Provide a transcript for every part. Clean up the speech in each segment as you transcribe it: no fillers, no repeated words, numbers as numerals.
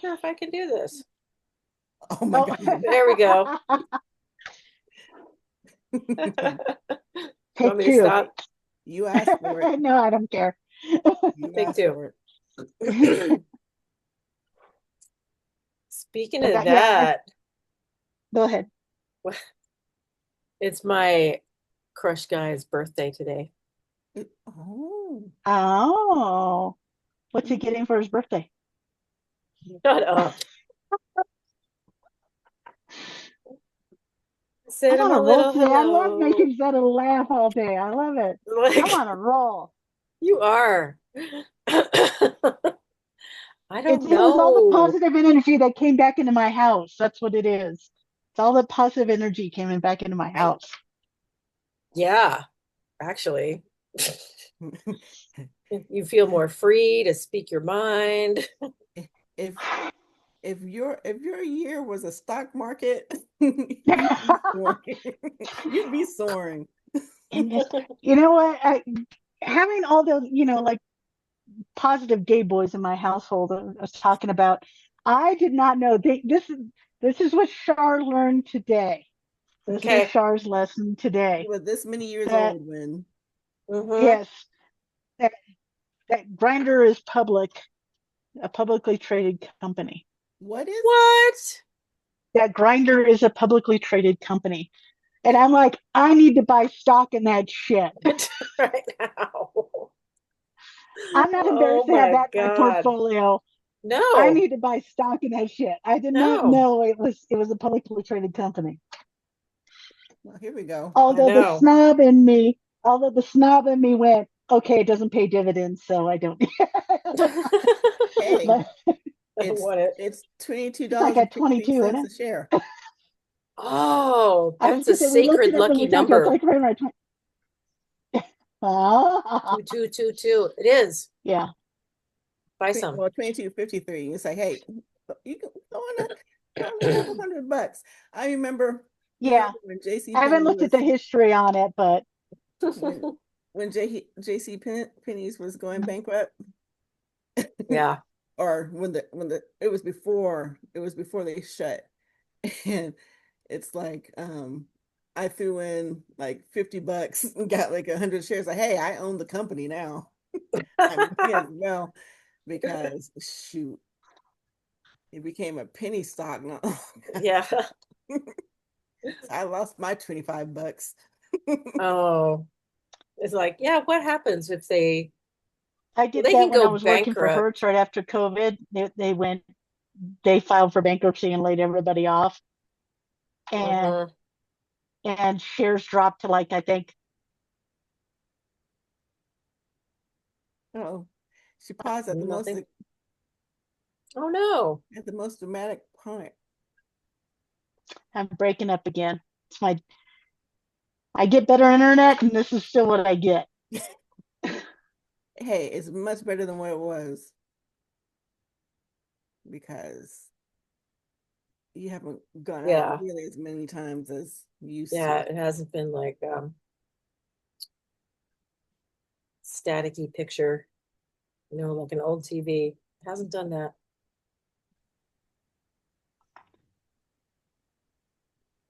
wonder if I can do this. Oh my God. There we go. Want Take me to two. stop? You asked for it. No, I don't care. You Take asked two. for I it. Speaking of got yeah. that, Go ahead. it's my crush guy's birthday today. Oh. Oh, what's he getting for his birthday? Shut up. Send I'm him on a a roll little today. I love hello. making Zeta laugh all day. I love it. I'm Like, on a roll. you are. I don't It was all the know. positive energy that came back into my house. That's what it is. It's all the positive energy coming back into my house. Yeah, actually. You feel more free to speak your mind. If if your year was a stock market, you'd be soaring. You'd be soaring. You know what? Having all the, like positive gay boys in my household I was talking about, I did not know this is what Shar learned today. This was Okay. Shar's lesson You today. were this many years That old when Mm-hmm. yes, that that Grinder is a publicly traded company. what is What? That Grinder is a publicly traded company. And I'm like, I need to buy stock in that shit. Right now. I'm not Oh embarrassed to have my that in my God. portfolio. I No, need to buy stock in that shit. I did not no. know it was a publicly traded company. well, here we go. I Although the know. snob in me, although the snob in me went, okay, it doesn't pay dividends, so I don't. Hey, But I don't want it. it's $22 it's like and at 53 22, isn't cents it? a share. Oh, I that's a looked at we looked sacred it up and lucky we talked about it's number. like right around 20. Ah, 2222. It is. yeah. Buy some. Well, 22.53. It's like, hey, you can throw in a couple $100. I remember, Yeah. when JC I haven't Penney looked at the was history on it, but when JC Penney's was going bankrupt, Yeah. or when it was before they shut, and it's like I threw in like $50 and got like 100 shares. Like, hey, I own the company now. I may as well, because shoot, it became a penny stock. No, Yeah. I lost my $25. Oh, it's like, yeah, what happens if they, I well, did they that can when I go was working for Hertz bankrupt. right after COVID. They filed for bankruptcy and laid everybody off, and Hmm. shares dropped to like I think Oh, she paused at the most Nothing. Oh no. dramatic point. I'm breaking up again. It's my I get better internet, and this is still what I get. Hey, it's much better than what it was, because you haven't gone out Yeah. nearly as many times as you used Yeah. to. It hasn't been like staticky picture, like an old TV. It hasn't done that.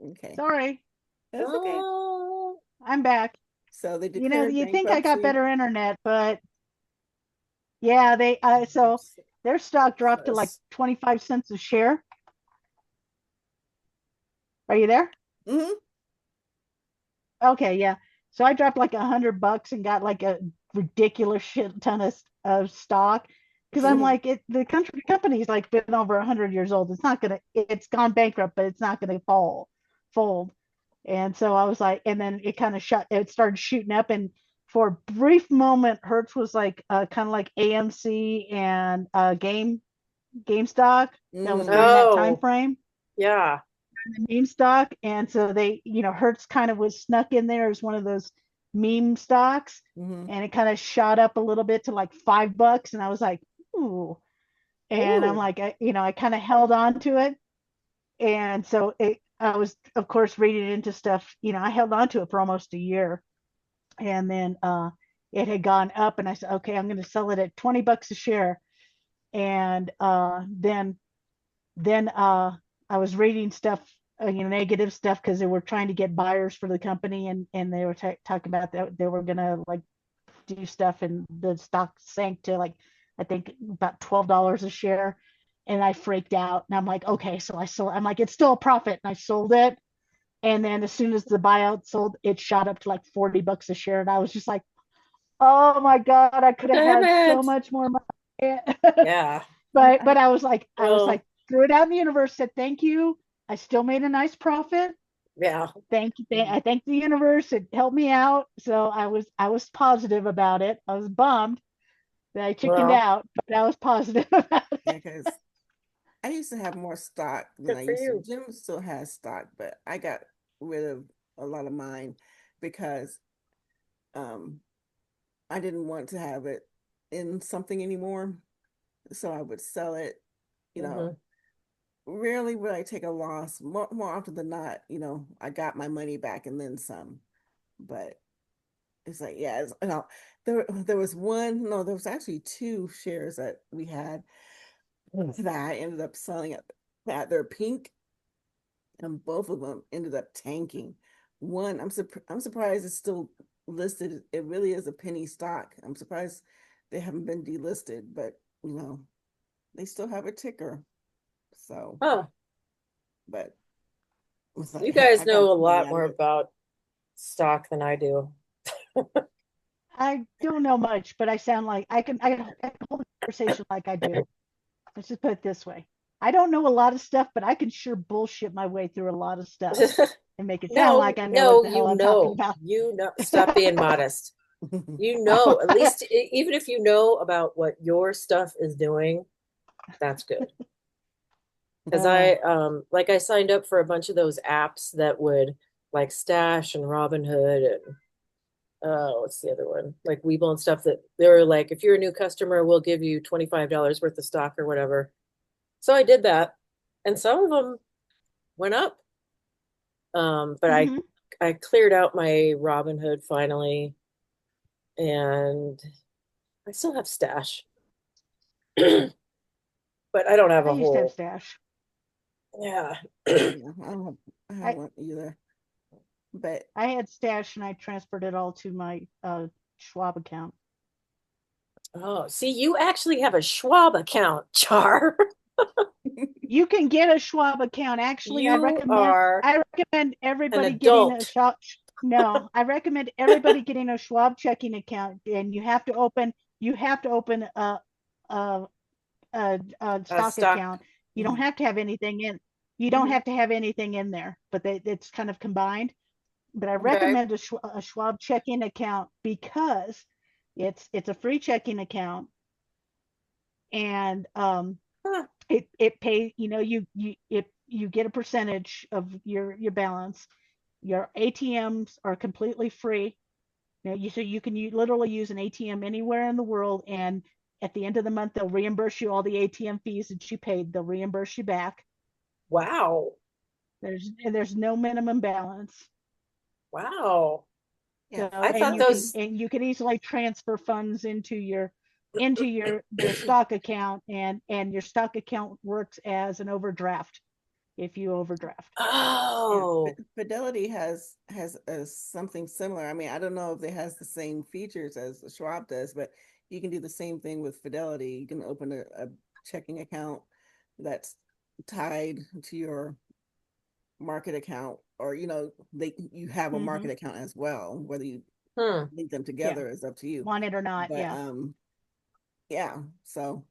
Okay, Sorry, that's okay. Oh, I'm back. So they You know, declared you think I got bankruptcy. better internet, but yeah, so their stock dropped to like 25 cents a share. Are you there? Hmm. Okay, yeah. So I dropped like $100 and got like a ridiculous shit ton of stock because I'm Hmm. like the company's like been over 100 years old. It's gone bankrupt, but it's not gonna fold. And so I was like, and then it started shooting up, and for a brief moment, Hertz was like kind of like AMC and GameStop. That was Hmm. during that time oh, frame, yeah. the meme stock. And so Hertz kind of was snuck in there as one of those meme stocks, Hmm. and it kind of shot up a little bit to like $5, and I was like, ooh. And I'm Ooh. like, I kind of held on to it, and so I was, of course, reading into stuff. I held on to it for almost a year, and then it had gone up, and I said, okay, I'm going to sell it at $20 a share, and then then I was reading stuff, negative stuff, because they were trying to get buyers for the company, and they were talking about that they were gonna like do stuff, and the stock sank to like I think about $12 a share, and I freaked out, and I'm like, okay, so I sold. I'm like, it's still a profit, and I sold it, and then as soon as the buyout sold, it shot up to like $40 a share, and I was just like, oh my god, I could have Damn had so it. much more money. Yeah. But I was like, Well, threw it out in the universe, said thank you. I still made a nice profit. yeah. Thank you. I thank the universe. It helped me out. So I was positive about it. I was bummed that I chickened Well, out, but I was positive about Yeah, it. because I used to have more stock than good I for used to. you. Jim still has stock, but I got rid of a lot of mine because um I didn't want to have it in something anymore. So I would sell it, you know. Hmm. Rarely would I take a loss. More often than not, I got my money back and then some. But it's like, yeah, there was one, no, there was actually two shares that we had that I ended up selling at they're pink, and both of them ended up tanking. One, I'm surprised it's still listed. It really is a penny stock. I'm surprised they haven't been delisted, but they still have a ticker. So, Oh, but it's you like guys I got know a money lot out more of it. about stock than I do. I don't know much, but I sound like I can hold a conversation like I do. Let's just put it this way. I don't know a lot of stuff, but I can sure bullshit my way through a lot of stuff and make it sound No, like I know what no, the hell I'm talking about. you know, stop being modest. You know, at least even if you know about what your stuff is doing, that's good. Because uh, like I signed up for a bunch of those apps that would like Stash and Robinhood and what's the other one? Like Webull and stuff that they were like, if you're a new customer, we'll give you $25 worth of stock or whatever. So I did that, and some of them went up. But mhm. I cleared out my Robinhood finally, and I still have Stash, but I don't have I a used to have whole. stash. Yeah. Yeah, I don't I want either. But I had stash and I transferred it all to my Schwab account. Oh, see, you actually have a Schwab account, Char. You can get a Schwab account. Actually, You are I recommend an everybody getting a adult. Schwab. No, I recommend everybody getting a Schwab checking account, and you have to open a, a A stock stock. account. You don't mhm, have to have anything in. You don't Mhm. have to have anything in there, but it's kind of combined. But I Okay. recommend a Schwab checking account because it's a free checking account, and Huh. it pay you get a percentage of your balance. Your ATMs are completely free. So you can literally use an ATM anywhere in the world, and at the end of the month they'll reimburse you all the ATM fees that you paid. They'll reimburse you back. Wow. There's no minimum balance. Wow. yeah, So I and thought you can those. easily transfer funds into your stock account, and your stock account works as an overdraft if you overdraft. yeah. Oh, Fidelity has something similar. I mean, I don't know if it has the same features as Schwab does, but you can do the same thing with Fidelity. You can open a checking account that's tied to your market account, or you have a Mm-hmm. market account as well. Whether you hmm. link them Yeah, together is up to you. want it or not. But Yeah, yeah, so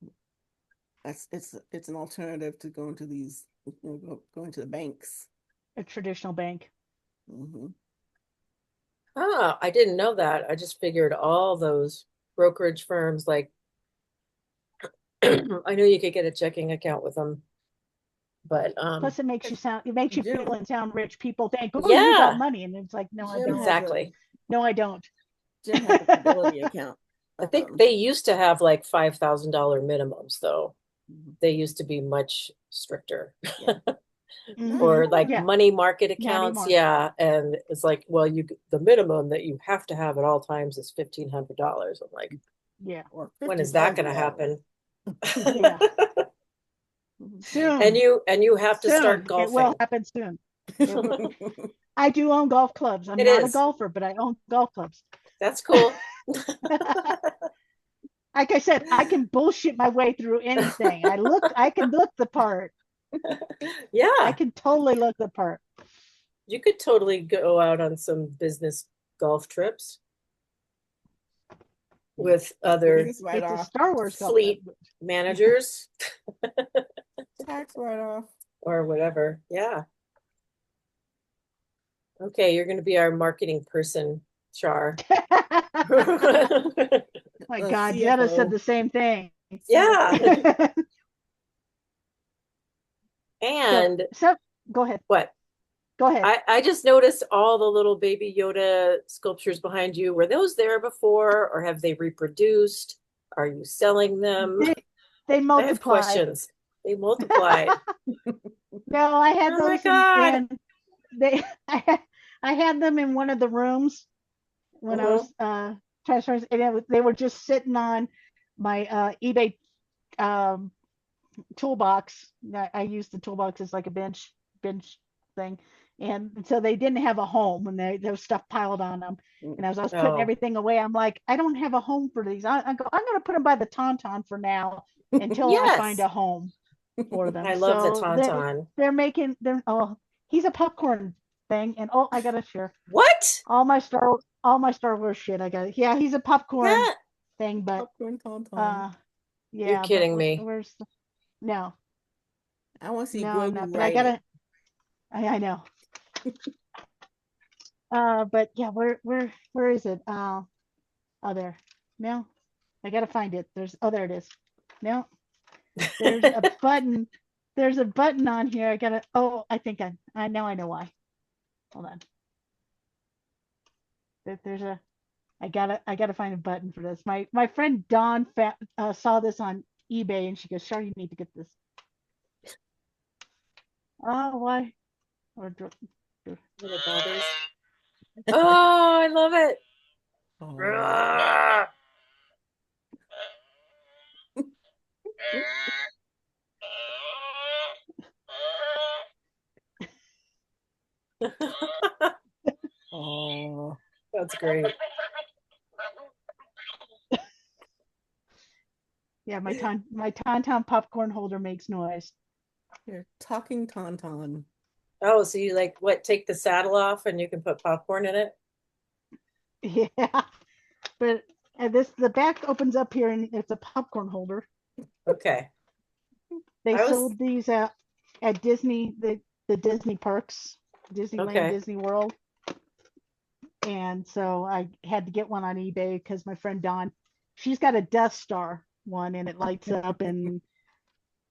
it's an alternative to going to going to the banks. a traditional bank. Hmm. Ah, I didn't know that. I just figured all those brokerage firms, like, I knew you could get a checking account with them, but Plus, it makes you feel Jim and sound rich. People think, oh, you got yeah, money, and it's like, no, I Jim don't. has a exactly. No, I don't. Jim has a Fidelity account. I think Um, they used to have like $5,000 minimums, though. mhm, They used to be much stricter. yeah, not Hmm. Or like anymore. Yeah, money market not accounts, anymore. yeah. And it's like, well, the minimum that you have to have at all times is $1,500. I'm like, Yeah, Or when fifty is that going thousand to dollars. happen? yeah. Soon. And you have to start Soon. It will golfing. happen soon. It will. I do own golf clubs. I'm It not a is. golfer, but I own golf clubs. That's cool. Like I said, I can bullshit my way through anything. I can look the part. I Yeah, can totally look the part. you could totally go out on some business golf trips with other Business write It's a off, Star Wars golf. fleet managers tax write off. or whatever. Yeah. Okay, you're going to be our marketing person, Char. My God, Jenna said CFO. the same thing. Yeah. so, And so go ahead. what? Go ahead. I just noticed all the little baby Yoda sculptures behind you. Were those there before, or have they reproduced? Are you selling them? They I have multiplied. questions. They multiplied. No, I had Oh my those God. and they I had them in one of the rooms when I Mhm. was transferring, and they were just sitting on my eBay um, toolbox. I used the toolbox as like a bench thing, and so they didn't have a home when there was stuff piled on them. And as I was putting Oh, everything away, I'm like, I don't have a home for these. I'm going to put them by the tauntaun for now until I find yes. a home for them. I love the So tauntaun. they're making them. Oh, he's a popcorn thing, and oh, I gotta share What? all my Star Wars shit. I got. Yeah, he's a popcorn That? thing, but Popcorn tauntaun. uh, You're yeah, but kidding me. where's the, no, I want to see no, I'm Grogu not. But I write it. gotta. I know. But yeah, where is it? Oh there. No, I gotta find it. There it is. No, there's a button. There's a button on here. I gotta. Oh, I now I know why. Hold on. There's a. I gotta find a button for this. My friend Dawn saw this on eBay and she goes, "Sure, you need to get this." Oh, why? Or, Little bothers. Oh, I love it. Oh. Ah. Oh. That's great. yeah, my Tauntaun popcorn holder makes noise. You're talking tauntaun. Oh, so you like what? Take the saddle off and you can put popcorn in it? Yeah, but the back opens up here and it's a popcorn holder. Okay. They I was sold these at Disney the Disney parks, Disneyland, okay. Disney World, and so I had to get one on eBay because my friend Dawn, she's got a Death Star one and it lights up and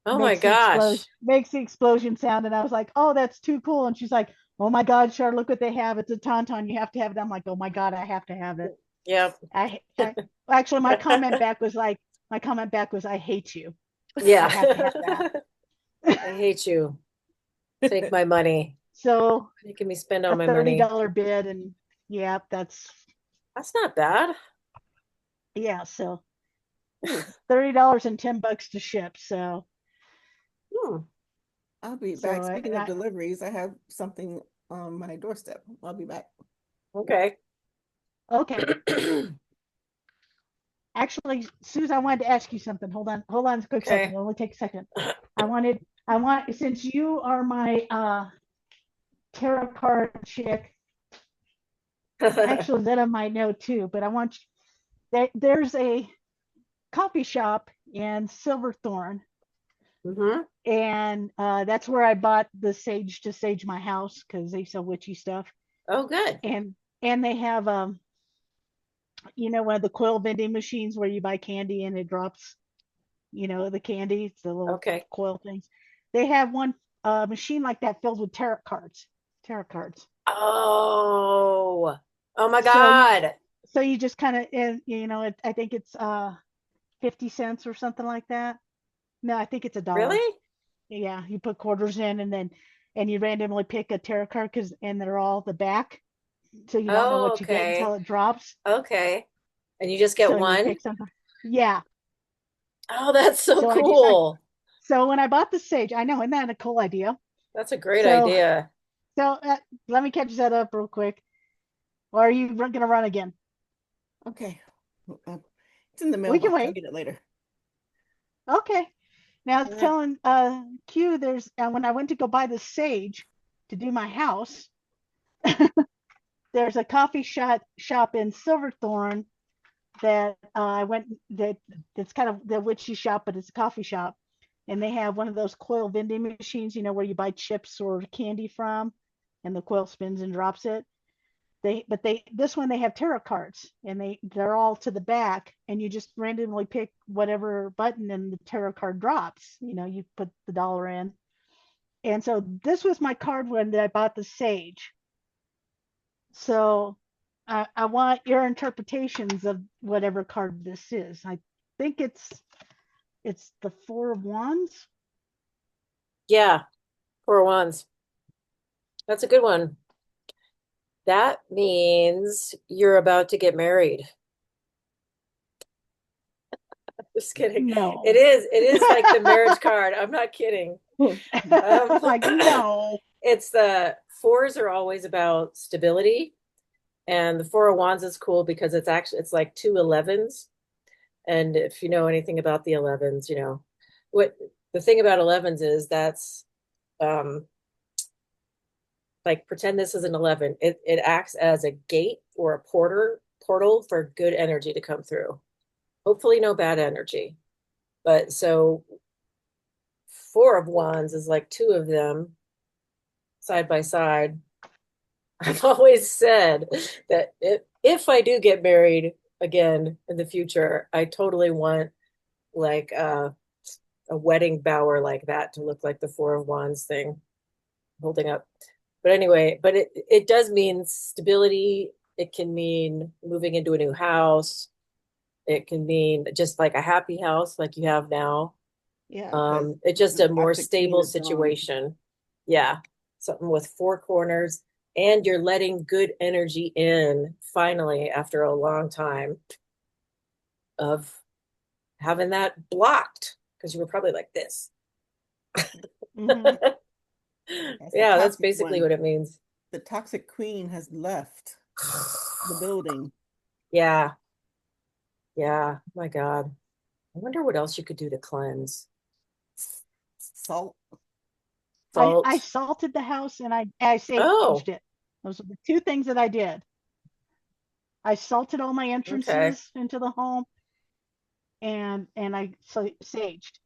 Oh my gosh. makes the explosion sound, and I was like, oh, that's too cool. And she's like, oh my God, Char, look what they have. It's a tauntaun. You have to have it. I'm like, oh my God, I have to have it. Yep. I actually my comment back was I hate you. I Yeah. have to have that. I hate you. Take my money. So Making me spend all a my money. $30 bid, and yeah, That's not bad. yeah, so $30 and $10 to ship. So Hmm. I'll be back. so Speaking of deliveries, I have something on my doorstep. I'll be back. Okay. okay. Actually, Suze, I wanted to ask you something. Hold on a quick second. Okay. It'll only take a second. Since you are my tarot card chick, actually Zeta might know too, but I want there's a coffee shop in Silverthorne, hmm and that's where I bought the sage to sage my house because they sell witchy stuff, Oh, good. and they have one of the quill vending machines where you buy candy and it drops, the candy, it's the little Okay. coil things. They have one machine like that filled with tarot cards. Tarot cards. Oh. Oh my So you God. so you just kind of I think it's 50 cents or something like that. No, I think it's $1. Really? Yeah, you put quarters in and you randomly pick a tarot card and they're all the back, so you don't know Oh, what you get okay. until it drops. Okay. And you just get So you one? pick something. Yeah. Oh, that's so So I cool. So when I bought the sage, I know, isn't that a cool idea? That's a great So idea. so let me catch that up real quick. Or are you going to run again? Okay. Uh, It's in the We can mailbox. I'll wait. get it later. Okay. Now All it's right. telling Q there's when I went to go buy the sage to do my house, there's a coffee shop in Silverthorne that I went that's kind of the witchy shop, but it's a coffee shop, and they have one of those coil vending machines, where you buy chips or candy from, and the coil spins and drops it. They this one they have tarot cards, and they're all to the back, and you just randomly pick whatever button and the tarot card drops. You put the dollar in, and so this was my card when I bought the sage. So I want your interpretations of whatever card this is. I think it's the Four of Wands. Yeah, for ones. That's a good one. That means you're about to get married. Just kidding. It No. is. It is like the marriage card. I'm not kidding. Um, Like, no. it's the fours are always about stability, and the Four of Wands is cool because it's like two 11s. And if you know anything about the 11s, what the thing about 11s is um like pretend this is an 11. It acts as a gate or a portal for good energy to come through. Hopefully no bad energy. But so Four of Wands is like two of them side by side. I've always said that if I do get married again in the future, I totally want like a wedding bower like that to look like the Four of Wands thing holding up. But anyway, but it does mean stability. It can mean moving into a new house. It can mean just like a happy house like you have now. Yeah, because It's just the a more toxic queen stable is gone. situation. Yeah. Something with four corners, and you're letting good energy in finally after a long time of having that blocked because you were probably like this. Hmm. That's the Yeah, that's toxic basically one. what it means. The toxic queen has left the building. Yeah. Yeah. My God. I wonder what else you could do to cleanse. Salt. I Salt. salted the house and I saged Oh, it. Those are the two things that I did. I salted all my okay. entrances into the home, and I saged.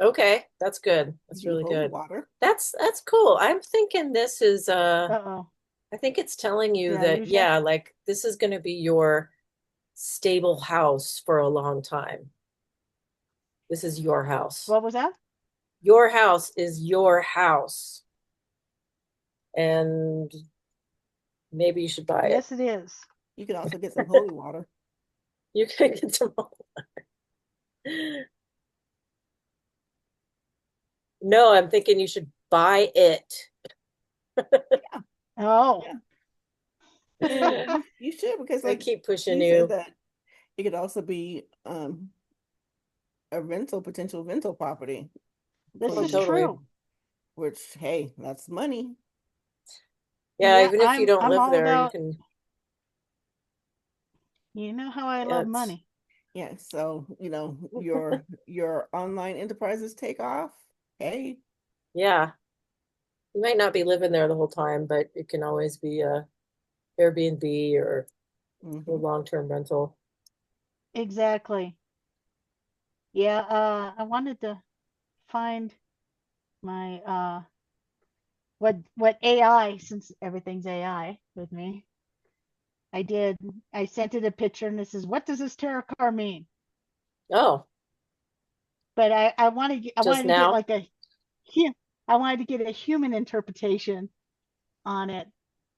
Okay. That's good. You That's do really holy good. water. That's cool. I'm thinking this is Uh-oh. I think it's telling you Did I that lose you? yeah, like this is going to be your stable house for a long time. This is your house. What was that? Your house is your house. And maybe you should buy it. Yes, it is. You can also get some holy water. You can get some. No, I'm thinking you should buy it. Yeah, Oh. yeah. And you should, because I like keep pushing you said you. that it could also be a potential rental property This for Oh, is you, totally. true. which hey, that's money. Yeah, Yeah, even if you I'm don't I'm live all there, you about, can. you know how I Yeah, love it's money. Yeah, so your online enterprises take off. Hey, yeah. You might not be living there the whole time, but it can always be a Airbnb or a hmm long-term rental. Exactly. Yeah, I wanted to find my what AI, since everything's AI with me. I did. I sent it a picture and it says, "What does this tarot card mean?" Oh, But I just wanted to get now? like hu- I wanted to get a human interpretation on it,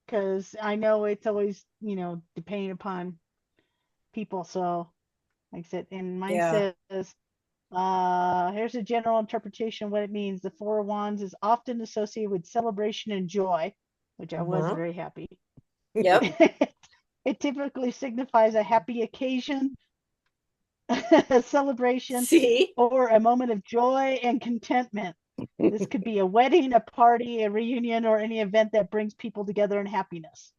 because I know it's always, depending upon people. So, like I said, and mine Yeah. says, here's a general interpretation of what it means. The Four of Wands is often associated with celebration and joy, which I was Uh-huh. very happy. Yep. It typically signifies a happy occasion, a celebration, See? or a moment of joy and contentment. This could be a wedding, a party, a reunion, or any event that brings people together in happiness.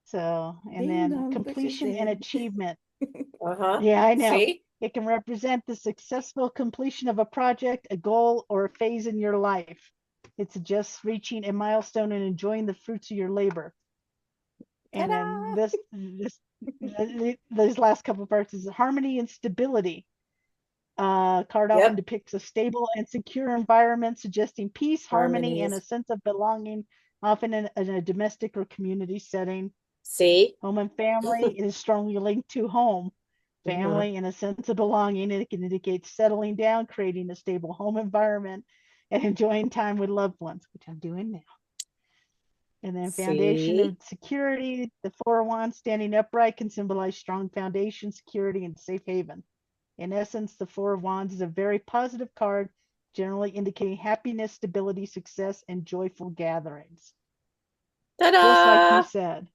So, and Ding then dong, look what you completion and did. achievement. Uh-huh. Yeah, I know. See? It can represent the successful completion of a project, a goal, or a phase in your life. It suggests reaching a milestone and enjoying the fruits of your labor. And then Ta-da! these last couple of parts is harmony and stability. Card often Yep. depicts a stable and secure environment, suggesting peace, harmony, and a Harmonies. sense of belonging, often in a domestic or community setting. See? Home and family is strongly linked to home, Hmm. family, and a sense of belonging. It can indicate settling down, creating a stable home environment, and enjoying time with loved ones, which I'm doing now. And then foundation See? of security, the Four of Wands standing upright can symbolize strong foundation, security, and safe haven. In essence, the Four of Wands is a very positive card, generally indicating happiness, stability, success, and joyful gatherings. Just like you Ta-da! said,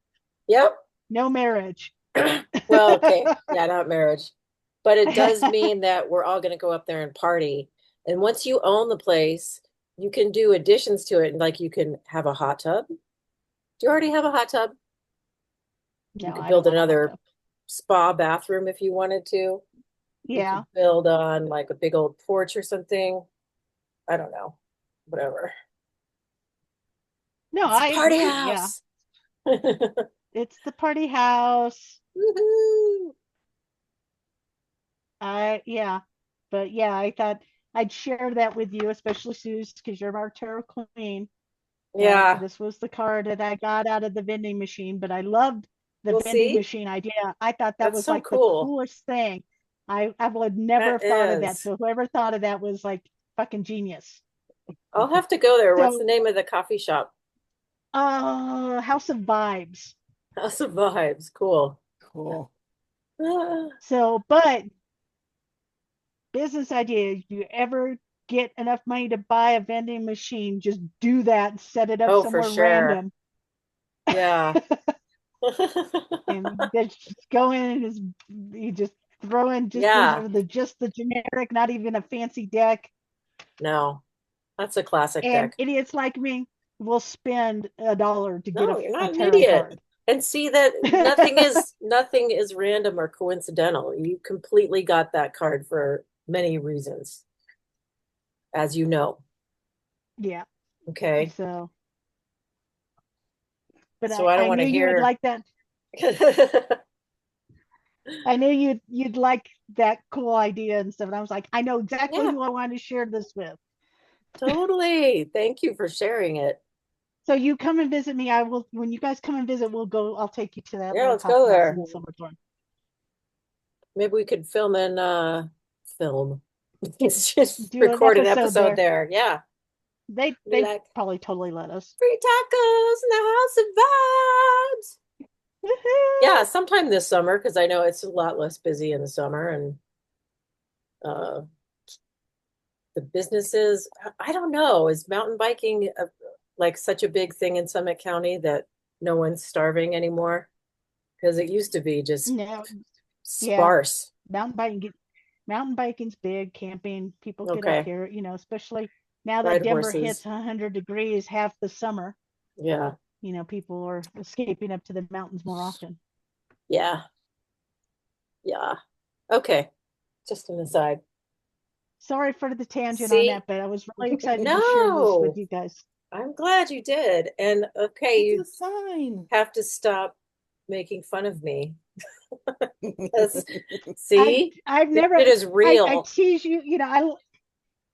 Yep. no marriage. Well, okay. Yeah, not marriage. But it does mean that we're all going to go up there and party. And once you own the place, you can do additions to it. Like you can have a hot tub. Do you already have a hot tub? You No, could I don't build have a hot another tub. spa bathroom if you wanted to. You Yeah. could build on like a big old porch or something. I don't know. Whatever. No, It's a I party agree. Yeah. house. It's the party house. Woohoo. Yeah. But yeah, I thought I'd share that with you, especially Suze, because you're our tarot queen. And Yeah. this was the card that I got out of the vending machine, but I loved the We'll vending see. machine idea. I thought that That's was so like the cool. coolest thing. I would never That have thought of that. is. So whoever thought of that was like fucking genius. I'll have to go there. What's the So name of the coffee shop? House of Vibes. House of Vibes. Cool. Cool. Ah, So, but business idea, if you ever get enough money to buy a vending machine, just do that and set it up oh, for somewhere sure. random Yeah. and just go in and just you just throw in Yeah. just the generic, not even a fancy deck. No, that's a classic And deck. idiots like me will spend $1 to get No, you're a not an tarot idiot. card. And see that nothing is random or coincidental. You completely got that card for many reasons, as you know. Yeah. Okay. So, but So I don't I want knew to you would hear. like that. I knew you'd like that cool idea and stuff. And I was like, I know exactly Yeah, who I want to share this with. totally. Thank you for sharing it. So you come and visit me. I will when you guys come and visit, I'll take you to that Yeah, little let's go coffee house there. in Silverthorne. Maybe we could film and film. It's just Do an record an episode episode there. there. Yeah. Be They like probably totally let us. free tacos in the house of vibes. Yeah, Woohoo! sometime this summer because I know it's a lot less busy in the summer and uh the businesses. I don't know. Is mountain biking like such a big thing in Summit County that no one's starving anymore? Because it used to be just No, yeah, sparse. mountain biking. Mountain biking's big. Camping. People get out Okay. here. Especially now that Ride Denver hits horses. 100 degrees half the summer. Yeah. People are escaping up to the mountains more often. Yeah. Yeah. Okay. Just an aside. Sorry for the tangent on See? that, but I was really excited to share this with No. you guys. I'm glad you did. And okay, It's you a sign. have to stop making fun of me. 'Cause, I see? I've This never shit is I real. tease you. I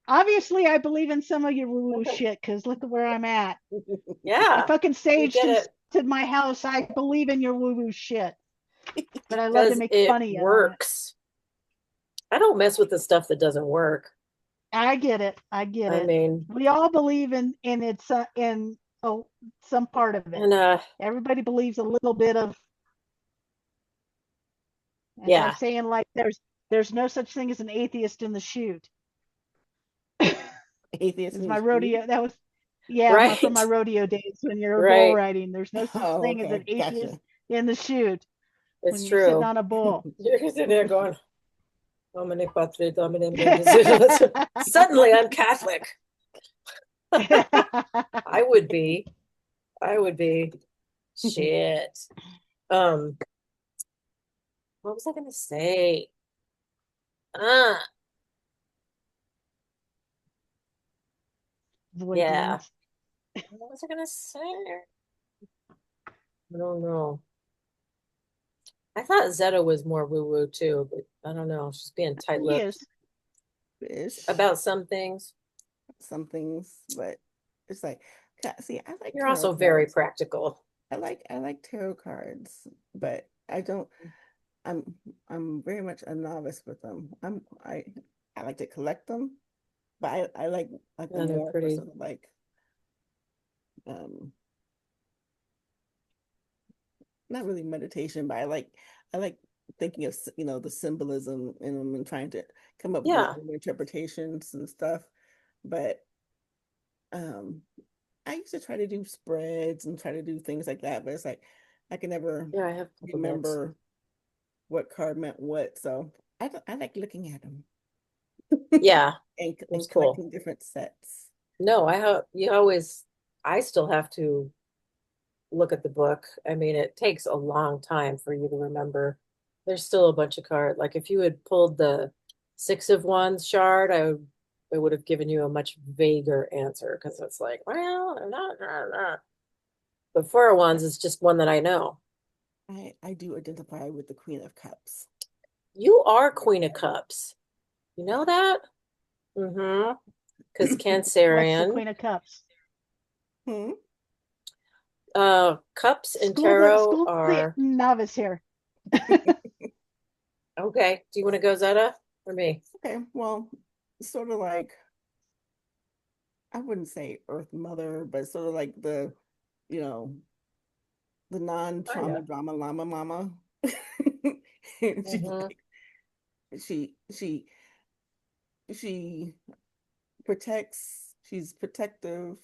obviously I believe in some of your woo woo shit because look at where I'm at. I Yeah, fucking we saged get and it. to my house. I believe in your woo woo shit, but I love to Because make it fun of you on it. works. I don't mess with the stuff that doesn't work. I get it. I get I it. mean, We all believe in its in oh, some part of it. and Everybody believes a little bit of. It's like yeah, saying like there's no such thing as an atheist in the chute. Atheist Is in my the street. rodeo that was yeah from my right, rodeo days when you're bull right. riding. There's no such Oh, thing as an okay. atheist Gotcha. in the chute when It's you're sitting true. on a bull. You're sitting there going, Domine Patre, Domine Benedictus. Suddenly I'm Catholic. I would be. I would be. Shit. Um, what was I gonna say? Ah, Void yeah. demons. What was I gonna say? I don't know. I thought Zeta was more woo-woo too, but I don't know. She's being tight-lipped Yes. Ish, about some things. some things, but it's like, see, I like You're tarot also very cards. practical. I like tarot cards, but I don't. I'm I'm very much a novice with them. I like to collect them, but I like Yeah, them they're more for pretty. sort of like um not really meditation, but I like thinking of the symbolism in them and trying to come up with my Yeah, own interpretations and stuff. But um I used to try to do spreads and try to do things like that, but it's like I can never yeah, I have a couple decks. remember what card meant what. So I like looking at them Yeah, and it's cool. collecting different sets. No, I have you always I still have to look at the book. I mean, it takes a long time for you to remember. There's still a bunch of cards. Like if you had pulled the Six of Wands shard, I would have given you a much vaguer answer because it's like, well, I'm not. But Four of Wands is just one that I know. I do identify with the Queen of Cups. You are Queen of Cups. You know Yeah. that? Mm-hmm. Because What's the Cancerian. Queen of Cups? Hmm. Cups and tarot School the are novice here. okay. Do you want to go Zeta or me? Okay, well, sort of like I wouldn't say Earth Mother, but sort of like you know, the non-trauma Kinda. drama llama mama. She's Mm-hmm. like she she protects, she's protective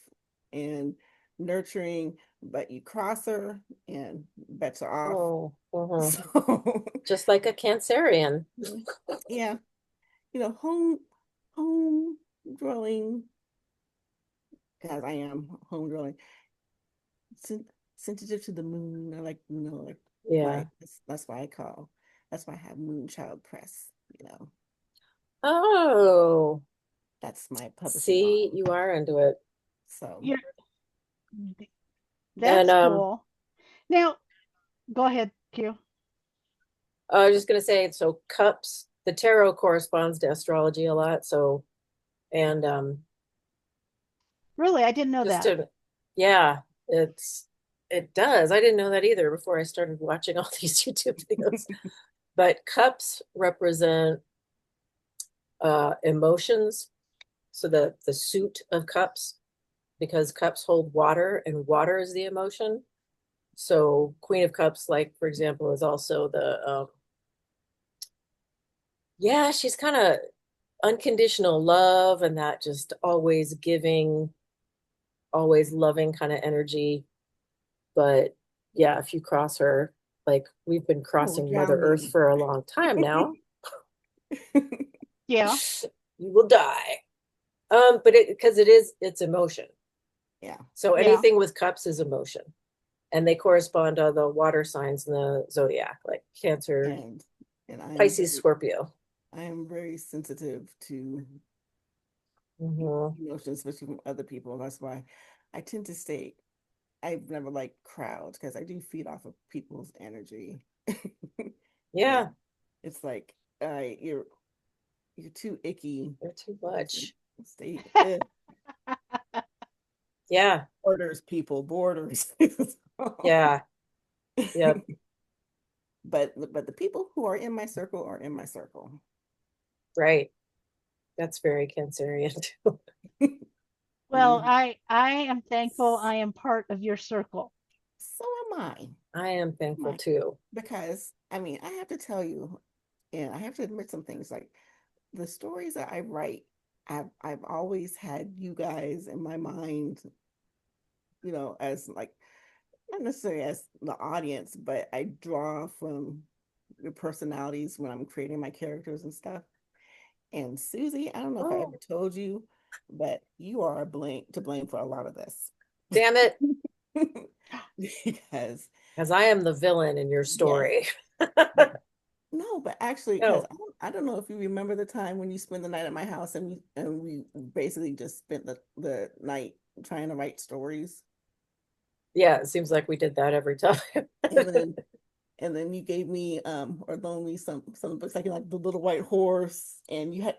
and nurturing, but you cross her and bets her off. Oh, mm-hmm. So Just like a Cancerian. yeah, home dwelling, as I am home dwelling, sen sensitive to the moon. I like, like Yeah. that's why I have Moonchild Press, Oh, that's my publishing see, arm. you are into it. So Yeah, And that's cool. Now, go ahead, Q. I was just gonna say, so cups, the tarot corresponds to astrology a lot. So, and Really, I didn't know just that. to, yeah, it does. I didn't know that either before I started watching all these YouTube videos. But cups represent emotions. So the suit of cups, because cups hold water and water is the emotion. So Queen of Cups, like for example, is also the yeah, she's kind of unconditional love and that just always giving, always loving kind of energy. But yeah, if you cross her, like we've been I will crossing Mother drown Earth you. for a long time now, Yeah, you will die. But it because it's emotion. Yeah. So yeah. anything with cups is emotion. And they correspond to the water signs in the zodiac, like Cancer, And and Pisces, Scorpio. I am very sensitive to Hmm. emotions, especially from other people. That's why I tend to stay. I've never liked crowds because I do feed off of people's energy. And Yeah, it's like, you're too icky. they're too much. Stay Yeah, borders, people, borders. yeah, yep, But the people who are in my circle are in my circle. right. That's very Cancerian too. Well, I am thankful I am part of your circle. So am I. I am Am thankful I? too. Because I mean, I have to tell you, and I have to admit some things. Like the stories that I write, I've always had you guys in my mind, as like not necessarily as the audience, but I draw from your personalities when I'm creating my characters and stuff. And Susie, I don't know if I Oh, ever told you, but you are to blame for a lot of this. damn it. Because Because I am the villain in your yes, story. yeah. No, but actually, because No. I don't know if you remember the time when you spent the night at my house and we basically just spent the night trying to write stories. Yeah, it seems like we did that every time. And then you gave me or loaned me some books like The Little White Horse, and you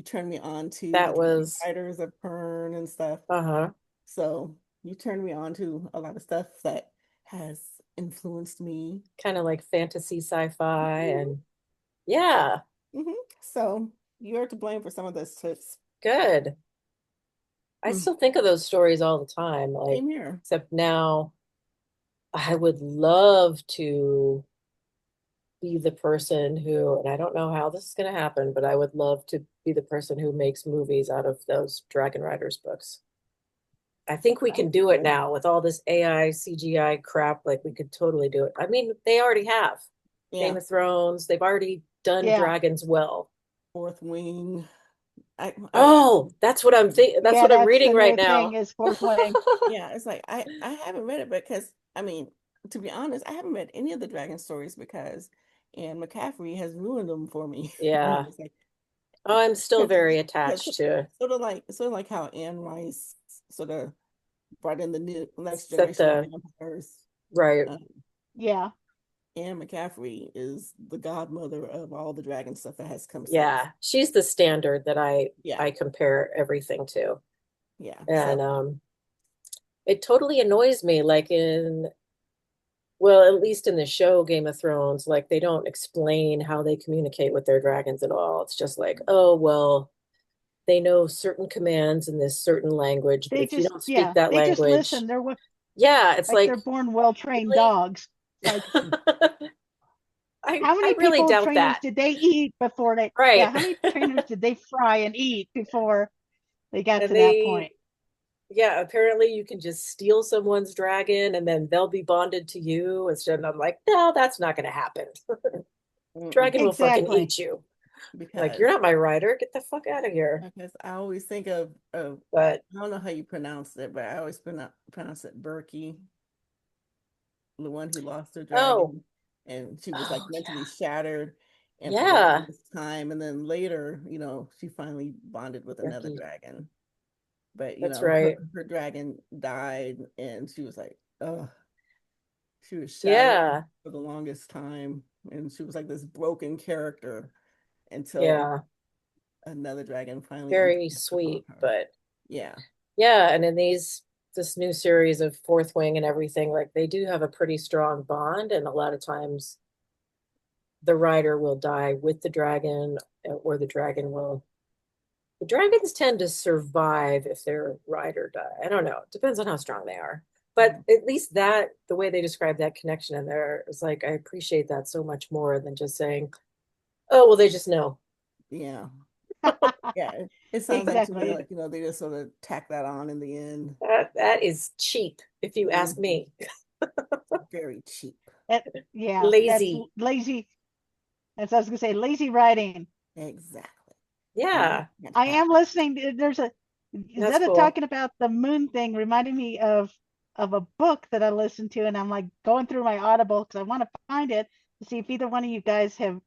turned me on to the That Dragon was, Riders of Pern and stuff. uh-huh, So you turned me on to a lot of stuff that has influenced me. kind of like fantasy sci-fi. Mhm, And yeah, So you're to blame for some of this, Toots. good. I Hmm. still think of those stories all the time, like, Same here. except now I would love to be the person who, and I don't know how this is going to happen, but I would love to be the person who makes movies out of those Dragon Riders books. I think we That can would be do it good. now with all this AI, CGI crap. Like we could totally do it. I mean, they already have Game Yeah. of Thrones. They've already done Yeah. dragons well. Fourth Wing. I Oh, that's what I'm thinking. That's Yeah, what I'm that's reading the right new thing now. is fourth wing. yeah, it's like I haven't read it because I mean, to be honest, I haven't read any of the dragon stories because Anne McCaffrey has ruined them for me. Yeah. It's like Oh, I'm still very because attached to sort of like how Anne Rice sort of brought in the next set generation of the vampires. right. Um, Yeah. Anne McCaffrey is the godmother of all the dragon stuff that has come since. Yeah. She's the standard that Yeah, I compare everything to. yeah. And So it totally annoys me like in well, at least in the show Game of Thrones, like they don't explain how they communicate with their dragons at all. It's just like, oh, well, they know certain commands in this certain language, but They if you just don't speak yeah, that they just language, listen. They're yeah, it's like they're like born well-trained really. dogs. It's like how I many really people doubt trainers that. did they eat before they yeah, Right. how many trainers did they fry and eat before they got And to that point? yeah, apparently you can just steal someone's dragon and then they'll be bonded to you. And I'm like, no, that's not going to happen. mm-mm, Dragon will fucking Exactly. eat you. Like, because you're not my rider. Get the fuck out of here. I always think of But I don't know how you pronounce it, but I always pronounce it Berkey, the one who lost her oh, dragon, and she was like oh mentally shattered, and for the yeah. longest time, and then later, she finally bonded with another Becky. dragon. But That's right. her dragon died, and she was like, oh, she was shattered Yeah. for the longest time, and she was like this broken character until Yeah. another dragon finally Very impressed upon sweet. her. But Yeah. yeah. And in this new series of Fourth Wing and everything, like they do have a pretty strong bond. And a lot of times the rider will die with the dragon, or the dragons tend to survive if their rider die. I don't know. It depends on how strong they are. But Mhm. at least that, the way they describe that connection in there is like, I appreciate that so much more than just saying, oh, well, they just know. Yeah. Yeah. It sounds like to me Exactly. like, they just sort of tack that on in the end. That is cheap, if you ask Mhm. me. Very cheap. That, yeah, that's Lazy. lazy. As I was gonna say, lazy writing. Exactly. And that Yeah, can't I am happen. listening. There's a that's instead of cool. talking about the moon thing, reminding me of a book that I listened to, and I'm like going through my Audible because I want to find it to see if either one of you guys have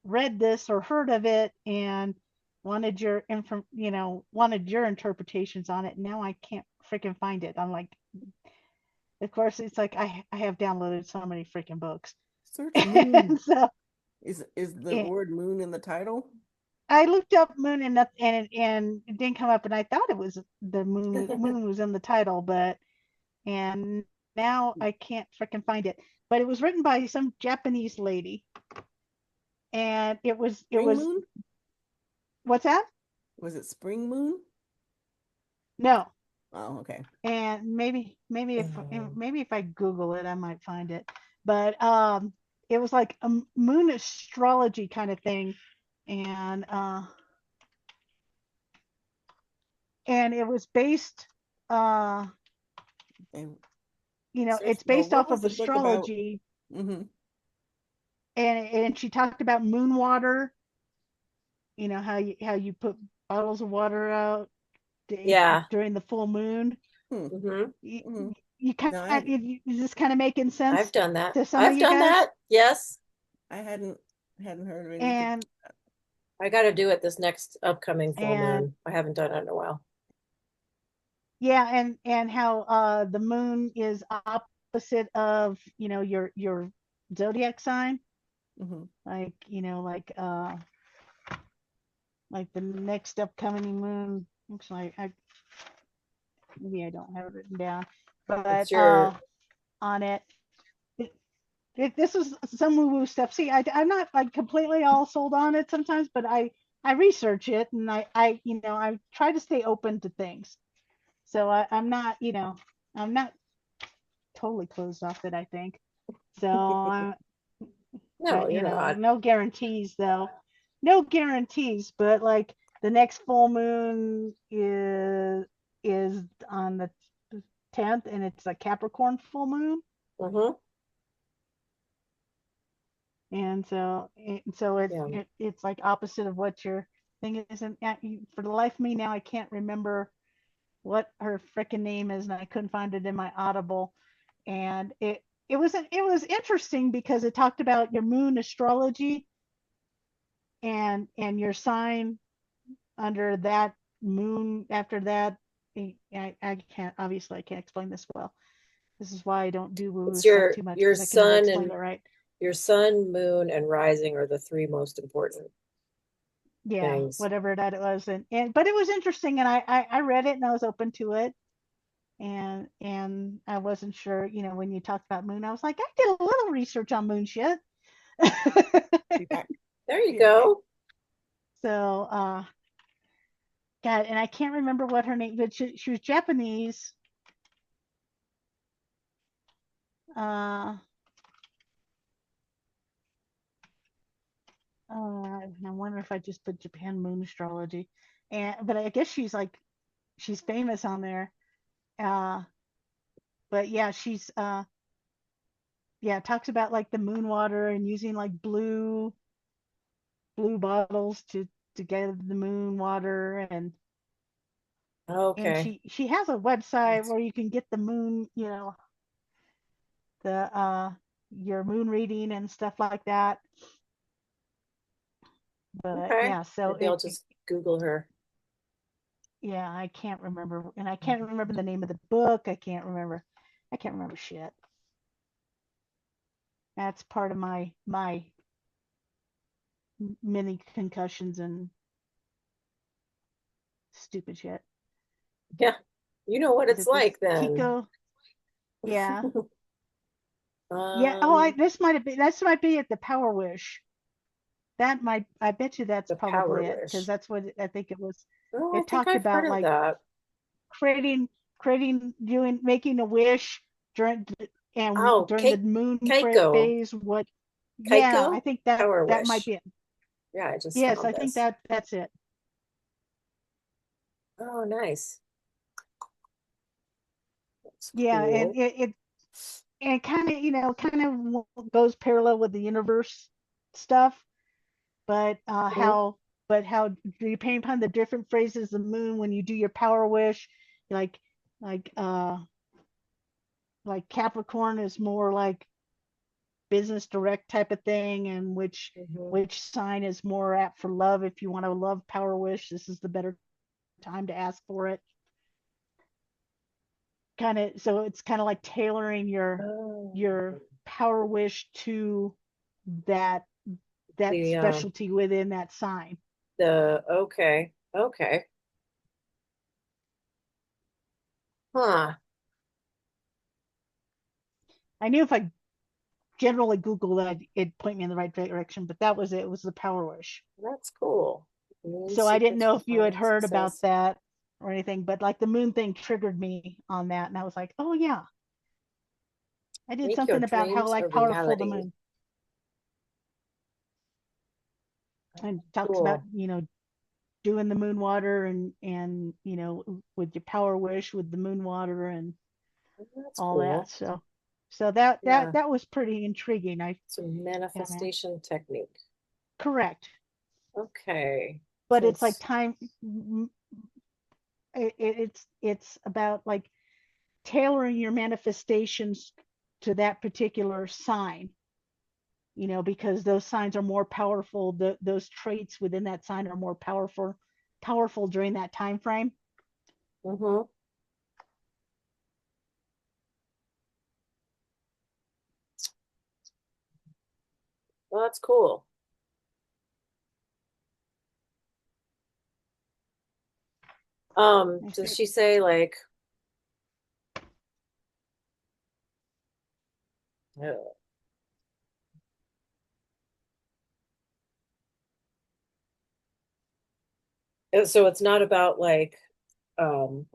read this or heard of it and wanted your interpretations on it. Now I can't freaking find it. I'm like, of course, it's like I have downloaded so many freaking books, Search moon. and so Is the and word moon in the title? I looked up moon and it didn't come up, and I thought it was the moon was in the title, but and now I can't freaking find it. But it was written by some Japanese lady, and it Spring was moon? what's that? Was it spring moon? No, Oh, okay. and Um, maybe if I Google it, I might find it. But it was like a moon astrology kind of thing, and it was based uh And it's well, based what off was of the book about? astrology, Hmm. and she talked about moon water how you put bottles of water out Yeah. during the full moon. Hmm. Hmm. You, Hmm. you kind No, of, is this kind of making I've sense done that. to some of I've you done guys? that. Yes. I hadn't heard of anything. And I got to do it this next upcoming full and moon. I haven't done it in a while. yeah, and how the moon is opposite of your zodiac sign, Hmm. like like the next upcoming moon. Actually, maybe I don't have it written down, but It's your, on it, it, this is some woo woo stuff. See, I'm not like completely all sold on it sometimes, but I research it, and I try to stay open to things. So I'm not totally closed off it, I think. So no, but you're not. no guarantees though. No guarantees, but like the next full moon is on the 10th, and it's a Capricorn full moon. Hmm. And so Yeah. it's like opposite of what your thing is. And for the life of me now, I can't remember what her freaking name is, and I couldn't find it in my Audible. And it was interesting because it talked about your moon astrology and your sign under that moon after that. I can't, obviously I can't explain this well. This is why I don't do woo woo It's stuff too much, your because I can never sun explain and it right. your sun, moon, and rising are the three most important Yeah, things. whatever that it was. And but it was interesting, and I read it and I was open to it. And I wasn't sure, when you talked about moon, I was like, I did a little research on moon shit. Be back. There you Yeah. go. So God, and I can't remember what her name, but she was Japanese. uh I wonder if I just put Japan moon astrology. And but I guess she's famous on there. uh but yeah, she's yeah, talks about like the moon water and using like blue bottles to get the moon water. And Okay. she has a website That's where you can get the moon, the your moon reading and stuff like that. But okay. yeah, so Maybe I'll just Google her. yeah, I can't remember, and I can't remember the name of the book. I can't remember shit. That's part of my mini concussions and stupid shit. Yeah. You know what Is it's it this like then. Kiko? Yeah. Yeah. Oh, I Um, this might be at the Power Wish. That might, I bet you that's the Power probably it, because Wish. that's what I think it was. Oh, I It think talked I've heard about of like that. making a wish during and Oh, during the moon Keiko. phase. What? Yeah, I Keiko? think that Power that might Wish. be it. Yeah, I just Yes, found I think this. that's it. Oh, nice. That's Yeah, and cool. it kind of goes parallel with the universe stuff, but Mhm. how depending upon the different phases of the moon when you do your power wish, like like uh like Capricorn is more like business direct type of thing, and Mhm. which sign is more apt for love. If you want to love power wish, this is the better time to ask for it. Kind of, so it's kind of like tailoring Oh. your power wish to that The specialty within that sign. okay. Okay. Huh. I knew if I generally Google that, it'd point me in the right direction, but that was it. It was the power wish. That's cool. Moon So I didn't secrets know for if you had finding heard about success. that or anything, but like the moon thing triggered me on that, and I was like, oh yeah, I did Make your something about how dreams a like powerful the reality. moon, and talks about Cool. doing the moon water and with your power wish with the moon water and That's all that. cool. So that that Yeah. that was pretty intriguing. I It's a kind of manifestation technique. correct. Okay. but So it's like it's time. It's about like tailoring your manifestations to that particular sign, because those signs are more powerful. Those traits within that sign are more powerful during that time frame. mm-hmm. Well, that's cool. I Does think she say like, uh, so it's not about like, um,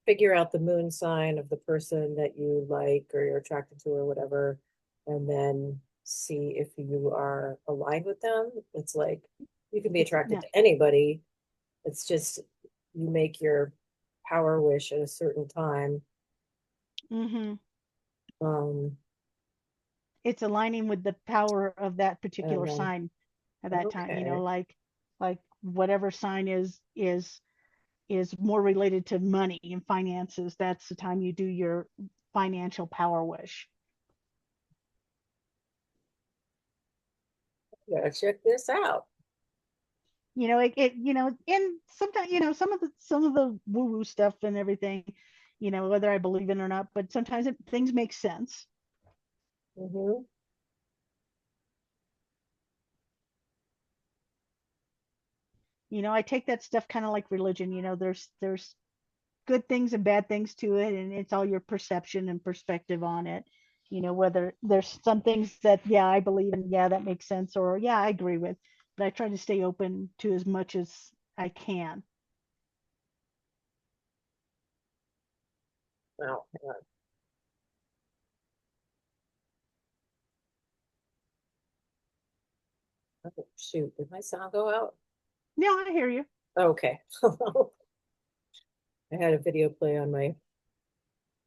figure out the moon sign of the person that you like or you're attracted to or whatever, and then see if you are aligned with them. It's like you can be it's attracted no. to anybody. It's just you make your power wish at a certain time. Hmm. Um, It's aligning with the power of that and particular then sign at that time. okay, Like whatever sign is more related to money and finances. That's the time you do your financial power wish. gotta check this out. And sometimes, some of the woo woo stuff and everything, whether I believe in it or not, but sometimes things make sense. Hmm. I take that stuff kind of like religion. There's good things and bad things to it, and it's all your perception and perspective on it. Whether there's some things that, yeah, I believe in, yeah, that makes sense, or yeah, I agree with, but I try to stay open to as much as I can. Oh, hang on. Oh, shoot, did my sound go out? Yeah, I hear you. Okay. I had a video play on my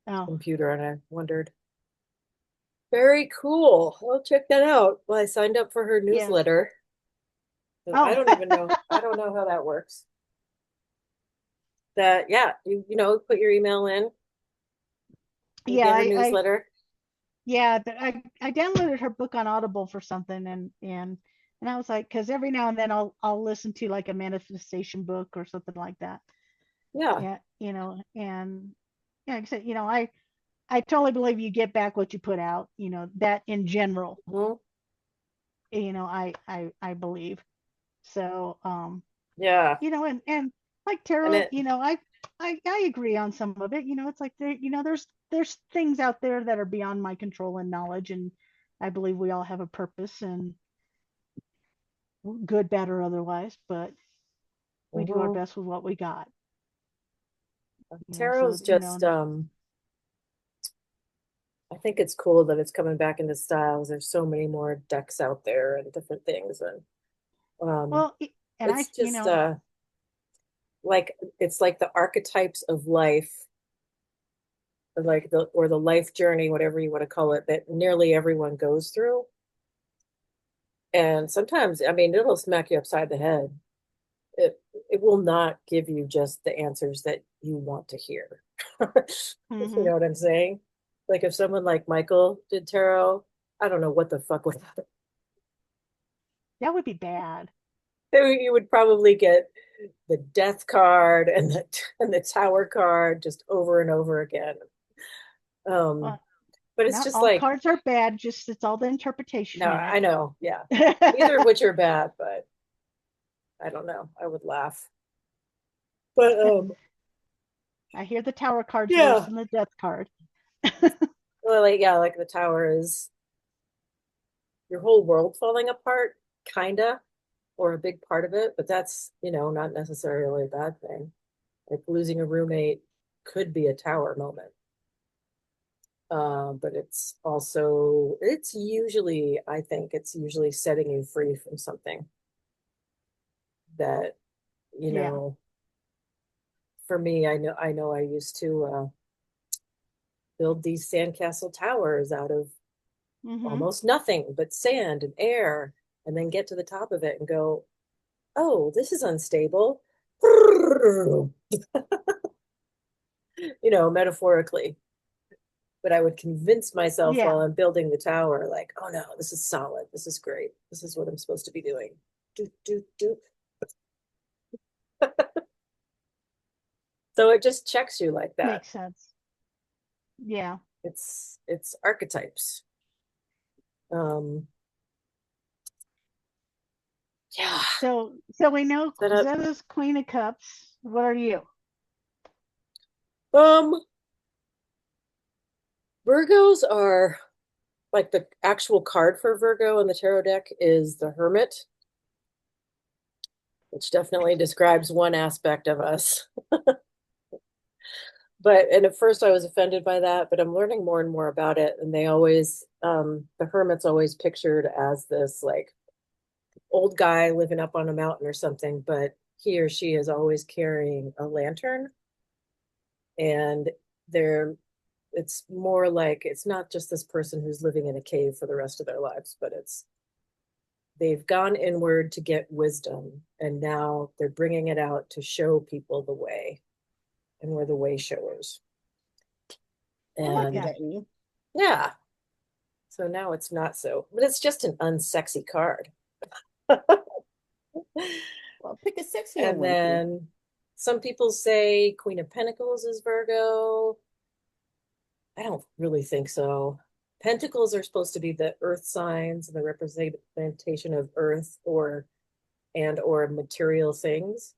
Oh, computer and I wondered. Very cool. I'll check that out. Well, I signed up for her yeah. newsletter. I Oh, don't even know. I don't know how that works. That, yeah, put your email in, you yeah. get her I newsletter. Yeah, I downloaded her book on Audible for something, and I was like, because every now and then I'll listen to like a manifestation book or something like that. Yeah. Yeah, and yeah, like I said, I totally believe you get back what you put out. That in general, Hmm. I believe. So, Yeah. and like And tarot, it, I agree on some of it. It's like there's things out there that are beyond my control and knowledge, and I believe we all have a purpose, and good, bad, or otherwise, but we do our mhm. best with what we got. So Tarot's just, I think it's cool that it's coming back into styles. There's so many more decks out there and different things. And um, well, and it's just like it's like the archetypes of life, like the life journey, whatever you want to call it, that nearly everyone goes through. And sometimes, I mean, it'll smack you upside the head. It will not give you just the answers that you want to hear. If you hmm know what I'm saying? Like if someone like Michael did tarot, I don't know what the fuck would happen. that would be bad. You would probably get the death card and the tower card just over and over again. Um, Well, but it's not just all like, cards are bad, just it's all the no, interpretation in I know, yeah. Neither of it. which are bad, but I don't know. I would laugh. But I hear the tower card's worse yeah. than the death card. Well, like yeah, like the tower is your whole world falling apart, kinda, or a big part of it, but that's, not necessarily a bad thing. Like losing a roommate could be a tower moment. But I think it's usually setting you free from something that, you Yeah. know, for me, I know I used to build these sandcastle towers out of Hmm. almost nothing but sand and air, and then get to the top of it and go, oh, this is unstable. You know, metaphorically. But I would convince myself while Yeah, I'm building the tower, like, oh no, this is solid. This is great. This is what I'm supposed to be doing. Doop, doop, doop. So it just checks you like that. makes sense. Yeah. It's archetypes. Um, yeah. So we know Set up. Zetta's Queen of Cups. What are you? Um, Virgos are like the actual card for Virgo in the tarot deck is the Hermit, which definitely describes one aspect of us. But and at first I was offended by that, but I'm learning more and more about it. And they always, the hermit's always pictured as this like old guy living up on a mountain or something, but he or she is always carrying a lantern. And they're, it's more like it's not just this person who's living in a cave for the rest of their lives, but it's they've gone inward to get wisdom, and now they're bringing it out to show people the way, and we're the way showers. I like And Yeah. that, Eve. yeah, so now it's not so, but it's just an unsexy card. Well, pick a sexier And one, too. then some people say Queen of Pentacles is Virgo. I don't really think so. Pentacles are supposed to be the earth signs and the representation of earth or material things.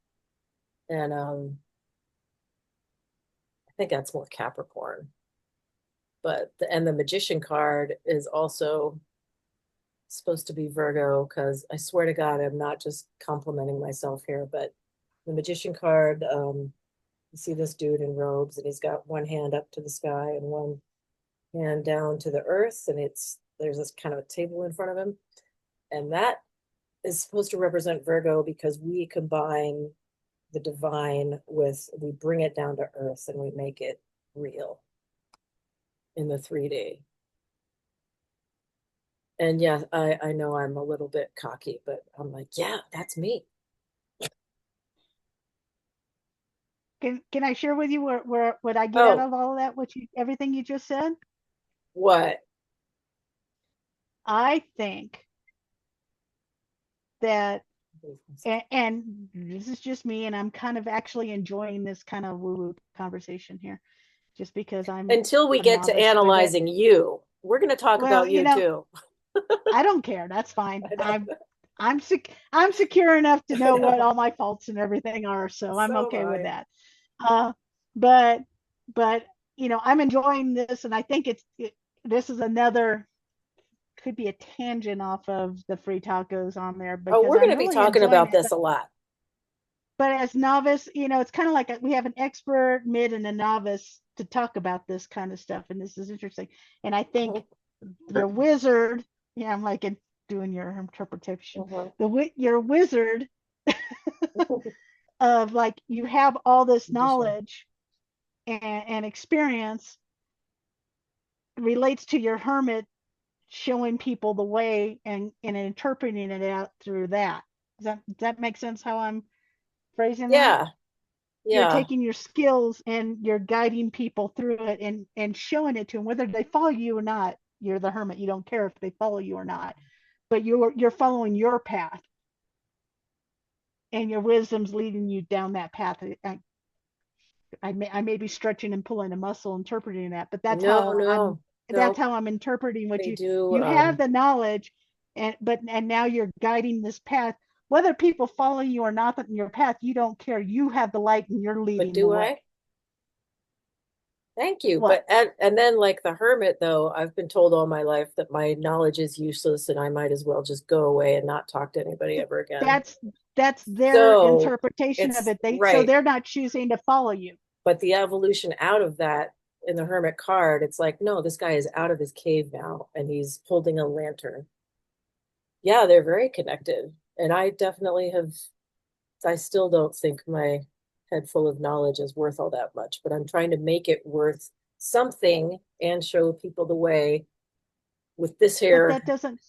And I think that's more Capricorn. But the magician card is also supposed to be Virgo because I swear to God, I'm not just complimenting myself here, but the magician card, you see this dude in robes and he's got one hand up to the sky and one hand down to the earth, and it's there's this kind of a table in front of him. And that is supposed to represent Virgo because we combine the divine with we bring it down to earth and we make it real in the 3D. And yeah, I know I'm a little bit cocky, but I'm like, yeah, that's me. Can I share with you where what I get out Oh, of all of that? What you everything you just said? what? I think that and this is just me, and I'm kind of actually enjoying this kind of woo-woo conversation here, just because I'm Until we a get to novice with it. analyzing you, we're going to talk Well, about you too. I don't care. That's fine. I know. I'm secure enough to I know what know. all my faults and everything are, so I'm So am okay with I. that. Uh, but but I'm enjoying this, and I think this is another could be a tangent off of the free tacos on there Oh, because we're going I'm to be really talking enjoying about it. this a lot. But as novice, it's kind of like we have an expert, mid, and a novice to talk about this kind of stuff, and this is interesting. And I think your wizard, yeah, I'm like doing your interpretation. Mhm. Your wizard of like you have all this Magician. knowledge and experience relates to your hermit showing people the way and interpreting it out through that. Does that make sense how I'm phrasing that? Yeah, You're yeah. taking your skills and you're guiding people through it and showing it to them whether they follow you or not. You're the hermit. You don't care if they follow you or not, but you're following your path and your wisdom's leading you down that path. I may be stretching and pulling a muscle interpreting that, but No, no, that's no. how I'm interpreting what They you do. you have the knowledge, and now you're guiding this path. Whether people follow you or not in your path, you don't care. You have the light and you're But leading the do way. I? Thank you. What? But and then like the hermit though, I've been told all my life that my knowledge is useless and I might as well just go away and not talk to anybody ever again. That's that's their So interpretation of it's it. So right. they're not choosing to follow you. But the evolution out of that in the hermit card, it's like, no, this guy is out of his cave now and he's holding a lantern. Yeah, they're very connected. And I definitely have, I still don't think my head full of knowledge is worth all that much, but I'm trying to make it worth something and show people the way with this But that here. doesn't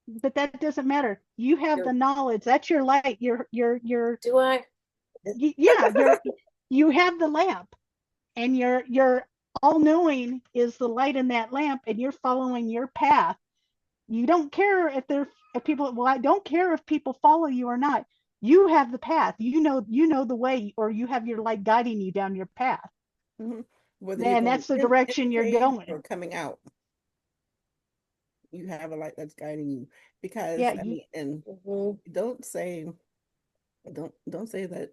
but that doesn't matter. You have You're, the knowledge. That's your light. do I? Yeah, you have the lamp, and your all knowing is the light in that lamp, and you're following your path. You don't care if people, well, I don't care if people follow you or not. You have the path. You know the way, or you have your light guiding you down your path. Hmm. Whether you're And going that's the in the direction you're cave going. or coming out, you have a light that's guiding you. Because Yeah, I mean, and Mhm. don't say don't say that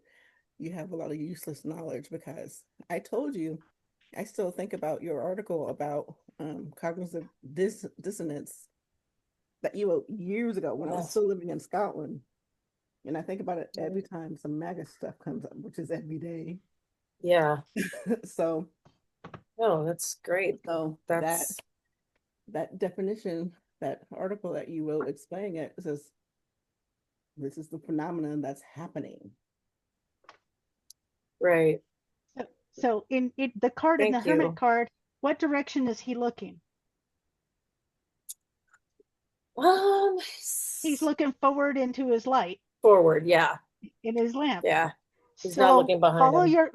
you have a lot of useless knowledge, because I told you, I still think about your article about cognitive dissonance that you wrote years ago when I was Yes. still living in Scotland. And I think about it every Mhm. time some MAGA stuff comes up, which is every day. Yeah. So Oh, that's great. so That's that definition, that article that you wrote explaining it, says this is the phenomenon that's happening. right. so in it, the card in the Thank hermit you. card, what direction is he looking? Um, He's looking forward into his light forward. Yeah. in his lamp. Yeah. He's not So looking behind him.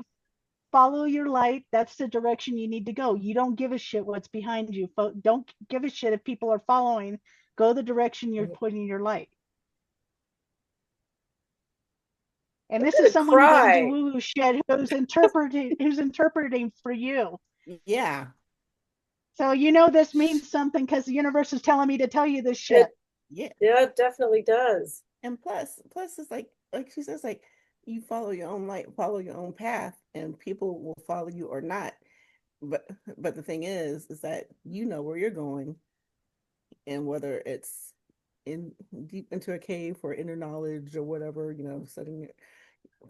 follow your light. That's the direction you need to go. You don't give a shit what's behind you. Don't give a shit if people are following. Go the direction you're I'm pointing your light. And this is gonna someone who doesn't do cry. woo woo shit, who's interpreting for you. Yeah. So this means something because the universe is telling me to tell you this shit. It Yeah. yeah, it definitely does. And plus it's like she says, like, you follow your own light, follow your own path, and people will follow you or not. But the thing is that you know where you're going, and whether it's in deep into a cave for inner knowledge or whatever, studying it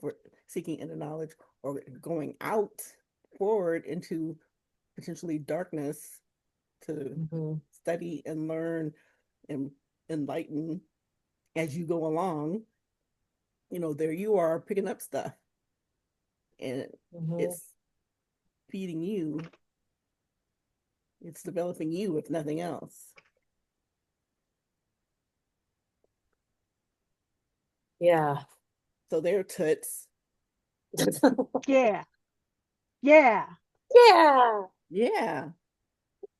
for seeking inner knowledge, or going out forward into potentially darkness to Hmm. study and learn and enlighten as you go along, there you are picking up stuff, and Hmm. it's feeding you, it's developing you, if nothing else. Yeah. So they're toots. Yeah. Yeah. Yeah. Yeah.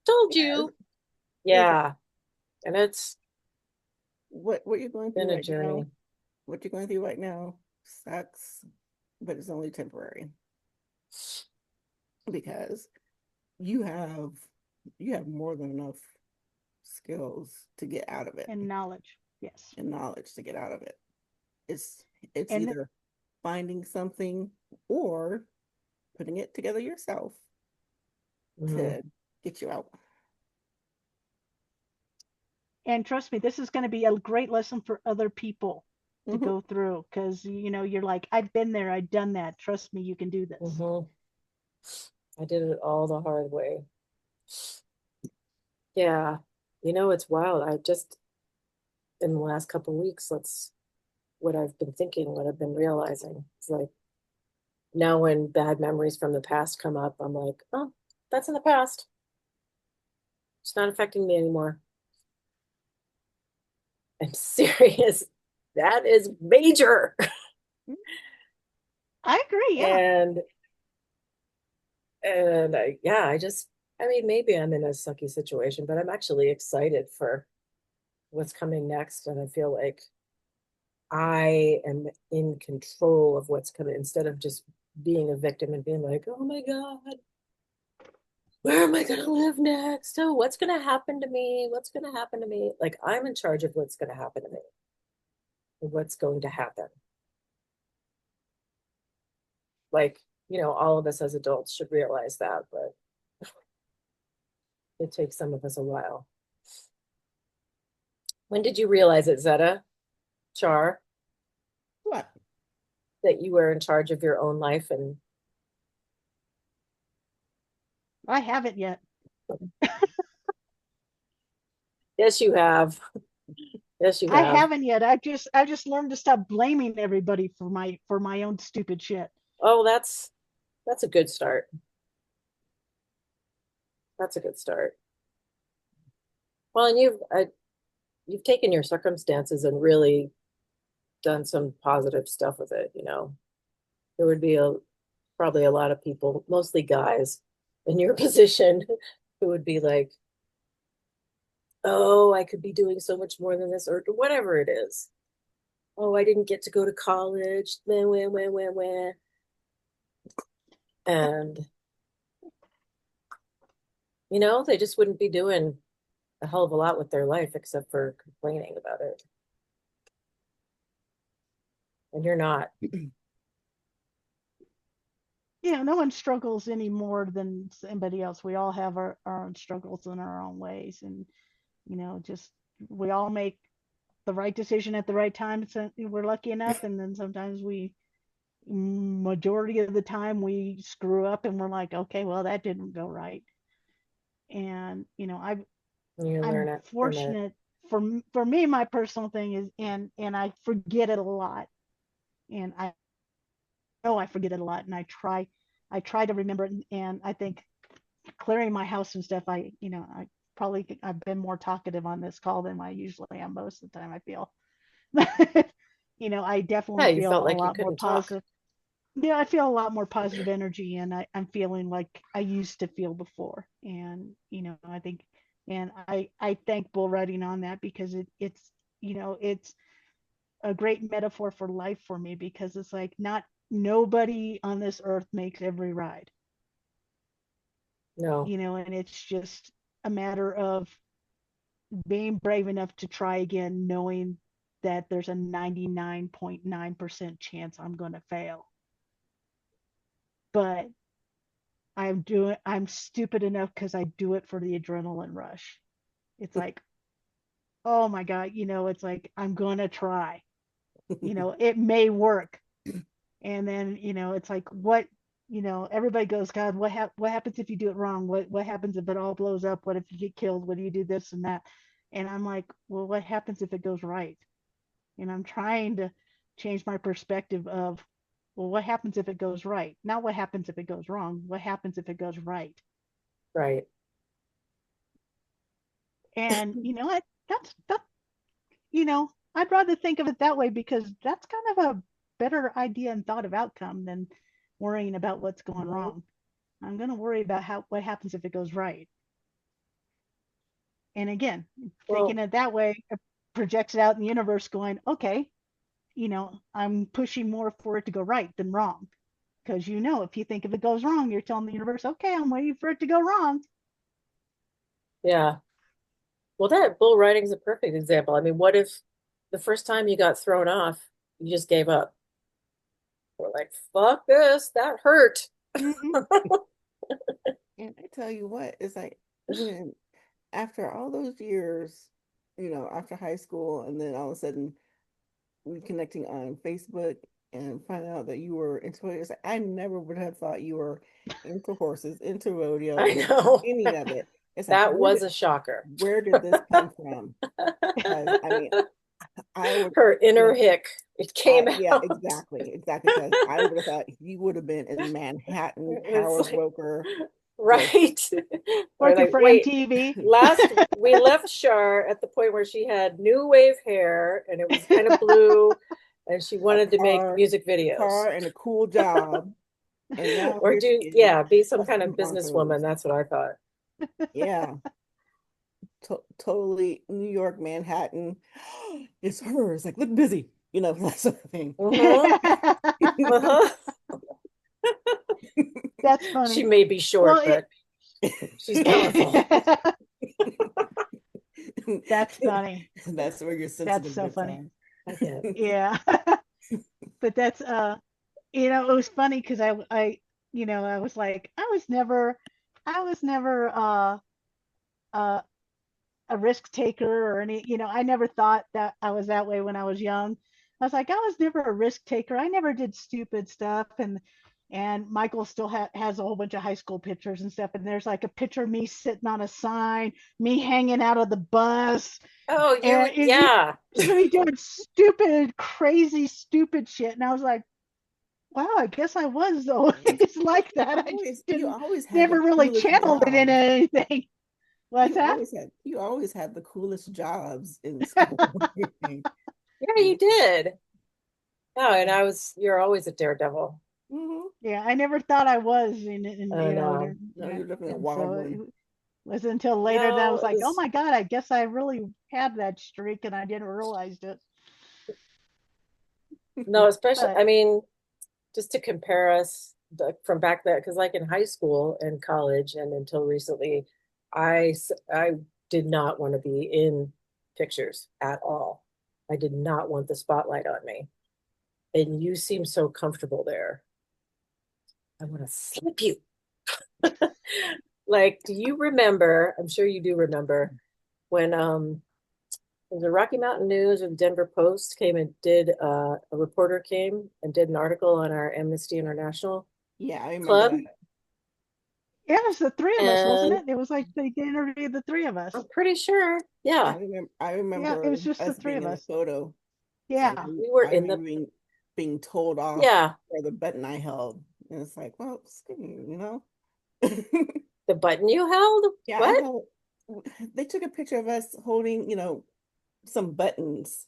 Told Yeah. you. Listen, Yeah. And it's what you're going through been a right now, journey. sucks, but it's only temporary, because you have more than enough skills to get out of it, And knowledge. Yes. and knowledge to get out of it. It's it's And either finding something or putting it together yourself Hmm. to get you out. and trust me, this is going to be a great lesson for other people to Hmm. go through because you're like, I've been there, I've done that. Trust me, you can do this. Hmm. I did it all the hard way. Yeah. It's wild. I just in the last couple of weeks, that's what I've been thinking, what I've been realizing. It's like now when bad memories from the past come up, I'm like, oh, that's in the past. It's not affecting me anymore. I'm serious. That is major. I agree. Yeah. And yeah, I mean, maybe I'm in a sucky situation, but I'm actually excited for what's coming next. And I feel like I am in control of what's coming instead of just being a victim and being like, oh my God, where am I going to live next? Oh, what's going to happen to me? What's going to happen to me? Like, I'm in charge of what's going to happen to me and what's going to happen. Like, all of us as adults should realize that, but it takes some of us a while. When did you realize it, Zeta, Char, What? that you were in charge of your own life? And I haven't yet. yes, you have. Yes, you I have. haven't yet. I just learned to stop blaming everybody for my own stupid shit. Oh, that's a good start. That's a good start. Well, and you've taken your circumstances and really done some positive stuff with it, you know. There would be a probably a lot of people, mostly guys, in your position who would be like, oh, I could be doing so much more than this, or whatever it is. Oh, I didn't get to go to college. Meh, meh, meh, meh, meh. And, you know, they just wouldn't be doing a hell of a lot with their life except for complaining about it. And you're not. Yeah, no one struggles any more than somebody else. We all have our own struggles in our own ways. And, just we all make the right decision at the right time. So we're lucky enough. And then sometimes majority of the time, we screw up and we're like, okay, well, that didn't go right. And, You learn I'm it from it. fortunate for me, my personal thing is, and I forget it a lot. And I know I forget it a lot. And I try to remember it. And I think clearing my house and stuff, I've been more talkative on this call than I usually am most of the time, I feel. I Yeah, definitely you feel felt a like you lot more couldn't talk. positive. Yeah, I feel a lot more positive energy, and I'm feeling like I used to feel before. And, I think, and I thank bull riding on that, because it's a great metaphor for life for me, because it's like, not nobody on this earth makes every ride, No, and it's just a matter of being brave enough to try again, knowing that there's a 99.9% chance I'm going to fail. But I'm stupid enough because I do it for the adrenaline rush. It's like, oh my God, it's like, I'm going to try, it may work. And then, it's like, everybody goes, God, what happens if you do it wrong? What happens if it all blows up? What if you get killed? What do you do this and that? And I'm like, well, what happens if it goes right? And I'm trying to change my perspective of, well, what happens if it goes right? Not what happens if it goes wrong. What happens if it goes right? right. And you know what? That I'd rather think of it that way, because that's kind of a better idea and thought of outcome than worrying about what's going Mhm. wrong. I'm going to worry about what happens if it goes right. And again, thinking Well, it that way, it projects it out in the universe, going, okay, I'm pushing more for it to go right than wrong. Because, if you think if it goes wrong, you're telling the universe, okay, I'm waiting for it to go wrong. yeah. Well, that bull riding is a perfect example. I mean, what if the first time you got thrown off, you just gave up? We're like, fuck this, that hurt. Mm-hmm. And I tell you what, it's like when after all those years, after high school, and then all of a sudden reconnecting on Facebook and find out that you were into it. It's like, I never would have thought you were into horses, into rodeo, I into know. any of it. It's like, That was a shocker. where did this come from? Because I mean, I would, Her you inner know, hick, it came yeah, out. exactly, exactly. Because I would have thought you would have been in Manhattan, It's power like, broker, just right. Or Working like, for wait, MTV. last we left Shar at the point where she had new wave hair and it was kind of blue and she a wanted to make car, music videos. and a cool job, and now Or here she do, is, yeah, be some kind of hustling businesswoman. Broncos. That's what I thought. Yeah, totally New York, Manhattan. It's her. It's like, look busy, that sort of thing. Mm-hmm. Uh-huh. That's She funny. may be Well, short, but she's powerful. it that's funny. That's where your That's sensitive so bits funny. are. Yeah. But that's it was funny because I was like, I was never uh a risk taker or any, I never thought that I was that way when I was young. I was like, I was never a risk taker. I never did stupid stuff. And Michael still has a whole bunch of high school pictures and stuff. And there's like a picture of me sitting on a sign, me hanging out of the bus, Oh, and yeah. me doing stupid, crazy, stupid shit. And I was like, wow, I guess I was always like that. I just You didn't always had never the really coolest channeled it job. into anything. What's that? You always had the coolest jobs in school. Yeah, you Mhm. did. Oh, and you're always a daredevil. Yeah, I never thought I was Oh no. No, you're definitely a and wild so it one. wasn't until later that I No, was it like, oh was my God, I guess I really had that streak and I didn't realize it. no, especially But I mean, just to compare us from back then, because like in high school and college and until recently, I did not want to be in pictures at all. I did not want the spotlight on me. And you seem so comfortable there. I want to slip you. Like, do you remember? I'm sure you do remember when the Rocky Mountain News or the Denver Post came and did a reporter came and did an article on our Amnesty International Yeah, I remember club, that. yeah, it was the three of us, wasn't and it? It was like they interviewed the three of us. I'm pretty sure, yeah, I Yeah, it remember was just the us three being of in the us. photo. It's like Yeah. we were I in the remember being told off yeah for the button I held. And it's like, well, screw you, you know? the button you held. Yeah, I What? held they took a picture of us holding, some buttons.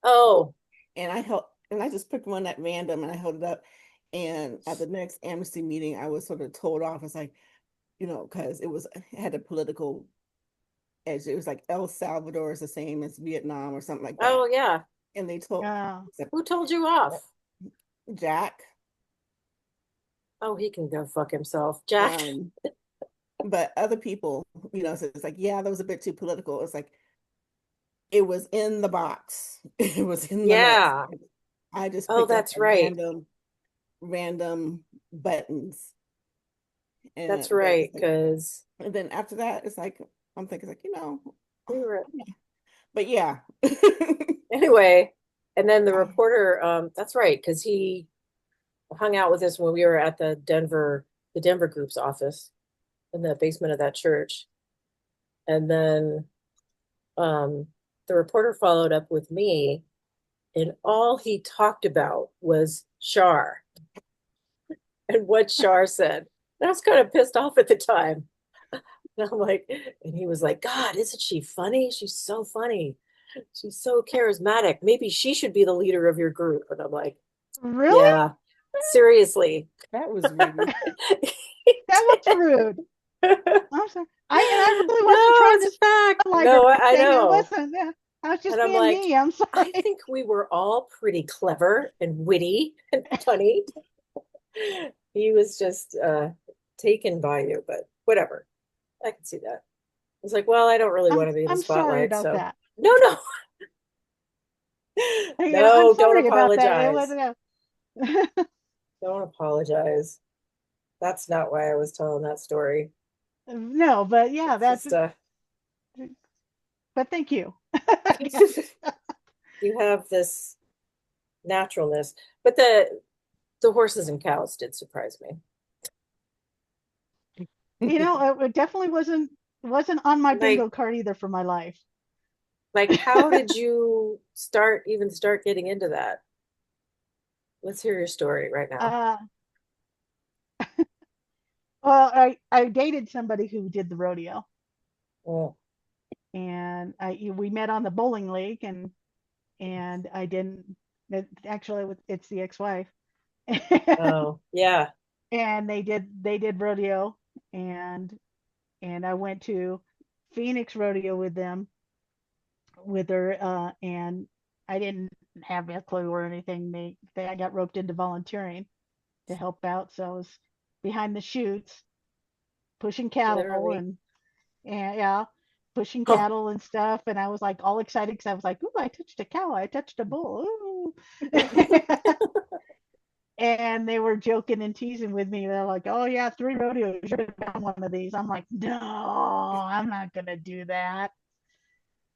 Oh, And I just picked one at random and I held it up. And at the next amnesty meeting, I was sort of told off. It's like, because it had a political edge. It was like El Salvador is the same as Vietnam or something like oh that. yeah. And they told Uh, Who told you off? Jack. Oh, he can go fuck himself, Jack. Um, but other people, so it's like, yeah, that was a bit too political. It's like it was in the box. It was in the mix. Yeah. I just Oh, picked up that's right. random buttons. That's But right. it's like, Because and then after that, it's like I'm thinking, like, we were but yeah. anyway. And then the reporter, that's right, because he hung out with us when we were at the Denver group's office in the basement of that church. And then um, the reporter followed up with me, and all he talked about was Shar and what Shar said. And I was kind of pissed off at the time. And I'm like, and he was like, God, isn't she funny? She's so funny. She's so charismatic. Maybe she should be the leader of your group. And I'm like, really? yeah, seriously. That was rude. He That was did. rude. I'm sorry. I really wasn't No, trying it's to a fact. spotlight or No, I anything. I know. wasn't. Yeah, I was And just I'm being like, me. I'm I sorry. think we were all pretty clever and witty and funny. He was just taken by you, but whatever. I can see that. It's like, well, I don't really want to be in the I'm sorry spotlight, about so that. no, no, I'm no, don't sorry about that. It apologize. was, Don't apologize. That's not why I was telling that story. no, but yeah, It's that's. just But thank you. Yeah. you have this naturalness, but the horses and cows did surprise me. It definitely wasn't on my Like, bingo card either for my life. how did you start getting into that? Let's hear your story right now. uh, well, I dated somebody who did the rodeo, Oh, and we met on the bowling league, and I didn't. Actually, it's the ex-wife, oh, yeah. and they did rodeo, and I went to Phoenix rodeo with them with her, and I didn't have a clue or anything. I got roped into volunteering to help out, so I was behind the chutes pushing cattle Literally. and yeah, pushing Huh. cattle and stuff. And I was like all excited because I was like, "Ooh, I touched a cow! I touched a bull!" Ooh. And they were joking and teasing with me. They're like, "Oh yeah, 3 rodeos. You're gonna be on one of these." I'm like, "No, I'm not gonna do that."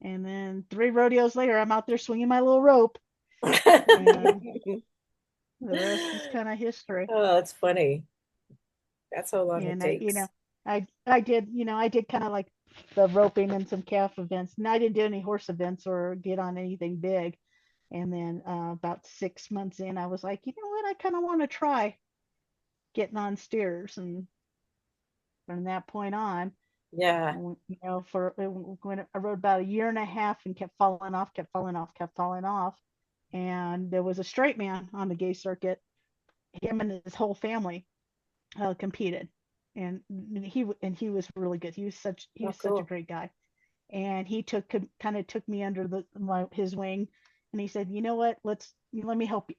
And then 3 rodeos later, I'm out there swinging my little rope, and the rest is kind of history. Oh, that's funny. That's how long it And takes. I did kind of like the roping and some calf events. And I didn't do any horse events or get on anything big. And then about 6 months in, I was like, you know what? I kind of want to try getting on steers. And from that point on, Yeah. You know, for when I rode about a year and a half and kept falling off, kept falling off, kept falling off. And there was a straight man on the gay circuit. Him and his whole family competed, and he was really good. He Oh, was such a cool. great guy. And he kind of took me under his wing, and he said, you know what, let me help you.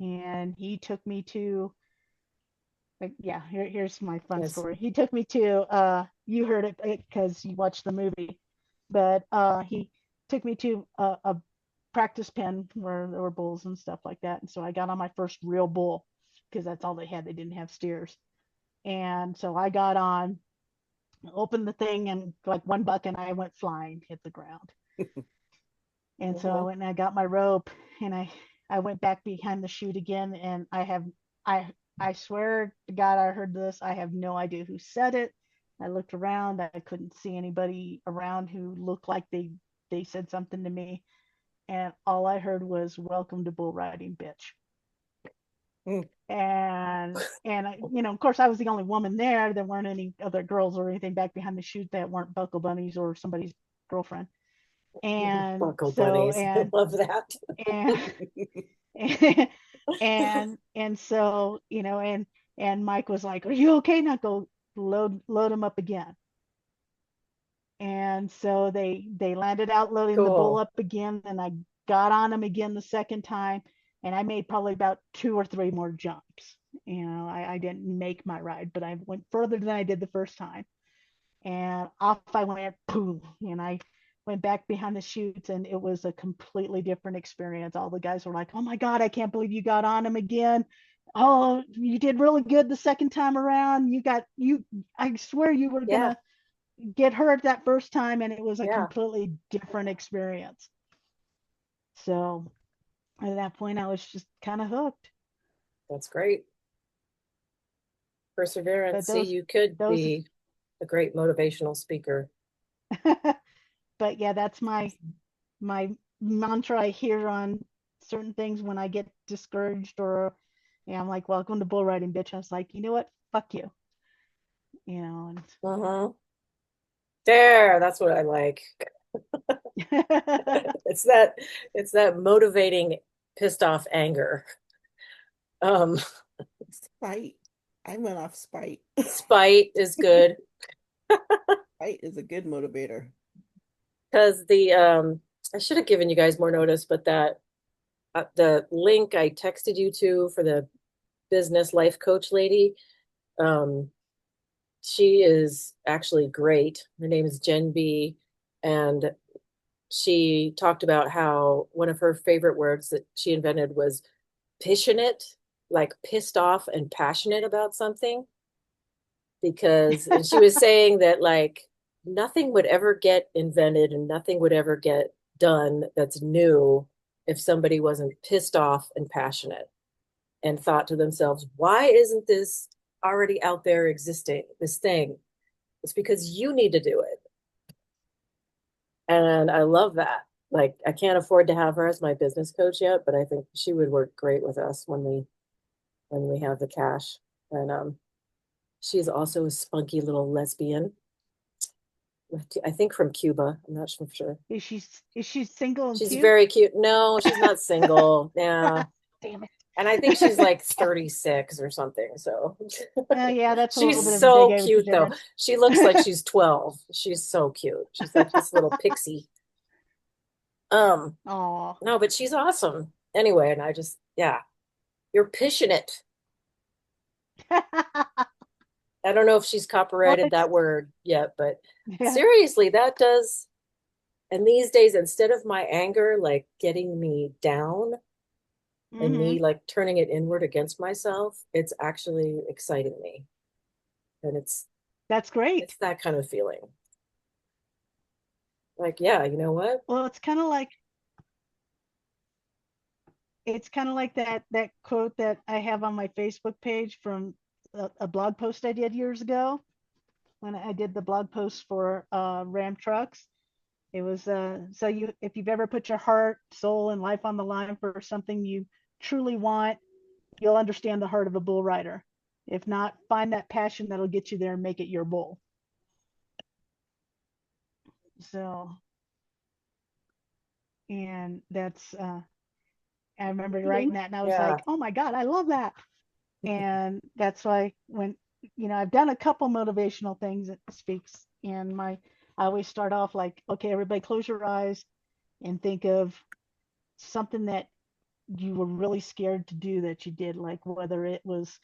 And he took me to, like, yeah, here's my fun Yes. story. He took me to you heard it because you watched the movie, but he took me to a practice pen where there were bulls and stuff like that. And so I got on my first real bull because that's all they had. They didn't have steers. And so I got on, opened the thing, and like one buck, and I went flying, hit the ground. And so I Hmm. went and I got my rope, and I went back behind the chute again, and I I swear to God I heard this. I have no idea who said it. I looked around. I couldn't see anybody around who looked like they said something to me, and all I heard was "Welcome to bull riding, bitch." Mm. And you know, of course, I was the only woman there. There weren't any other girls or anything back behind the chute that weren't buckle bunnies or somebody's girlfriend. And Buckle so bunnies. I love that. and and so, you know, and Mike was like, "Are you okay? Now go load him up again." And so they landed out loading the bull Cool. up again, and I got on him again the second time, and I made probably about two or three more jumps. You know, I didn't make my ride, but I went further than I did the first time. And off I went, boom, and I went back behind the chutes, and it was a completely different experience. All the guys were like, "Oh my God, I can't believe you got on him again. Oh, you did really good the second time around. I swear you were Yeah. gonna get hurt that first time, and it was a Yeah. completely different experience." So at that point, I was just kind of hooked. That's great. Perseverance. But See, you could those, be a great motivational speaker. but yeah, that's my mantra I hear on certain things when I get discouraged, or yeah, I'm like, "Welcome to bull riding, bitch." I was like, you know what? Fuck you. You know, Uh-huh. There, that's what I like. and It's that it's that motivating pissed off anger. Um, Spite. I went off spite. spite is good Spite is a good motivator. because I should have given you guys more notice, but that the link I texted you to for the business life coach lady, um, she is actually great. Her name is Jen B, and she talked about how one of her favorite words that she invented was passionate, like pissed off and passionate about something. Because, and she was saying that like nothing would ever get invented and nothing would ever get done that's new if somebody wasn't pissed off and passionate and thought to themselves, why isn't this already out there existing, this thing? It's because you need to do it. And I love that. Like, I can't afford to have her as my business coach yet, but I think she would work great with us when we have the cash. And she's also a spunky little lesbian. I think from Cuba. I'm not so sure. is she single and She's cute? very cute. No, she's not single. Yeah. Damn it. And I think she's like 36 or something. So Yeah, that's a little she's bit of a dig, so I would cute though. consider. She looks like she's 12. She's so cute. She's like this little pixie. Um, Oh. no, but she's awesome. Anyway, and I just, yeah, you're passionate. I don't know if she's Well, copyrighted it's that word yet, but yeah. seriously, that does. And these days, instead of my anger like getting me down and me Hmm. like turning it inward against myself, it's actually exciting me. And That's great. it's that kind of feeling. Like, yeah, you know what? Well, it's kind of like that quote that I have on my Facebook page from a blog post I did years ago when I did the blog post for Ram Trucks. It was so you if you've ever put your heart, soul, and life on the line for something you truly want, you'll understand the heart of a bull rider. If not, find that passion that'll get you there and make it your bull. So, and that's I remember writing that and I was Yeah. like, oh my God, I love that. And that's why when I've done a couple motivational things that speaks, and I always start off like, okay, everybody close your eyes and think of something that you were really scared to do that you did, like whether it was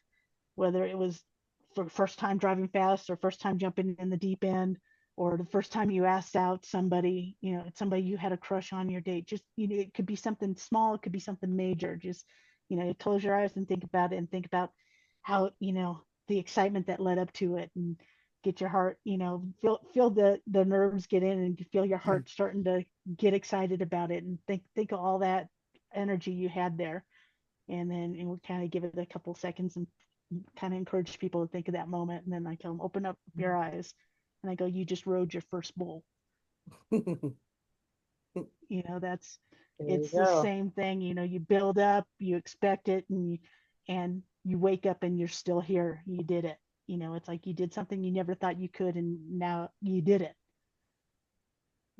for first time driving fast or first time jumping in the deep end or the first time you asked out somebody, somebody you had a crush on your date. Just, it could be something small, it could be something major. Just, close your eyes and think about it and think about how, the excitement that led up to it, and get your heart, feel the nerves get in and feel your heart starting to get excited about it, and think of all that energy you had there. And then it would kind of give it a couple seconds and kind of encourage people to think of that moment. And then I tell them, open up your eyes. And I go, you just rode your first bull. That's, There you it's the go. same thing. You build up, you expect it, and you wake up and you're still here. You did it. It's like you did something you never thought you could, and now you did it.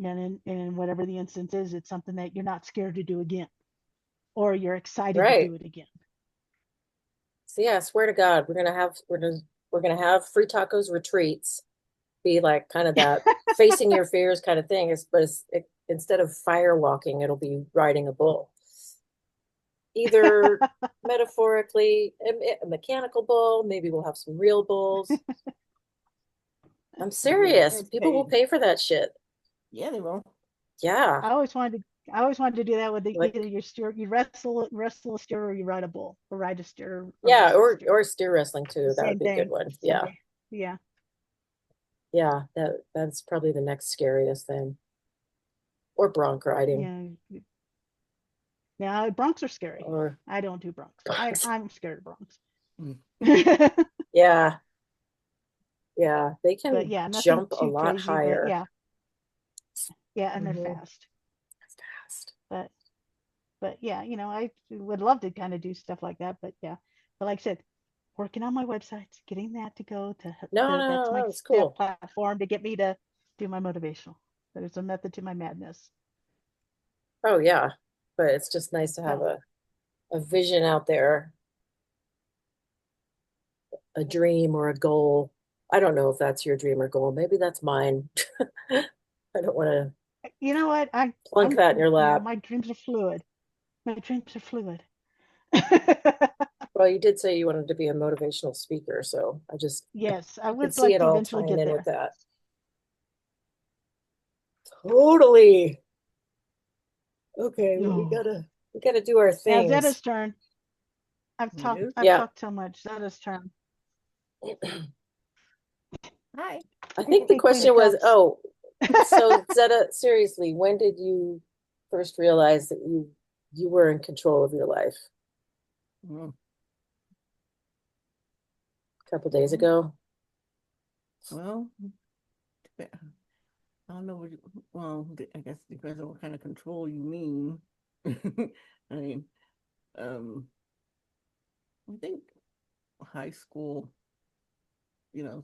And in whatever the instance is, it's something that you're not scared to do again, or you're excited to Right. do it again. So yeah, I swear to God, we're gonna have free tacos retreats be like kind of that facing your fears kind of thing. Instead of fire walking, it'll be riding a bull. Either metaphorically, a mechanical bull, maybe we'll have some real bulls. I'm Yeah, serious. it's People will paid. pay for that shit. Yeah, they will. Yeah. I always wanted to do that with either Like your steer, you wrestle a steer, or you ride a bull, or ride a steer, or yeah, wrestle a or steer. steer wrestling too. That would Same be a good thing. one. Same Yeah. thing. Yeah, that's probably the next scariest thing. Or bronc riding. Yeah. Now broncs are scary. Or I don't do broncs. broncs. I'm scared of broncs. Mm. Yeah. Yeah. They But can yeah, nothing jump a too lot crazy. But higher. yeah, yeah, and they're Hmm. fast. That's fast. But yeah, I would love to kind of do stuff like that. But yeah, but like I said, working on my websites, getting that to go No, to that's no, my no, it's step cool. platform to get me to do my motivational. There's a method to my madness. Oh yeah. But it's just nice to have So a vision out there, a dream or a goal. I don't know if that's your dream or goal. Maybe that's mine. I don't want to you know what? plunk that in your lap. My dreams are fluid. My dreams are fluid. Well, you did say you wanted to be a motivational speaker, so Yes, I I could would see like it to all eventually tying get in with there. that. Totally. Okay, well, we Oh. gotta we gotta do our Now things. Zetta's turn. It is. I've Yeah. talked so much. Zetta's turn. Hi. I think the Queen of question was, Cups. oh, so Zeta, seriously, when did you first realize that you were in control of your life? Mm. A couple days Mm. ago? Well, I don't know well, I guess it depends on what kind of control you mean. I mean, um, I think high school,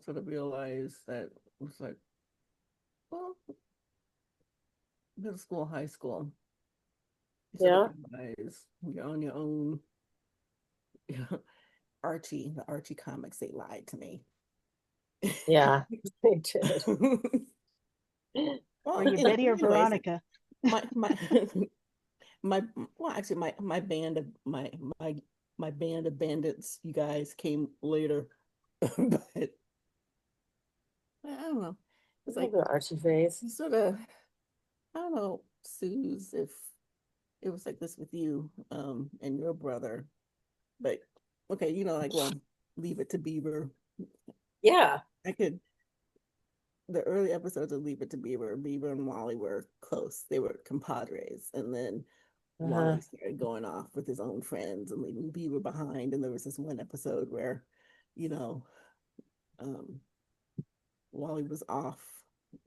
sort of realized that it was like, well, middle school, high school, you sort of Yeah. realize you're on your own. You know, the Archie comics, they lied to me. Yeah, they did. Were Well, you Betty or anyways, Veronica? my my well, actually, my band of my band of bandits, you guys came later, but I don't know. It's like The Archie phase. you sort of, I don't know, Suze, if it was like this with you, and your brother, but okay, like, well, Leave It to Beaver. Yeah. I could the early episodes of Leave It to Beaver, Beaver and Wally were close. They were compadres, and then Uh-huh. Wally started going off with his own friends and leaving Beaver behind. And there was this one episode where, you know, um, Wally was off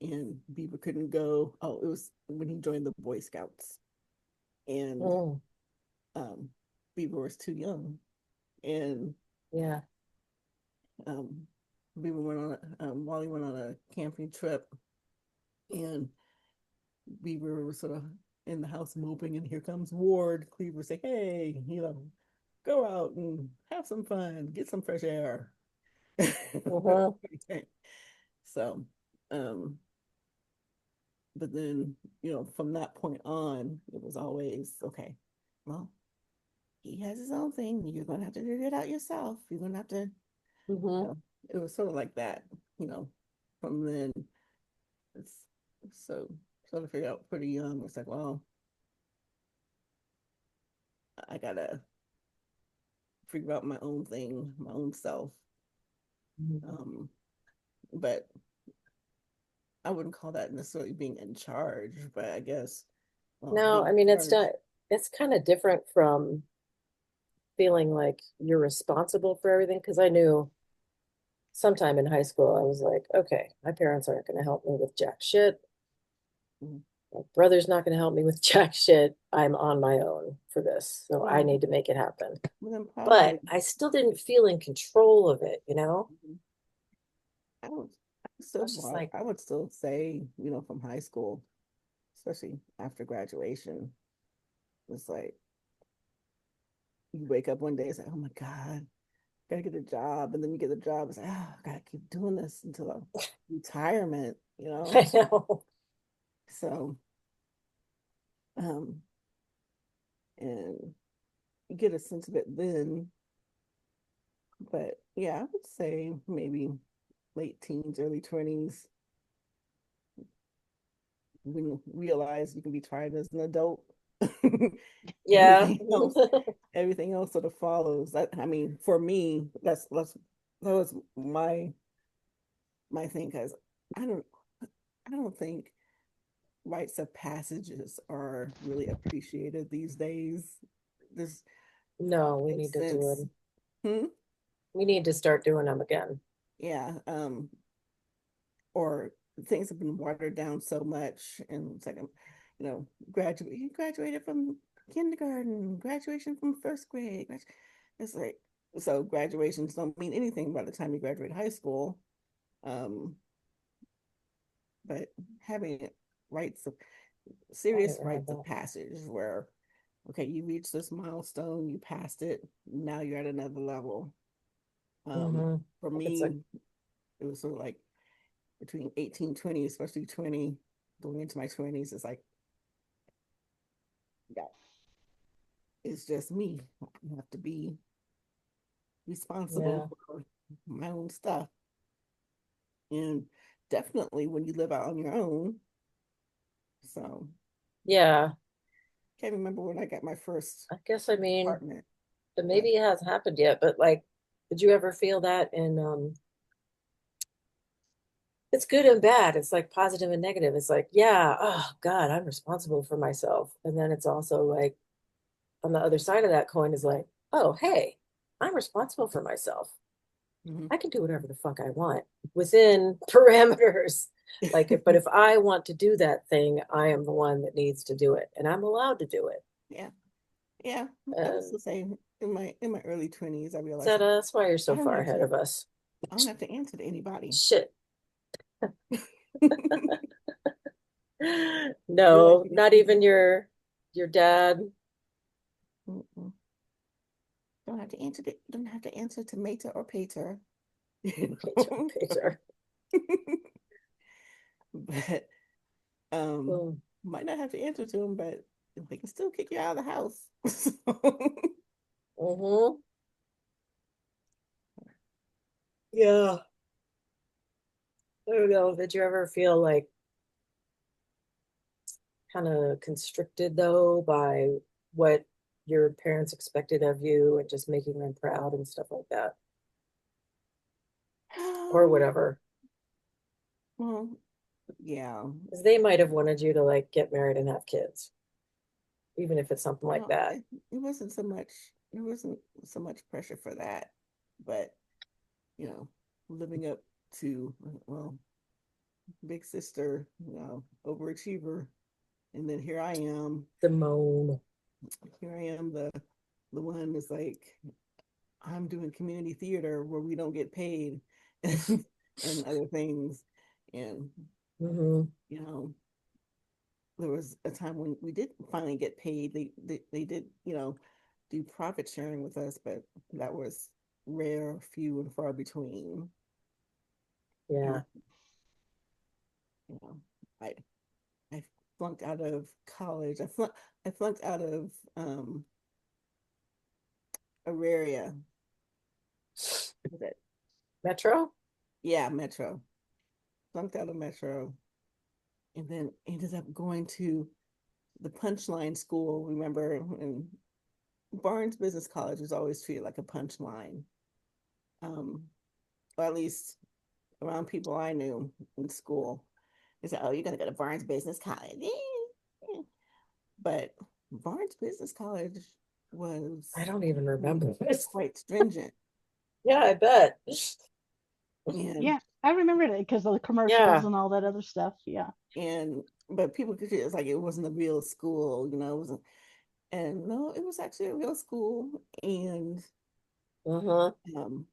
and Beaver couldn't go. Oh, it was when he joined the Boy Scouts, and Mm, um, Beaver was too young, and yeah. um, Wally went on a camping trip, and Beaver was sort of in the house moping, and here comes Ward Cleaver say, "Hey, go out and have some fun, get some fresh air." Uh-huh. So, um, but then, from that point on, it was always okay. Well, he has his own thing. You're gonna have to figure it out yourself. You're gonna have to, you Mm-hmm. know, it was sort of like that, you know. From then, it's so sort of figure out pretty young. It's like, well, I gotta figure out my own thing, my own self. Um, but I wouldn't call that necessarily being in charge, but I guess, well, No, being I in mean it's charge. not it's kind of different from feeling like you're responsible for everything because I knew sometime in high school I was like, okay, my parents aren't going to help me with jack shit. Mhm. My brother's not going to help me with jack shit. I'm on my own for this. So I Well, need to make it happen. well, then But probably I still didn't feel in control of it, you know? mhm. I would I was just like, I would still say, from high school, especially after graduation, it's like you wake up one day, it's like, oh my God, gotta get a job. And then you get the job, it's like, oh, I gotta keep doing this until retirement. I know. So, um, and you get a sense of it then. But yeah, I would say maybe late teens, early 20s, when you realize you can be tried as an adult. Yeah. everything else everything else sort of follows. I mean, for me, that was my thing, because I don't I don't think rites of passages are really appreciated these days. There's No, we no need to do it. sense. Hmm? We need to start doing them again. Yeah. Or things have been watered down so much, and it's like, graduated from kindergarten, graduation from first grade. It's like, so graduations don't mean anything by the time you graduate high school. um but having rites of I serious didn't have rites of that. passage where, okay, you reached this milestone, you passed it, now you're at another level. Mm-hmm. For It's like, me, it was sort of like between 18, 20, especially 20, going into my 20s. It's like, yeah, it's just me. I have to be responsible yeah. for my own stuff. And definitely when you live out on your own. So Yeah. can't remember when I got my first I guess I mean, apartment, but but maybe it hasn't happened yet, but like, did you ever feel that in it's good and bad. It's like positive and negative. It's like, yeah, oh God, I'm responsible for myself. And then it's also like on the other side of that coin is like, oh, hey, I'm responsible for myself. mhm. I can do whatever the fuck I want within parameters. Like, but if I want to do that thing, I am the one that needs to do it, and I'm allowed to do it. Yeah, yeah. I was And the same in my early 20s. I realized, that, like, that's why you're I so don't far have ahead to of us. I don't have to answer to anybody. Shit. Be like No, it not even your dad. Mm-mm. Don't have to answer to Mater or Pater. you Pater, know? Pater. But um Mm, might not have to answer to them, but they can still kick you out of the house. mm-hmm. Yeah. I don't know. Did you ever feel like kind of constricted though by what your parents expected of you and just making them proud and stuff like that or um, whatever? well, yeah. Because they might have wanted you to like get married and have kids, even if it's something like Well, that. it wasn't so much pressure for that, but you know, living up to, well, big sister, overachiever, and then The moan. here I am, the one that's like, I'm doing community theater where we don't get paid, and other things, and Hmm. you know, there was a time when we did finally get paid. They did, do profit sharing with us, but that was rare, few and far between. Yeah. And you know, I I flunked out of college. I flunked out of Auraria. Was it? Metro? Yeah, Metro. Flunked out of Metro, and then ended up going to the Punchline School. Remember, and Barnes Business College was always treated like a punchline, um, or at least around people I knew in school. They said, "Oh, you're gonna go to Barnes Business College," but Barnes Business College I was don't even remember this. quite stringent, Yeah, I bet. and Yeah, I remember it because of the commercials Yeah. and all that other stuff. Yeah. and but people could it's like it wasn't a real school, it wasn't. And no, it was actually a real school, and Uh-huh. um,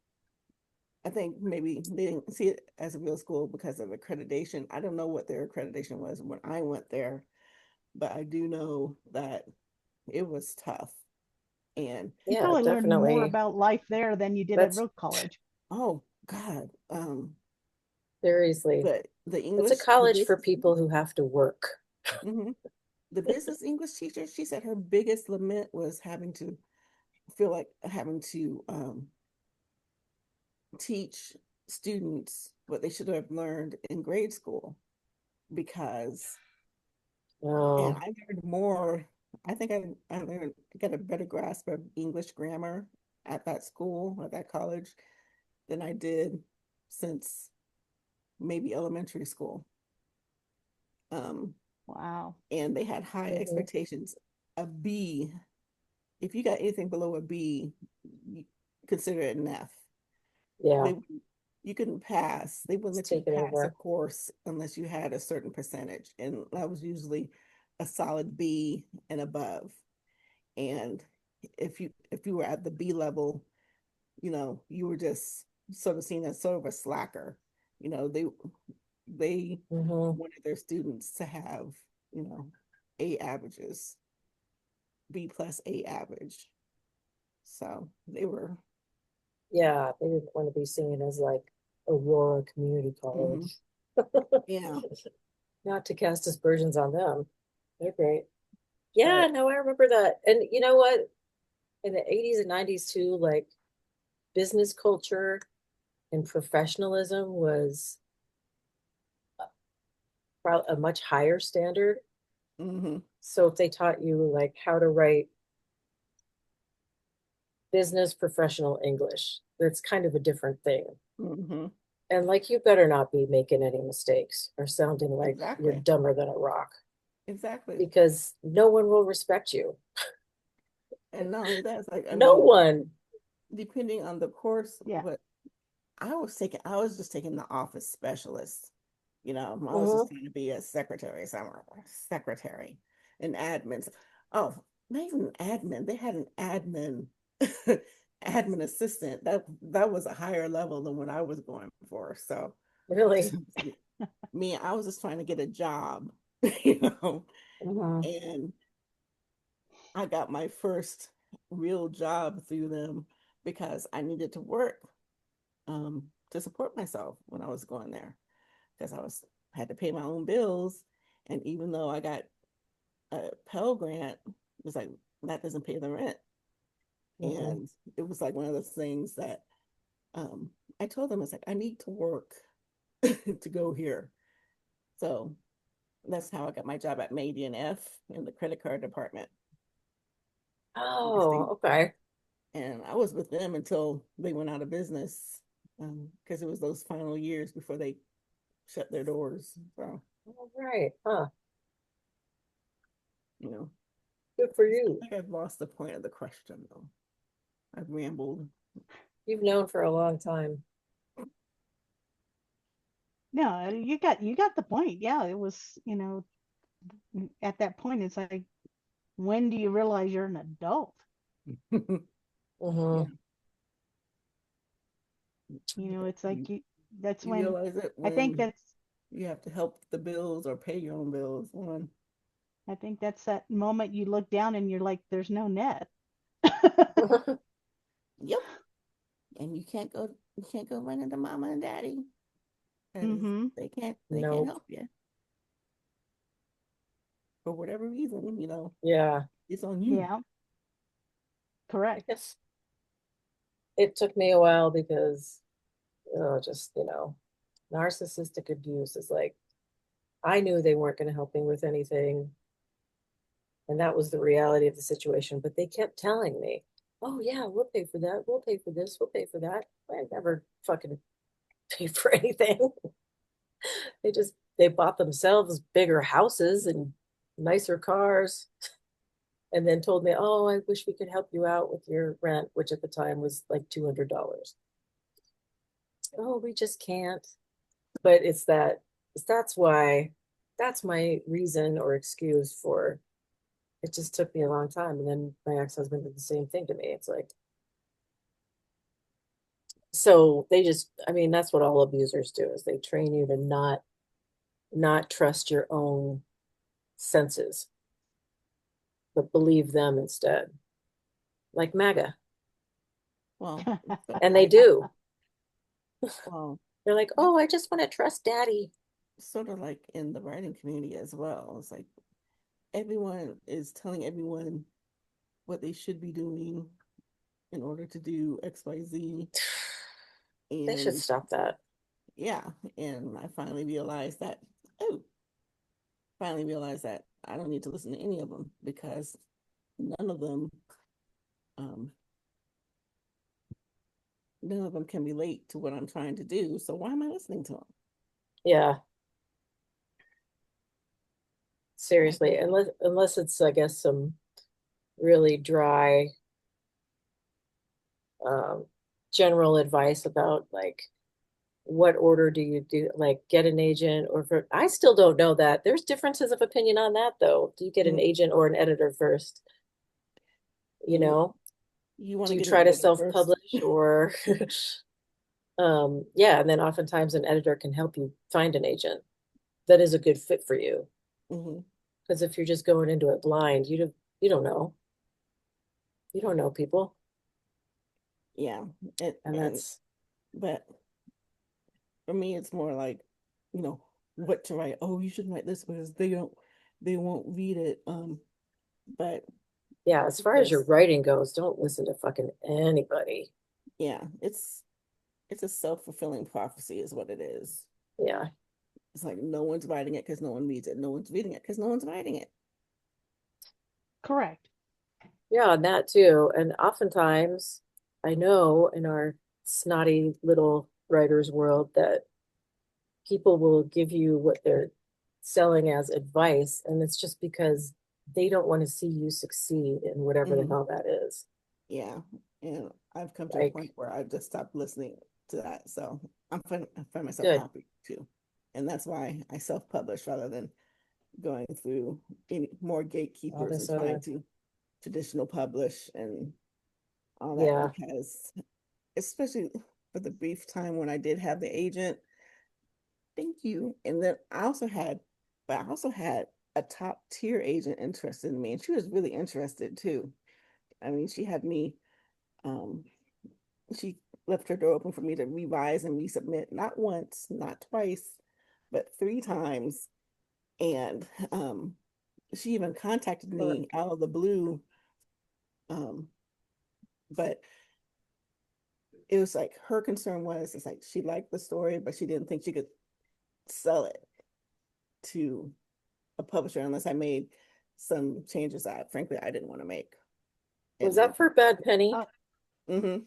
I think maybe they didn't see it as a real school because of accreditation. I don't know what their accreditation was when I went there, but I do know that it was tough. And You Yeah, probably learned more definitely. about life there than you did at That's real college. oh God, seriously. the It's a English, the college for business, people who have to work. mhm. The business English teacher, she said her biggest lament was having to feel like having to teach students what they should have learned in grade school because and Oh, I learned more. I think I learned got a better grasp of English grammar at that school, at that college, than I did since maybe elementary school. Um, Wow. and they had high mhm. expectations. A B, if you got anything below a B, you consider it an F. Yeah, They you couldn't pass. They wouldn't it's let you taken pass a over. course unless you had a certain percentage, and that was usually a solid B and above. And if you were at the B level, you were just sort of seen as sort of a slacker. They Hmm. wanted their students to have, you know, A averages, B plus A average. So they were, Yeah, they didn't want to be seen as like Aurora Community mhm, College. yeah, Not to cast aspersions on them. They're great. Yeah, but no, I remember that. And you know what? In the 80s and 90s too, like business culture and professionalism was a much higher standard. mm-hmm, So if they taught you like how to write business professional English, that's kind of a different thing. mm-hmm, And like you better not be making any mistakes or sounding like you're exactly, dumber than a rock exactly. because no one will respect you. And not only that, it's like, I No mean, one. depending on the course, Yeah. but I was just taking the office specialist. I was Mhm. just trying to be a secretary, somewhere, secretary, an admin. Oh, not even an admin. They had an admin, admin assistant. That was a higher level than what I was going for. So, Really. me, I was just trying to get a job, Mhm. and I got my first real job through them because I needed to work to support myself when I was going there because I was had to pay my own bills, and even though I got a Pell Grant, it was like that doesn't pay the rent, Mhm. and it was like one of those things that um, I told them it's like I need to work to go here, so that's how I got my job at Madian F in the credit card department. And I Oh, stayed, okay. and I was with them until they went out of business because it was those final years before they shut their doors. So, All right. Huh. you know, Good for I you. think I've lost the point of the question though. I've rambled. You've known for a long time. No, you got the point. Yeah, it was, at that point it's like, when do you realize you're an adult? Yeah, Hmm. It's like you, that's you when realize it I think when that's you have to help the bills or pay your own bills. One, I think that's that moment you look down and you're like, there's no net. Yep. And you can't go running to mama and daddy because Mm-hmm. they can't Nope. help you for whatever reason, you know, Yeah. it's on you. Yeah, I correct. guess it took me a while because, just, narcissistic abuse is like, I knew they weren't going to help me with anything. And that was the reality of the situation. But they kept telling me, oh, yeah, we'll pay for that. We'll pay for this. We'll pay for that. I never fucking paid for anything. They bought themselves bigger houses and nicer cars and then told me, oh, I wish we could help you out with your rent, which at the time was like $200. Oh, we just can't. But that's why, that's my reason or excuse for it just took me a long time. And then my ex-husband did the same thing to me. It's like, so I mean, that's what all abusers do is they train you to not trust your own senses, but believe them instead, like MAGA. Well, And they do. well, They're like, that's oh, I just want to trust daddy. sort of like in the writing community as well. It's like everyone is telling everyone what they should be doing in order to do XYZ. They should And stop that. yeah, and I oh, finally realized that I don't need to listen to any of them because none of them, um, none of them can relate to what I'm trying to do. So why am I listening to them? Yeah, I seriously. can, Unless it's, I guess, some really dry um, general advice about like what order do you do, like get an agent or for, I still don't know that. There's differences of opinion on that though. Do you get an mm, agent or an editor first? You mm, know, you want do to you get an try to editor first. self-publish or yeah, and then oftentimes an editor can help you find an agent that is a good fit for you. Hmm. Because if you're just going into it blind, you don't know. You don't know people. Yeah, And and that's but for me, it's more like, you know, what to write. Oh, you shouldn't write this because they won't read it. But yeah, as far as your just writing goes, don't listen to fucking anybody. yeah, it's a self-fulfilling prophecy, is what it is. Yeah. It's like no one's writing it because no one reads it. No one's reading it because no one's writing it. Correct. Yeah, and that too. And oftentimes, I know in our snotty little writers world that people will give you what they're selling as advice, and it's just because they don't want to see you succeed in whatever the Hmm. hell that is. Yeah, and I've come to a point Like, where I've just stopped listening to that. So I find myself good. happy too, and that's why I self-publish rather than going through any more All gatekeepers and this trying other, to traditional publish and all that yeah. because especially for the brief time when I did have the agent, thank you. And then I also had a top tier agent interested in me, and she was really interested too. I mean, um, she left her door open for me to revise and resubmit, not once, not twice, but three times. And she even contacted But me out of the blue. Um, but it was like her concern was it's like she liked the story, but she didn't think she could sell it to a publisher unless I made some changes that frankly I didn't want to make. was And that for Bad Penny? Uh, mm-hmm.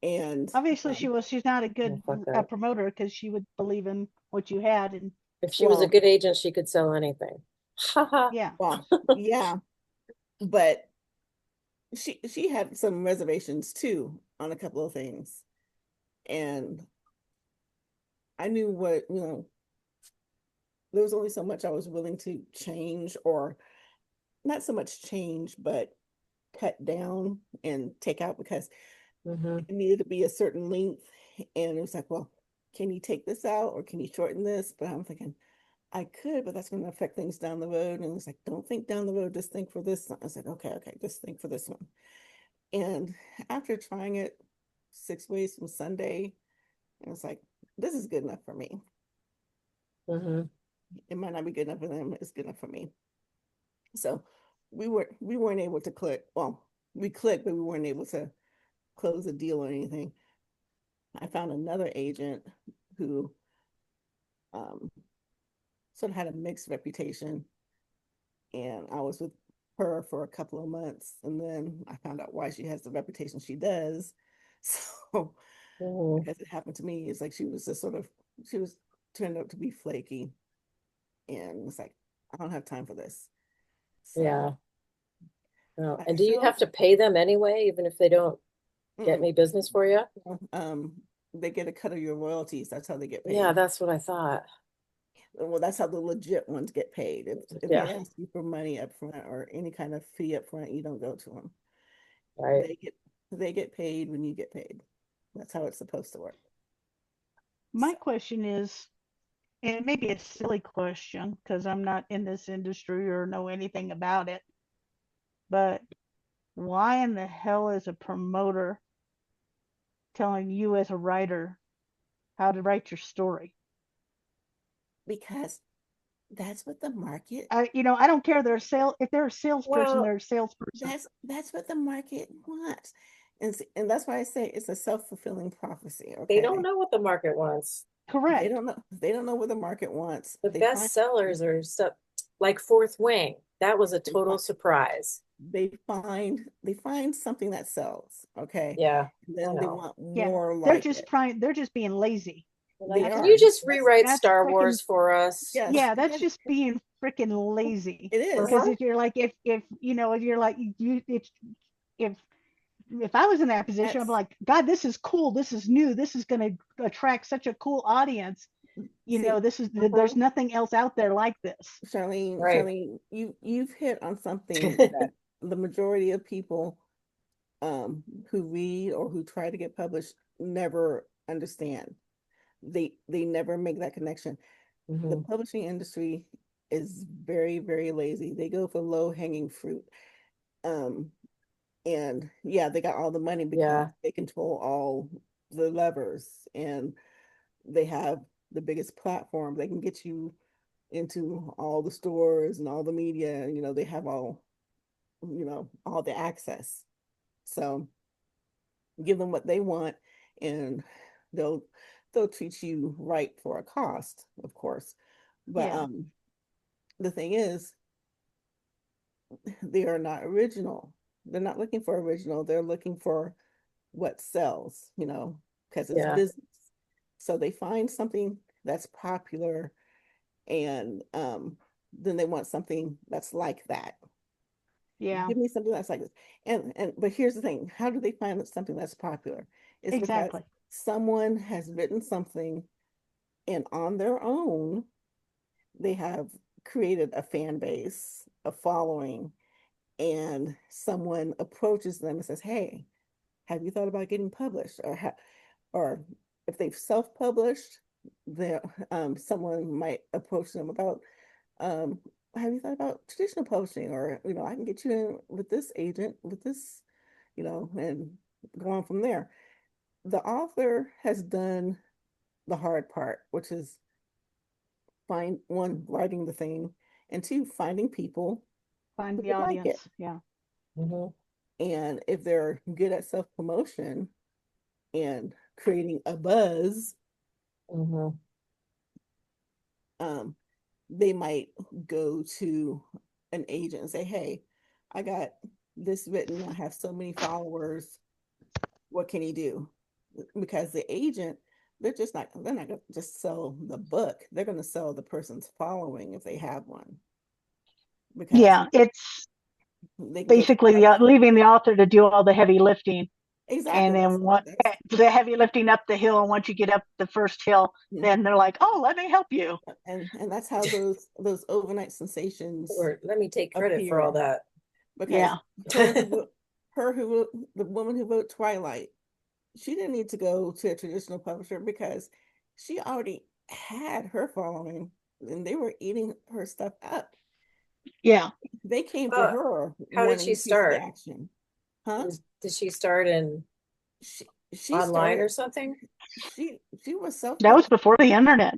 And Obviously, um, she's not a Oh, good fuck that. promoter because she would believe in what you had, and If she was a well, good agent, she could sell anything. Haha. yeah, well, yeah, but she had some reservations too on a couple of things, and I knew what there was only so much I was willing to change, or not so much change, but cut down and take out because Hmm. it needed to be a certain length. And it was like, well, can you take this out or can you shorten this? But I'm thinking, I could, but that's going to affect things down the road. And it's like, don't think down the road, just think for this one. I said, okay, just think for this one. And after trying it 6 weeks from Sunday, I was like, this is good enough for me. Mm-hmm. It might not be good enough for them, it's good enough for me. So we weren't able to click. Well, we clicked, but we weren't able to close a deal or anything. I found another agent who um, sort of had a mixed reputation, and I was with her for a couple of months, and then I found out why she has the reputation she does. So Mm-hmm. because it happened to me, it's like she was just sort of she was turned out to be flaky, and it's like I don't have time for this. So Yeah. Oh. I And do you feel have to pay them anyway, even if they don't get mm-mm. any business for you? um they get a cut of your royalties. That's how they get Yeah, paid. that's what I thought. Well, that's how the legit ones get paid. If they Yeah, ask you for money up front or any kind of fee up front, you don't go to them. right. They get paid when you get paid. That's how it's supposed to work. My So question is, and it may be a silly question because I'm not in this industry or know anything about it, but why in the hell is a promoter telling you as a writer how to write your story? because that's what the market I don't care. If they're a salesperson, Well, they're a salesperson. that's what the market wants. And that's why I say it's a self-fulfilling prophecy, they don't okay? know what the market wants. Correct. They don't know what the market wants. The best sellers are stuff like Fourth Wing. That was a they total find surprise. they find something that sells, okay? Yeah, And I then they know. want Yeah, more they're like just it. trying. They're just being lazy. Like, They That's can all. you are. just That's rewrite That's Star freaking. Wars for us? yes, Yeah, that's yes, just being freaking lazy. it is. Because Uh-huh. if you're like, if if you're like if if I was in that position, I'm That's like, God, this is cool. This is new. This is going to attract such a cool audience. see, There's Uh-huh. nothing else out there like this. Charlene, Right. you've hit on something that the majority of people who read or who try to get published never understand. They never make that connection. The Hmm. publishing industry is very, very lazy. They go for low hanging fruit. Um, and yeah, they got all the money because Yeah, they control all the levers and they have the biggest platform. They can get you into all the stores and all the media. They have all the access. So give them what they want, and they'll they'll treat you right for a cost, of course. But Yeah, the thing is, they are not original. They're not looking for original. They're looking for what sells, because it's yeah, business. So they find something that's popular, and then they want something that's like that. yeah, Give me something that's like this. And but here's the thing: how do they find something that's popular? It's because exactly. someone has written something, and on their own, they have created a fan base, a following, and someone approaches them and says, "Hey, have you thought about getting published?" Or if they've self-published, there someone might approach them about, um, have you thought about traditional publishing? Or, I can get you in with this agent, with this, and go on from there. The author has done the hard part, which is find one, writing the thing, and two, finding people Find who the would like it. audience. Yeah, hmm, And if they're good at self-promotion and creating a buzz, hmm, um, they might go to an agent and say, "Hey, I got this written. I have so many followers. What can you do?" Because the agent, they're not going to just sell the book. They're going to sell the person's following if they have one, because yeah. It's they can go to basically leaving the author to do all the heavy lifting, and exactly. then what That's the heavy lifting up the hill. And once you get up the first hill, then they're like, "Oh, let me help you." and that's how those overnight sensations or let me take credit for all appear. that. Because Yeah, her who wrote, the woman who wrote Twilight, she didn't need to go to a traditional publisher because she already had her following and they were eating her stuff up. Yeah. They came to Uh, her how did wanting she a piece of the start? action. Huh? Did she start in She online started or something? she was That was self-published. before the internet.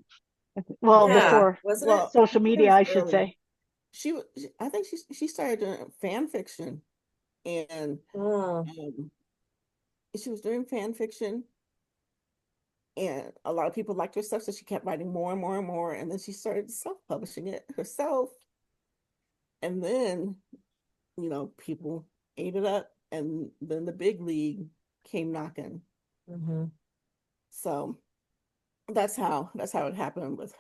Well, Yeah, before wasn't it? Well, social it media, was I should early. say. I think she started doing fan fiction, and Mm, um, she was doing fan fiction, and a lot of people liked her stuff, so she kept writing more and more and more, and then she started self-publishing it herself, and then people ate it up, and then the big league came knocking. hmm. So that's how it happened with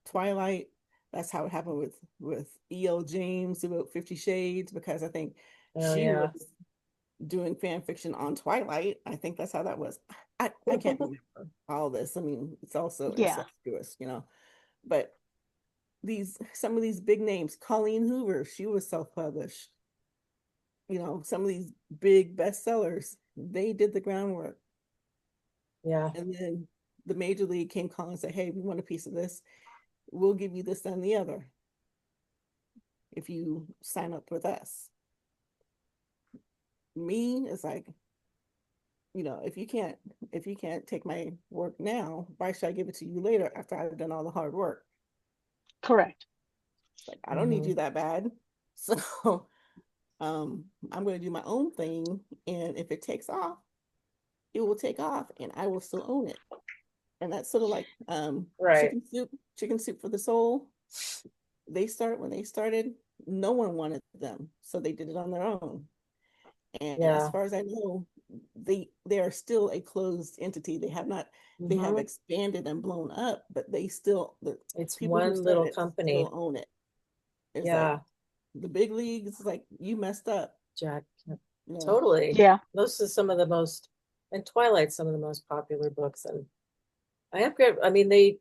Twilight. That's how it happened with E.L. James who wrote 50 Shades, because I think Oh she was yeah. doing fan fiction on Twilight. I think that's how that was. I can't remember all this. I mean, it's also Yeah. incestuous. But some of these big names, Colleen Hoover, she was self-published. Some of these big bestsellers, they did the groundwork. Yeah. And then the major league came calling and said, hey, we want a piece of this. We'll give you this and the other if you sign up with us. Me, it's like, if you can't take my work now, why should I give it to you later after I've done all the hard work? Correct. It's like, I don't need Hmm. you that bad. So I'm going to do my own thing. And if it takes off, it will take off and I will still own it. And that's sort of like Right. chicken soup for the soul. When they started, no one wanted them. So they did it on their own. And as Yeah. far as I know, they are still a closed entity. They have Hmm. expanded and blown up, but the It's people who one started little it company. still own it. It's like Yeah, the big leagues, like you messed up. Jack. Yeah. Totally. Yeah. Those are some of the most, and Twilight's some of the most popular books. And I have great, I mean, they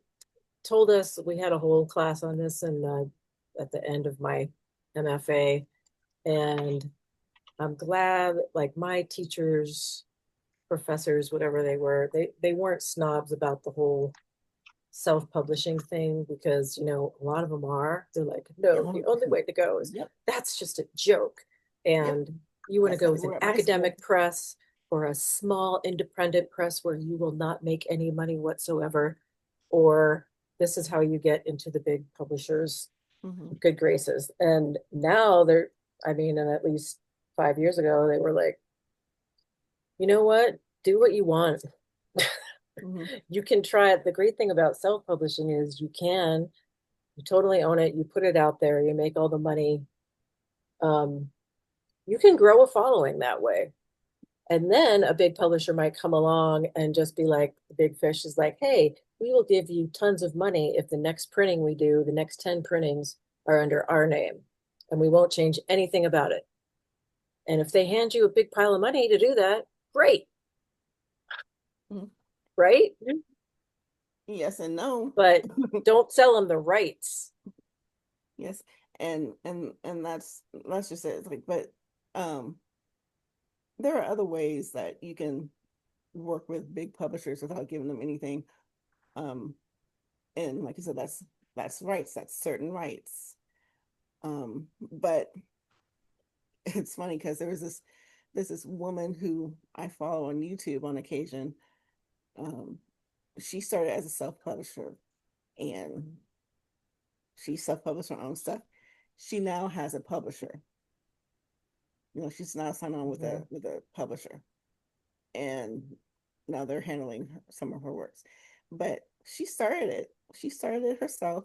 told us we had a whole class on this and at the end of my MFA. And I'm glad like my teachers, professors, whatever they were, they weren't snobs about the whole self-publishing thing because a lot of them are. They're like, no, the only way to go is Yep. that's just a joke. Yep. And you want to That's go how they with an were at my school. academic press or a small independent press where you will not make any money whatsoever, or this is how you get into the big publishers' Hmm. good graces. And now they're, I mean, and at least 5 years ago, they were like, you know what? Do what you want. Hmm. You can try it. The great thing about self-publishing is you totally own it, you put it out there, you make all the money. Um, you can grow a following that way. And then a big publisher might come along and just be like, the big fish is like, hey, we will give you tons of money if the next printing we do, the next 10 printings are under our name, and we won't change anything about it. And if they hand you a big pile of money to do that, great, Hmm. right? Yes and no. But don't sell them the rights. Yes, and that's just it. It's like, but um, there are other ways that you can work with big publishers without giving them anything. Um, and like I said, that's rights, that's certain rights. But it's funny because there's this woman who I follow on YouTube on occasion. Um, she started as a self-publisher and she self-published her own stuff. She now has a publisher. She's now signed on with a Mhm. publisher, and now they're handling some of her works. But she started it herself,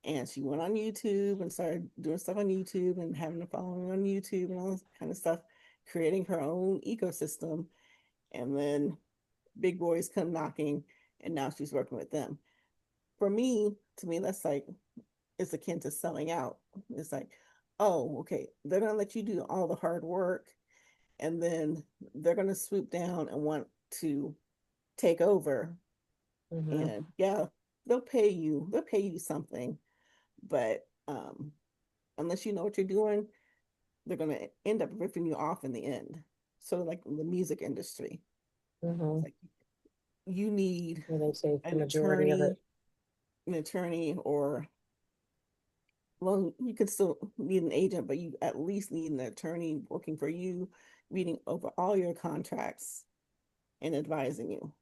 and she went on YouTube and started doing stuff on YouTube and having a following on YouTube and all this kind of stuff, creating her own ecosystem. And then big boys come knocking, and now she's working with them. To me, that's like it's akin to selling out. It's like, oh, okay, they're gonna let you do all the hard work, and then they're gonna swoop down and want to take over. Mhm. And yeah, they'll pay you something, but unless you know what you're doing, they're going to end up ripping you off in the end. Sort of like the music industry. It's Mhm. like you need Where they take the an majority of attorney, it. an attorney or well, you could still need an agent, but you at least need an attorney working for you, reading over all your contracts and advising you,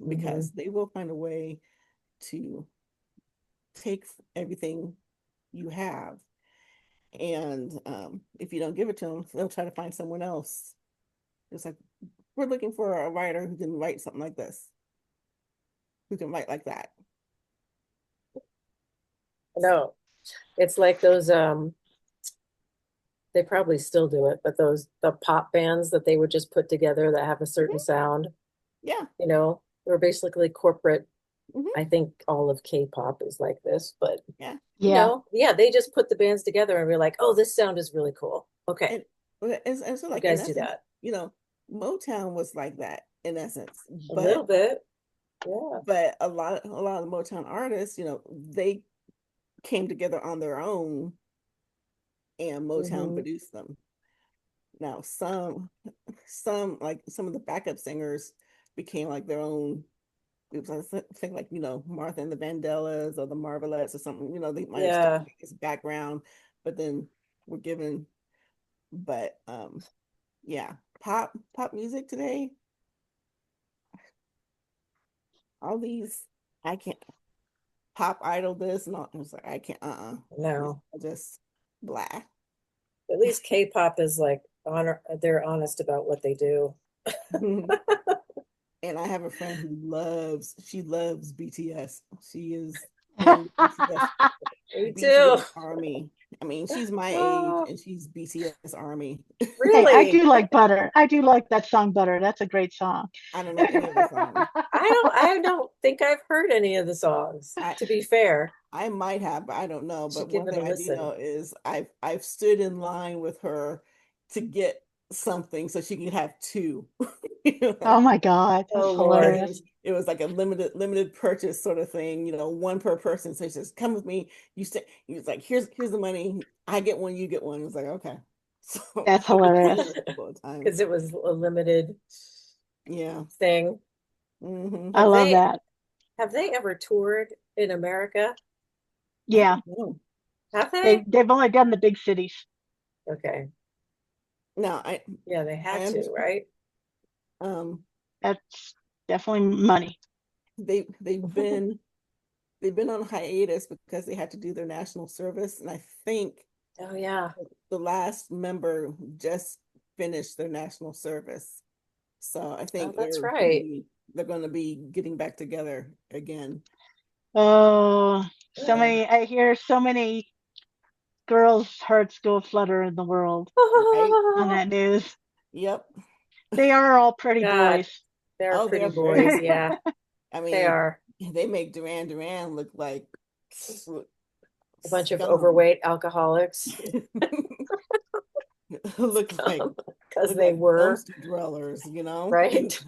Hmm. because they will find a way to take everything you have. And if you don't give it to them, they'll try to find someone else. It's like, we're looking for a writer who can write something like this, who can write like that. No, it's like those they probably still do it, but those the pop bands that they would just put together that have a certain Mhm. sound, Yeah. they're basically corporate. I Hmm. think all of K-pop is like this, but Yeah. Yeah. yeah, they just put the bands together and we're like, oh, this sound is really cool. Okay, And and so you like in guys do essence, that Motown was like that in essence, a little but bit. Yeah. a lot of the Motown artists, they came together on their own and Motown Hmm. produced them. Now some like some of the backup singers became like their own groups. I think like, Martha and the Vandellas or the Marvelettes or something, they might have started Yeah. as background, but then were given, but yeah, pop music today, all these, I can't, pop idol this and all, it's like I can't, No. just blah. At least K-pop is like they're honest about what they do. And I have a friend who she loves BTS. She is in BTS Me too. BTS army. I mean, she's my age Oh, and she's BTS army. Hey, I really? do like Butter. I do like that song Butter. That's a great song. I don't know any of the songs. I don't think I've heard any of the songs, I to be fair. I might have, but I don't know. Should But give one it thing a I do listen. know is I've stood in line with her to get something so she could have two. Oh my God, Oh that's Because Lord. hilarious. it was like a limited purchase sort of thing, one per person. So she says, "Come with me." He was like, "Here's the money. I get one, you get one." It was like, okay. So That's I've seen her hilarious. a couple of times. Because it was a limited Yeah. thing. Hmm. I Have love they that. have they ever toured in America? I Yeah, don't know. Have they they? they've only done the big cities. Okay. No, Yeah, they I had to, understand. right? Um, That's definitely money. they've been on hiatus because they had to do their national service, and I think Oh yeah. the last member just finished their national service. So I Oh, think that's they're going to right. be they're going to be getting back together again. Oh, so So, many. I hear so many girls' hearts go flutter in the world right? on that news. Yep. They are all pretty God, boys. they're Oh, pretty they're very. boys. Yeah, I they mean, are. they make Duran Duran look like A bunch of scum. overweight alcoholics. look like Because look they like were, dumpster dwellers. right?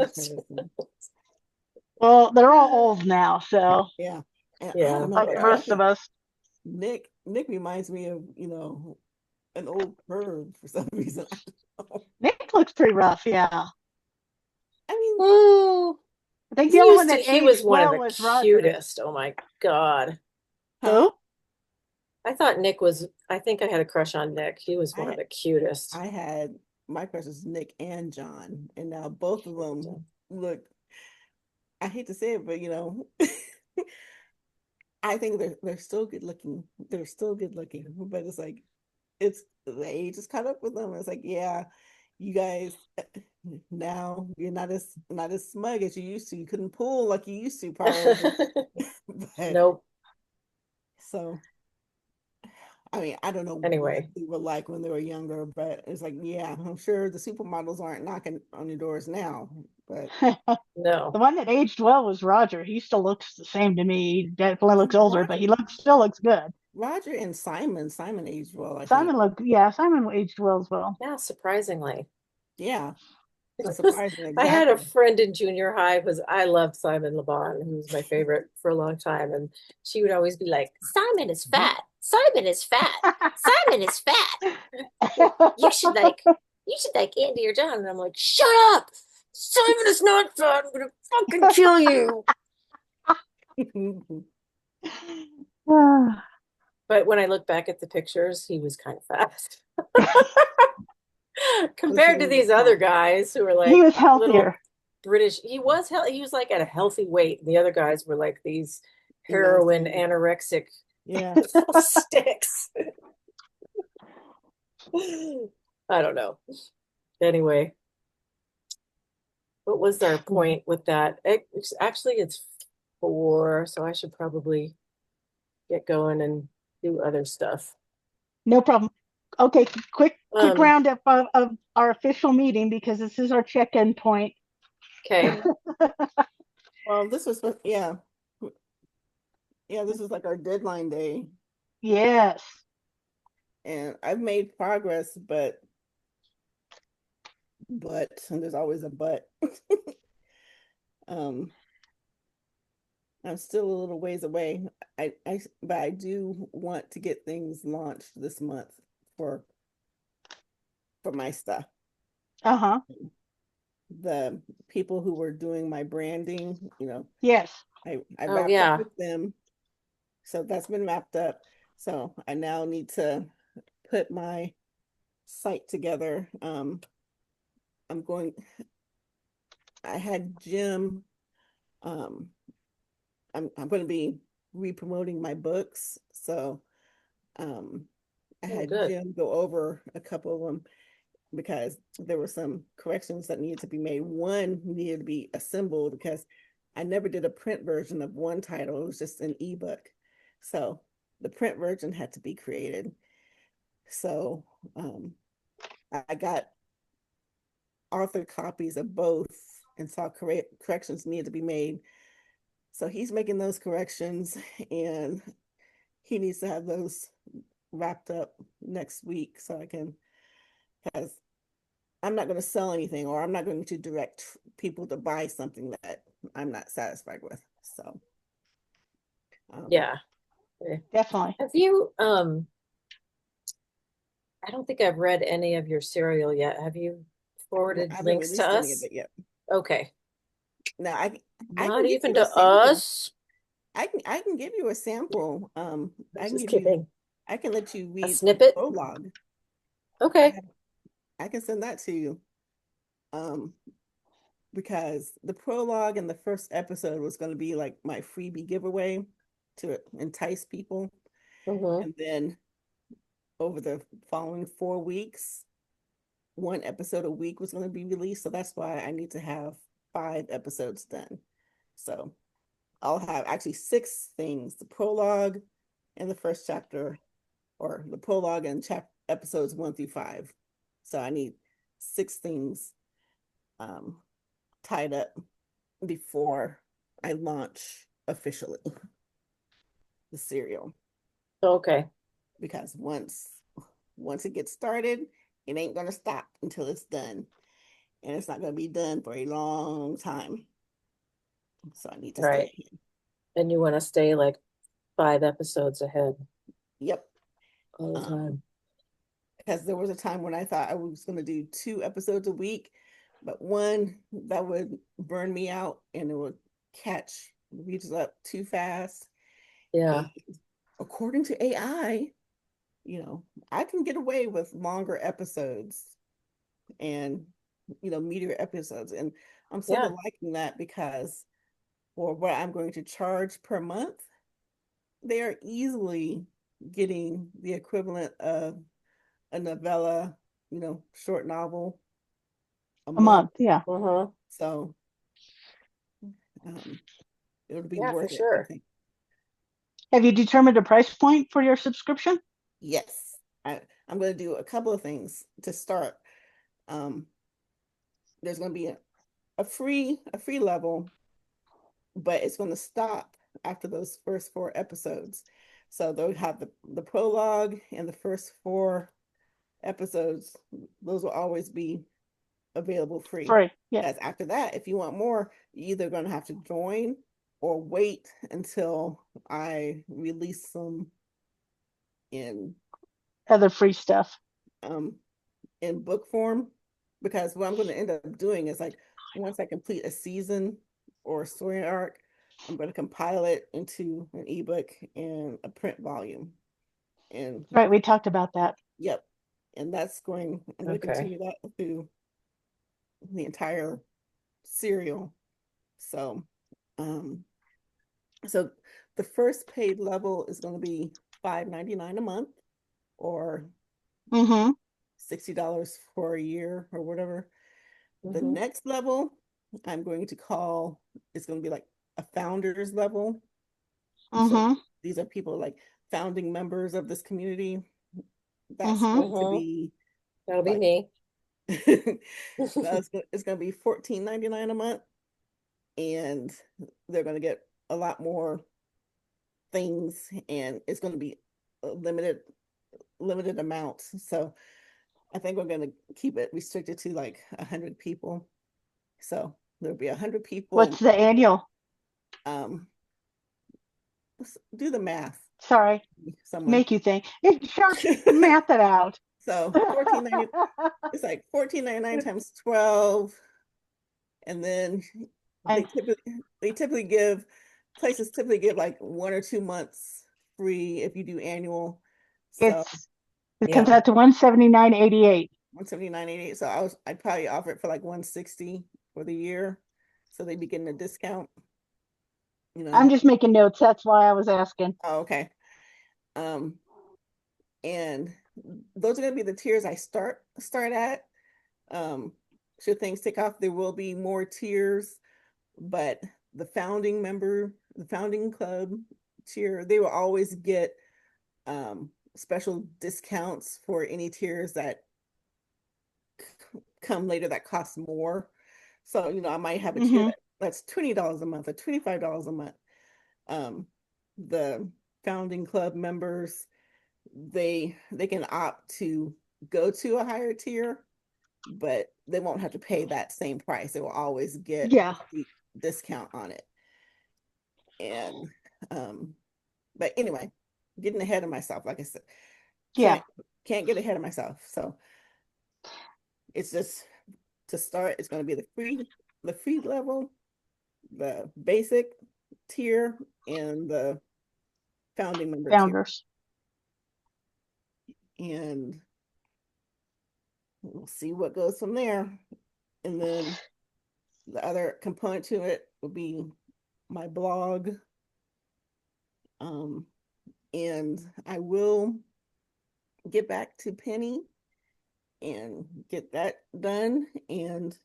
Well, they're all old now, so Yeah. And I Yeah, don't know, like they but the I are. rest of think us. Nick reminds me of, an old perv for some reason. I don't know. Nick looks pretty rough. Yeah, I mean, Ooh, I think the only one that he was aged one of well the was Roger. cutest. Oh my God. huh? Who? I think I had a crush on Nick. He was one of I the cutest. I had my crushes Nick and John, and now both of them look. I hate to say it, but I think they're still good looking. They're still good looking, but it's like it's the age is caught up with them. It's like, yeah, you guys now you're not as smug as you used to. You couldn't pull like you used to, probably. But Nope. so I mean, I don't know what Anyway, they were like when they were younger, but it's like, yeah, I'm sure the supermodels aren't knocking on your doors now. But The no. one that aged well was Roger. He still looks the same to me. He definitely looks older, but Roger, he looks still looks good. Roger and Simon aged well, I think. Simon aged well as well. Yeah, surprisingly. Yeah, surprising, I had a exactly. friend in junior high was I loved Simon LeBon, who was my favorite for a long time. And she would always be like, Simon is fat. Simon is fat. Simon is fat. You should like Andy or John. And I'm like, shut up. Simon is not fat. I'm gonna fucking kill you. Ah, But when I look back at the pictures, he was kind of fast Was he a compared to little these other fat? guys who were He like was little healthier. British. He was like at a healthy weight. The other guys were like these heroin Emaciated. anorexic Yeah. little sticks. I don't know. Anyway, what was our point with that? Actually, it's 4, so I should probably get going and do other stuff. No problem. Okay, quick Um, roundup of our official meeting because this is our check-in point. okay. Well, this was, yeah. Yeah, this is like our deadline day. Yes. And I've made progress, and there's always a but. um, I'm still a little ways away. But I do want to get things launched this month for my stuff. Uh-huh. The people who were doing my branding, Yes. I Oh wrapped up yeah. with them. So that's been wrapped up. So I now need to put my site together. I'm going, I had Jim, um, I'm going to be re-promoting my books. So um, I Oh, had good. Jim go over a couple of them because there were some corrections that needed to be made. One needed to be assembled because I never did a print version of one title. It was just an ebook. So the print version had to be created. So um, I got author copies of both and saw corrections needed to be made. So he's making those corrections and he needs to have those wrapped up next week so I can, because I'm not going to sell anything or I'm not going to direct people to buy something that I'm not satisfied with. So, um, Yeah. Okay. Definitely. Have you I don't think I've read any of your cereal yet. Have you I forwarded haven't links to released any of us? it yet. Okay. Now I can Not give even you a to sample. us. I can give you a sample. I'm I can just give you, kidding. I can let you A read the snippet? prologue. I Okay. have, I can send that to you. Um, because the prologue and the first episode was going to be like my freebie giveaway to entice people. Mm-hmm. And then over the following 4 weeks, one episode a week was going to be released. So that's why I need to have 5 episodes done. So I'll have actually 6 things: the prologue and the first chapter, or the prologue and episodes 1 through 5. So I need 6 things um, tied up before I launch officially the serial. Okay. Because once it gets started, it ain't gonna stop until it's done. And it's not gonna be done for a long time. So I need to stay Right. ahead. And you want to stay like 5 episodes ahead Yep. all the Um, time. because there was a time when I thought I was gonna do 2 episodes a week, but one that would burn me out and it would catch reaches up too fast. And Yeah. according to AI, you know, I can get away with longer episodes and, meatier episodes. And I'm sort Yeah. of liking that because for what I'm going to charge per month, they are easily getting the equivalent of a novella, short novel a A month. month. Yeah. Mm-hmm. So um, it'll be Yeah, for worth it, I sure. think. Have you determined a price point for your subscription? Yes, I'm going to do a couple of things to start. Um, there's going to be a free level, but it's going to stop after those first 4 episodes. So they'll have the prologue and the first 4 episodes. Those will always be available free. Free. Yeah. As after that, if you want more, you're either going to have to join or wait until I release them in Other free stuff. um in book form. Because what I'm going to end up doing is like once I complete a season or a story arc, I'm going to compile it into an ebook and a print volume. And Right, we talked about that. yep. And I'm going to Okay. continue that through the entire serial. So, um, so the first paid level is going to be $5.99 a month or Mm-hmm. $60 for a year or whatever. The Mm-hmm. next level I'm going to call, it's going to be like a founders level. So Mm-hmm. these are people like founding members of this community. That's Mm-hmm. going to Mm-hmm. be That'll be like me. it's going to be $14.99 a month, and they're going to get a lot more things, and it's going to be a limited amounts. So I think we're going to keep it restricted to like 100 people. So there'll be 100 What's people. the annual? Um, do the math, Sorry, someone. make you think. Sure, math it out. So 14.90, it's like 14.99 times 12, and then they And typically give places typically give like 1 or 2 months free if you do annual. So it comes Yeah. out to 179.88. 179.88. So I'd probably offer it for like 160 for the year. So they'd be getting a discount, you I'm know. just making notes. That's why I was asking. Oh, okay. Um, and those are gonna be the tiers I start at. Um, should things take off, there will be more tiers, but the founding club tier, they will always get special discounts for any tiers that come later that cost more. So, I might have a tier Mm-hmm. that's $20 a month or $25 a month. Um, the founding club members, they can opt to go to a higher tier, but they won't have to pay that same price. They will always get a Yeah. steep discount on it. And um, but anyway, getting ahead of myself, like I said, Yeah. can't can't get ahead of myself. So it's just to start, it's going to be the free level, the basic tier, and the founding member tier. Founders. And we'll see what goes from there. And then the other component to it will be my blog. Um, and I will get back to Penny and get that done. And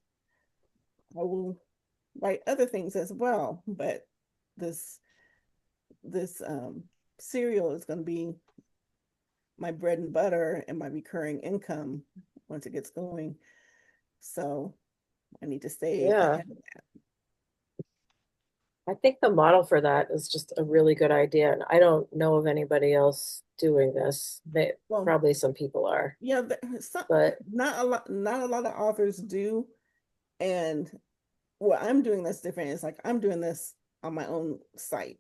I will write other things as well. But this this serial is going to be my bread and butter and my recurring income once it gets going. So I need to stay Yeah. ahead of that. I think the model for that is just a really good idea. And I don't know of anybody else doing this. Well, Probably some people are, yeah, some, but not a lot of authors do. And what I'm doing that's different is like I'm doing this on my own site.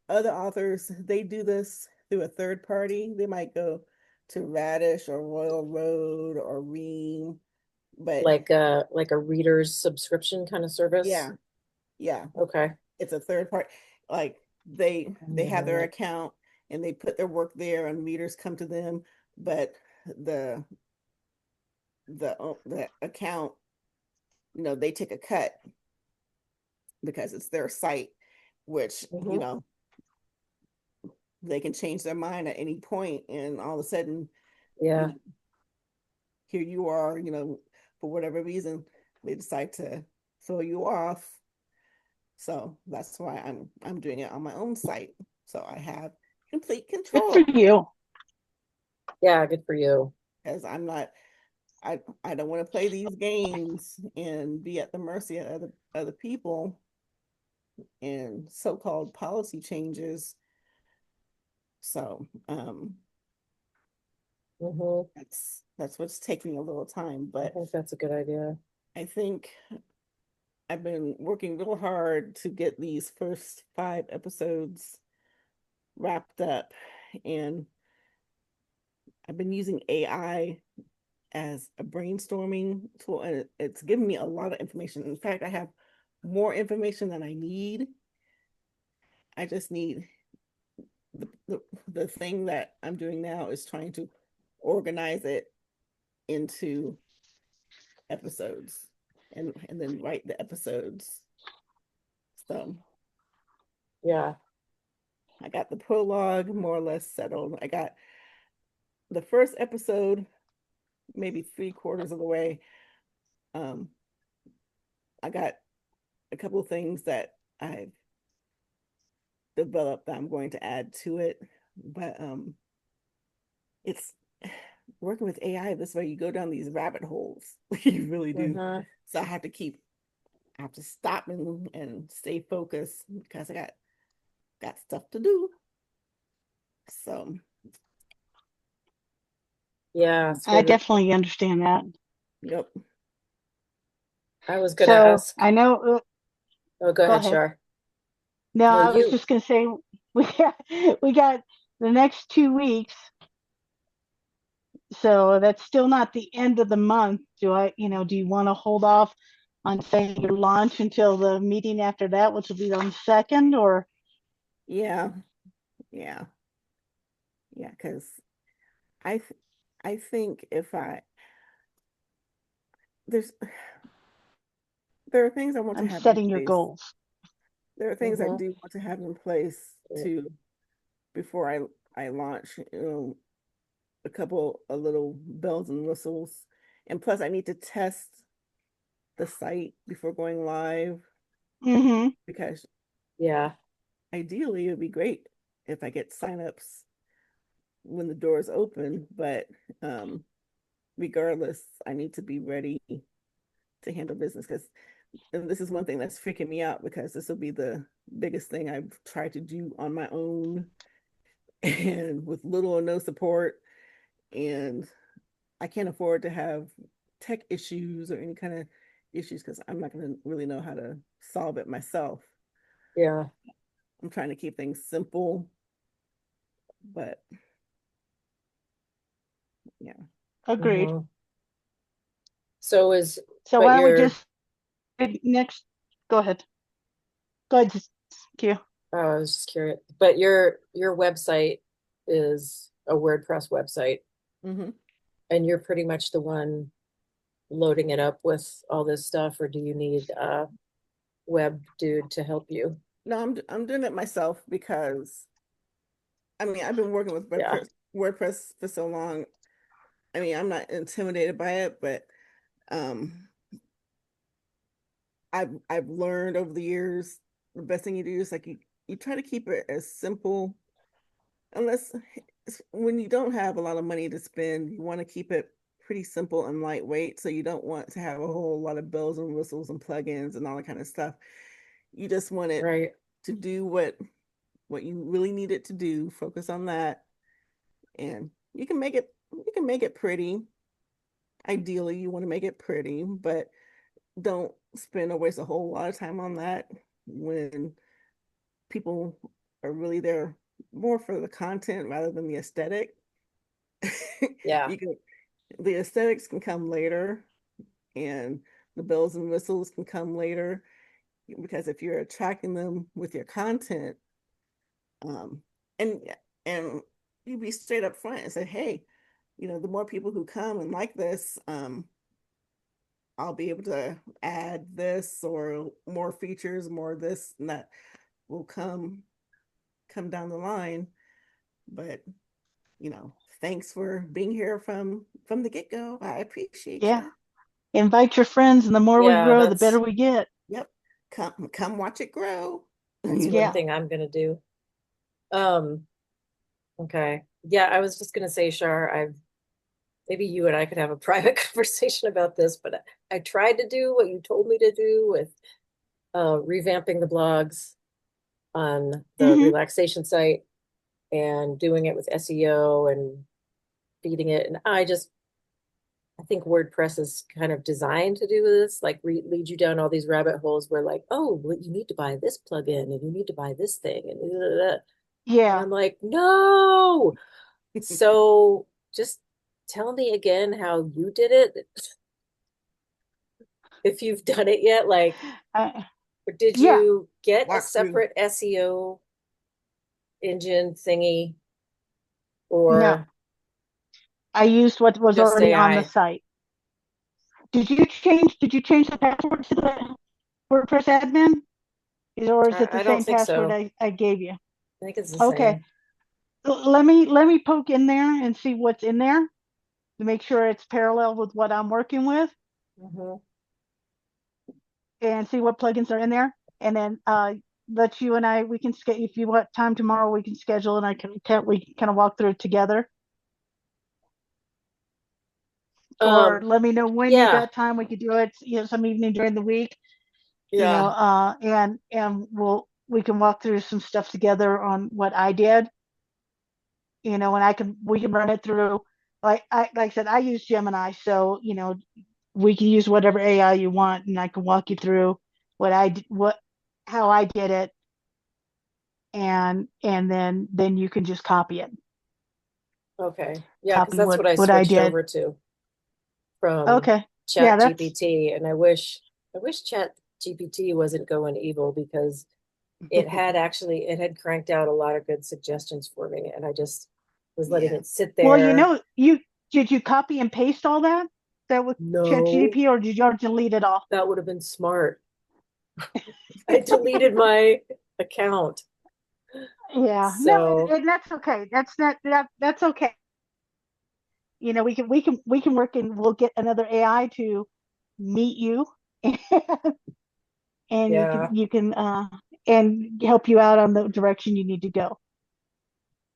Other authors, they do this through a third party. They might go to Radish or Royal Road or Ream, but like a reader's subscription kind of service. yeah, yeah, Okay. it's a third party. Like they have their account and they put their work there, and readers come to them, but the the account, they take a cut because it's their site, which Mm-hmm. they can change their mind at any point, and all of a sudden, you Yeah. know, here you are, for whatever reason, they decide to throw you off. So that's why I'm doing it on my own site. So I have complete Good for control you. Yeah, good for you. because I don't want to play these games and be at the mercy of other people and so-called policy changes. So Mm-hmm. that's what's taking a little time, I but think that's a good idea. I think I've been working real hard to get these first 5 episodes wrapped up, and I've been using AI as a brainstorming tool, and it's given me a lot of information. In fact, I have more information than I need. I just need the the thing that I'm doing now is trying to organize it into episodes and then write the episodes. So Yeah. I got the prologue more or less settled. I got the first episode, maybe three-quarters of the way. Um, I got a couple of things that I've developed that I'm going to add to it. But it's working with AI this way, you go down these rabbit holes. You really do. Mm-hmm. So I have to stop and stay focused because I got stuff to do. So Yeah, it's I good. definitely understand that. yep. I was gonna So ask. I know. Oh, go Go ahead, ahead. Shar. No, No, I was you. just gonna say we got the next 2 weeks, so that's still not the end of the month. Do you want to hold off on saying your launch until the meeting after that, which will be on the second, or Yeah. Yeah. Yeah. Because I th- I think if I there's there are things I want to I'm have in setting your place. goals? There are things I Mm-hmm. do want to have in place Yeah. to before I launch. A couple of little bells and whistles, and plus I need to test the site before going live Mm-hmm. because Yeah. ideally it would be great if I get signups when the doors open, but um, regardless, I need to be ready to handle business because this is one thing that's freaking me out because this will be the biggest thing I've tried to do on my own and with little or no support. And I can't afford to have tech issues or any kind of issues because I'm not going to really know how to solve it myself. Yeah. I'm trying to keep things simple, but yeah. Agreed. Mm-hmm. So is, So but why don't we your, just next? Go ahead. Go ahead, Q. oh, I was just curious, but your website is a WordPress website, Mm-hmm. and you're pretty much the one loading it up with all this stuff, or do you need a web dude to help you? No, I'm doing it myself because I mean I've been working with Yeah. WordPress for so long. I mean I'm not intimidated by it, but um, I've learned over the years the best thing you do is like you try to keep it as simple unless when you don't have a lot of money to spend, you want to keep it pretty simple and lightweight. So you don't want to have a whole lot of bells and whistles and plugins and all that kind of stuff. You just want it Right. to do what you really need it to do. Focus on that, and you can make it pretty. Ideally, you want to make it pretty, but don't spend or waste a whole lot of time on that when people are really there more for the content rather than the aesthetic. Yeah. You can the aesthetics can come later and the bells and whistles can come later because if you're attracting them with your content, um, and and you be straight up front and say, hey, the more people who come and like this, I'll be able to add this or more features, more this and that will come down the line. But thanks for being here from the get-go. I appreciate Yeah. you. Invite your friends, and the more we Yeah, grow, the better that's we get. Yep. Come watch it grow. that's one Yeah. know. thing I'm gonna do. Um, okay. Yeah, I was just gonna say, Shar, I've maybe you and I could have a private conversation about this, but I tried to do what you told me to do with revamping the blogs on the Mm-hmm. relaxation site and doing it with SEO and feeding it. And I think WordPress is kind of designed to do this, like lead you down all these rabbit holes where like, oh, well, you need to buy this plugin and you need to buy this thing and da, da, da. And Yeah. I'm like, no. So just tell me again how you did it, if you've done it yet. Like, Uh, did yeah. you get a Walk through. separate SEO engine thingy? No, or I used what was just already on the AI? site. Did you change the password to the WordPress admin? Or is it the I don't same think password so. I gave you? I think it's the Okay. same. Let me poke in there and see what's in there to make sure it's parallel with what I'm working with Hmm. and see what plugins are in there. And then let you and I we can if you want time tomorrow we can schedule and we can kind of walk through it together. Or Um, let me know when you yeah, got time. We could do it, some evening during the week, yeah. and we can walk through some stuff together on what I did, and we can run it through. Like I said, I use Gemini, so we can use whatever AI you want, and I can walk you through what how I did it, and then you can just copy it, Okay. Yeah, because copy that's what I what I switched did. over to from Okay, yeah, Chat GPT, and I wish Chat GPT wasn't going evil because it had cranked out a lot of good suggestions for me, and I just was letting Yeah. it sit well, there. you did you copy and paste all that with No, ChatGPT, or did you delete it all? that would have been smart. I deleted my account. Yeah, no, So, and that's okay. That's okay. We can work and we'll get another AI to meet you, and yeah. you can and help you out on the direction you need to go.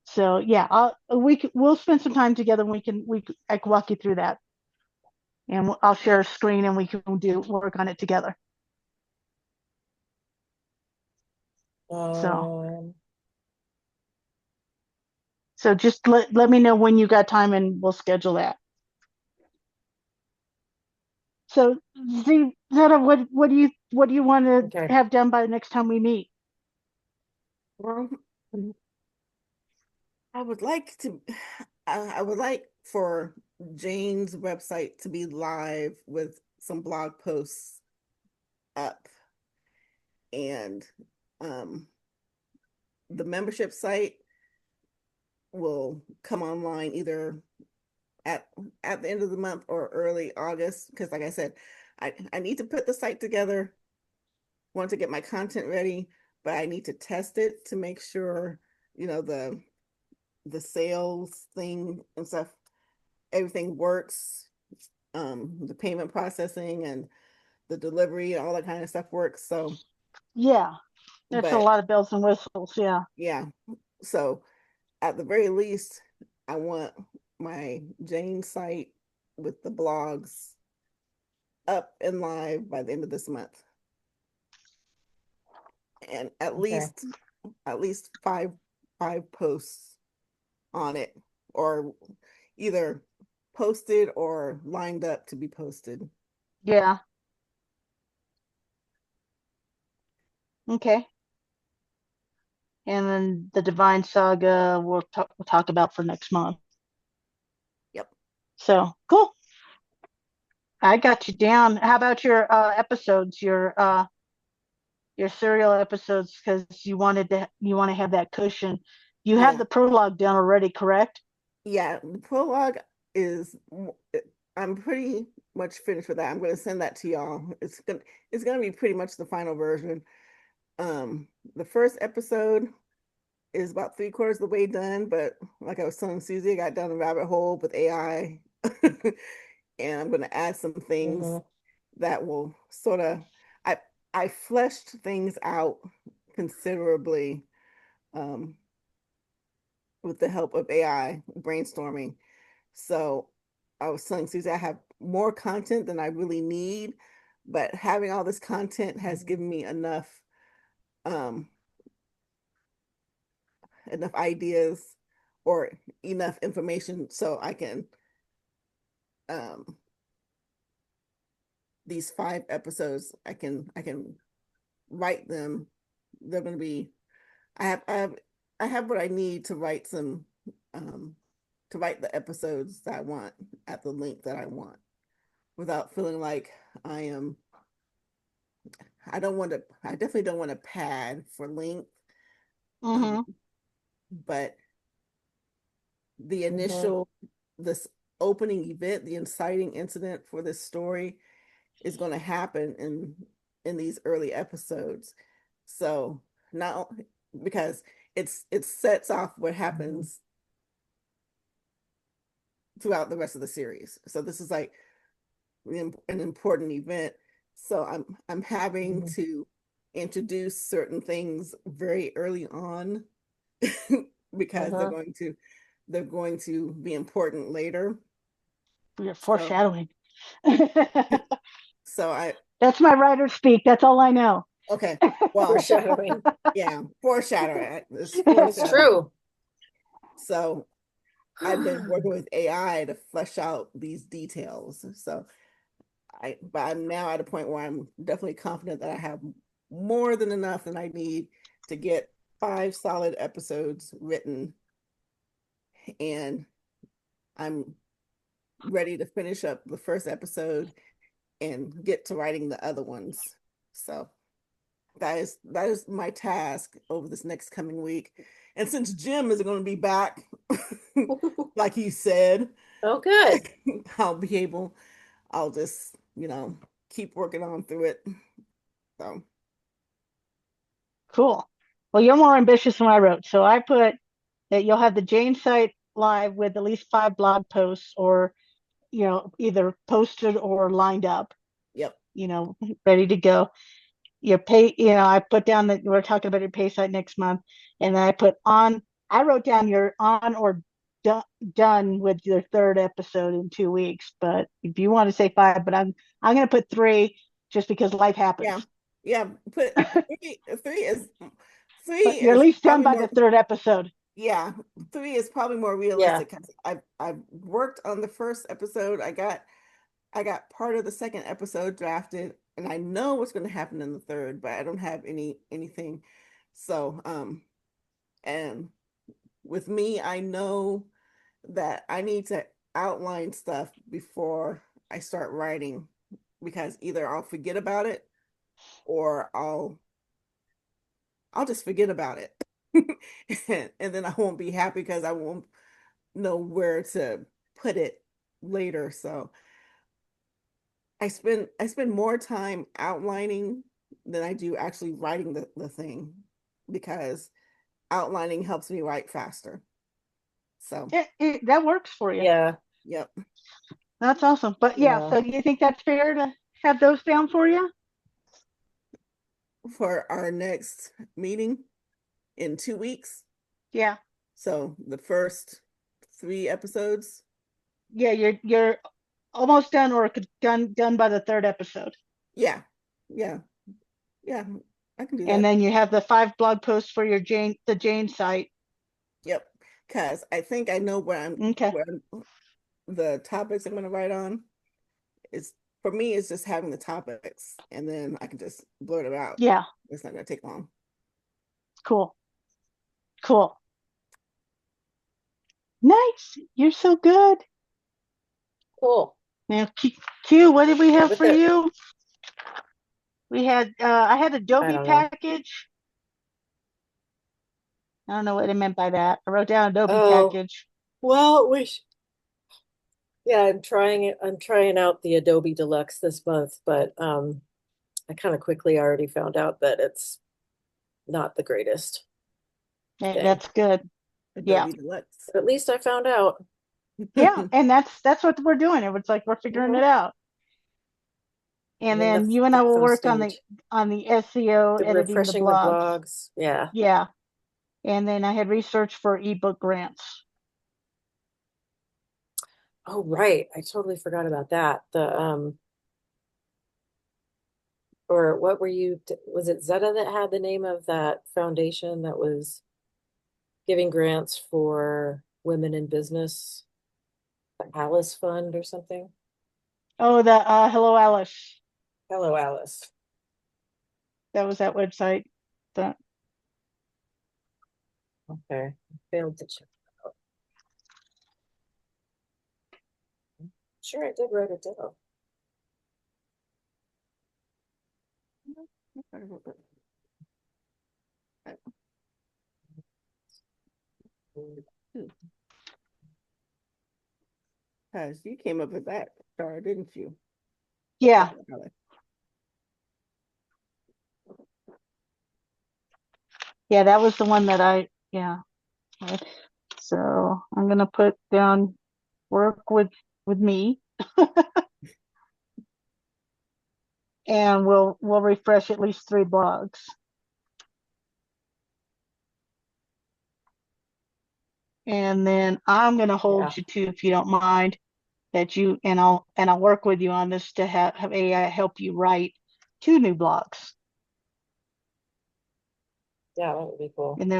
So yeah, we'll spend some time together. And I can walk you through that, and I'll share a screen and we can do work on it together. So Um, just let me know when you got time and we'll schedule that. So Zeta, what do you want to okay. have done by the next time we meet? Well, I would like to, I would like for Jane's website to be live with some blog posts up, and um, the membership site will come online either at at the end of the month or early August. Because, like I said, I need to put the site together, want to get my content ready, but I need to test it to make sure, the sales thing and stuff, everything works. The payment processing and the delivery and all that kind of stuff works. So, Yeah, there's a but lot of bells and whistles. Yeah, yeah, so at the very least, I want my Jane site with the blogs up and live by the end of this month, and at Okay. least five posts on it, or either posted or lined up to be posted. yeah. Okay. And then the Divine Saga we'll talk about for next month. Yep. So cool. I got you down. How about your episodes, your serial episodes, because you want to have that cushion. You have Yeah. the prologue done already, correct? Yeah, the prologue is I'm pretty much finished with that. I'm going to send that to y'all. It's gonna be pretty much the final version. The first episode is about three-quarters of the way done, but like I was telling Susie, I got down the rabbit hole with AI. And I'm going to add some things Hmm. that will sort of I I fleshed things out considerably, um, with the help of AI brainstorming. So I was telling Susie I have more content than I really need, but having all this content has given me um, enough ideas or enough information so I can, um, these 5 episodes I can write them. They're going to be I have what I need to write um, to write the episodes that I want at the length that I want without feeling like I am I definitely don't want to pad for length. Um, Mm-hmm. but the Mhm. initial this opening event, the inciting incident for this story is going to happen in these early episodes. So not because it sets off what happens throughout the rest of the series. So this is like an important event. So I'm having Mhm. to introduce certain things very early on because Uh-huh. they're going to be important later. You're So foreshadowing. so I That's my writer speak. That's all I know. okay. Well, Foreshadowing. yeah, foreshadow. It's It's foreshadowing. true. So I've been working with AI to flesh out these details. So but I'm now at a point where I'm definitely confident that I have more than enough than I need to get 5 solid episodes written, and I'm ready to finish up the first episode and get to writing the other ones. So that is my task over this next coming week. And since Jim is going to be back, like he said, Oh, good. I'll be able, I'll just, keep working on through it. So, Cool. Well, you're more ambitious than I wrote. So I put that you'll have the Jane site live with at least 5 blog posts or, either posted or lined up, yep. ready to go. Your pay, I put down that we're talking about your pay site next month. And then I wrote down you're on or done with your third episode in 2 weeks. But if you want to say 5, but I'm going to put 3 just because life Yeah. happens. Yeah. Put three is three But you're at is least done probably by the more, third episode. yeah, 3 is probably more Yeah. realistic because I've worked on the first episode. I got part of the second episode drafted, and I know what's going to happen in the third, but I don't have anything. So, and with me, I know that I need to outline stuff before I start writing because either I'll forget about it or I'll just forget about it. And then I won't be happy because I won't know where to put it later. So I spend more time outlining than I do actually writing the thing because outlining helps me write faster. So, That works for you. Yeah. yep. That's awesome. But yeah, Yeah. so do you think that's fair to have those down for you? For our next meeting in 2 weeks. Yeah. So the first 3 episodes. Yeah, you're almost done or done by the third episode. Yeah. Yeah. Yeah. I can do And that. then you have the 5 blog posts for the Jane site. Yep. Because I think I know Okay. the topics I'm going to write on. It's for me, it's just having the topics and then I can just blurt it out. Yeah. It's not going to take long. Cool. Cool. Nice. You're so good. Cool. Now, Q, what did we Yeah, have but for you? We had I had I Adobe don't know. package. I don't know what I meant by that. I wrote down Adobe Oh, package. well, yeah, I'm trying it. I'm trying out the Adobe Deluxe this month, but I kind of quickly already found out that it's not the greatest thing. That's good. Yeah. Adobe Deluxe. But at least I found out. Yeah, and that's what we're doing. It's like we're figuring Mhm. it out. And And then then you and the I will fun work on the stage, SEO the editing the refreshing the blogs. blogs. Yeah. Yeah. And then I had research for ebook grants. Oh, right. I totally forgot about that. Or what were you, was it Zeta that had the name of that foundation that was giving grants for women in business, the Alice Fund or something? Oh, the Hello Alice. Hello, Alice. That was that website. That Okay. Failed to check that out. Sure, I did write it down. Because you came up with that star, didn't you? Yeah, Chocolate color. yeah, that was the one that yeah. Right. So I'm gonna put down work with me, and we'll refresh at least 3 blogs. And then I'm gonna Yeah. hold you to, if you don't mind, that you and I'll work with you on this to have AI help you write 2 new blogs. Yeah, that would be cool. And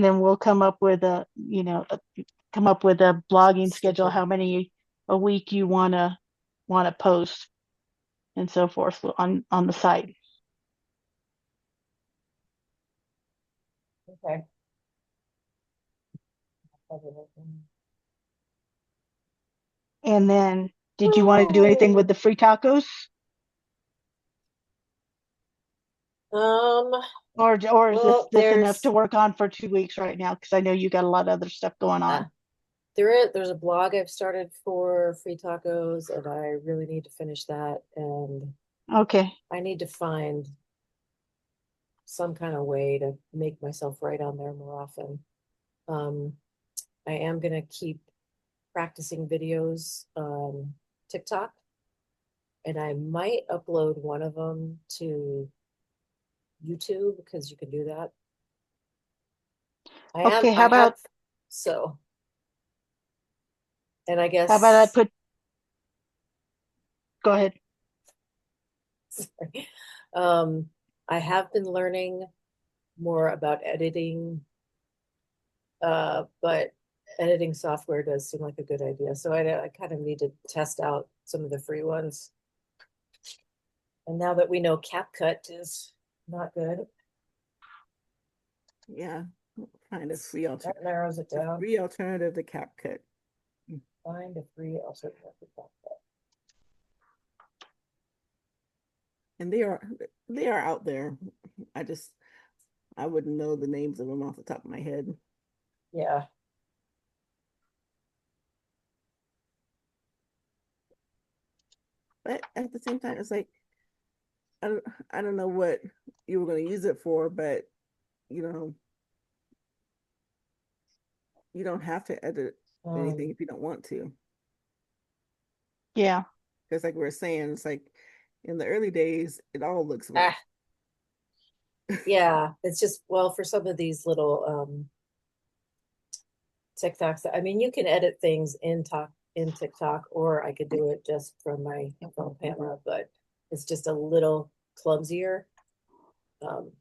then we'll come up with come up with a blogging schedule, Schedule. how many a week you wanna post and so forth on the site. Okay. And then, did you want to do anything with the free tacos, Um, or is well, this enough to work on for 2 weeks right now? Because I know you got a lot of other stuff going on. there's a blog I've started for Free Tacos, and I really need to finish that, and Okay. I need to find some kind of way to make myself write on there more often. Um, I am gonna keep practicing videos on TikTok, and I might upload one of them to YouTube because you can do that. Okay. I have, so, and I How about I guess, put? Go ahead. sorry. Um, I have been learning more about editing, but editing software does seem like a good idea. So I kind of need to test out some of the free ones. And now that we know CapCut is not good, Yeah. Find that narrows it a down. free alternative to CapCut. Find a free alternative to CapCut. And they are out there. I just I wouldn't know the names of them off the top of my head. Yeah. But at the same time, it's like I don't I don't know what you were going to use it for, but you know, you don't have to edit anything Um, if you don't want to. Yeah. Because like we were saying, it's like in the early days, it all looks rough. ah, yeah. It's just, well, for some of these little TikToks, I mean, you can edit things in TikTok, or I could do it just from my phone camera, but it's just a little clumsier. Um,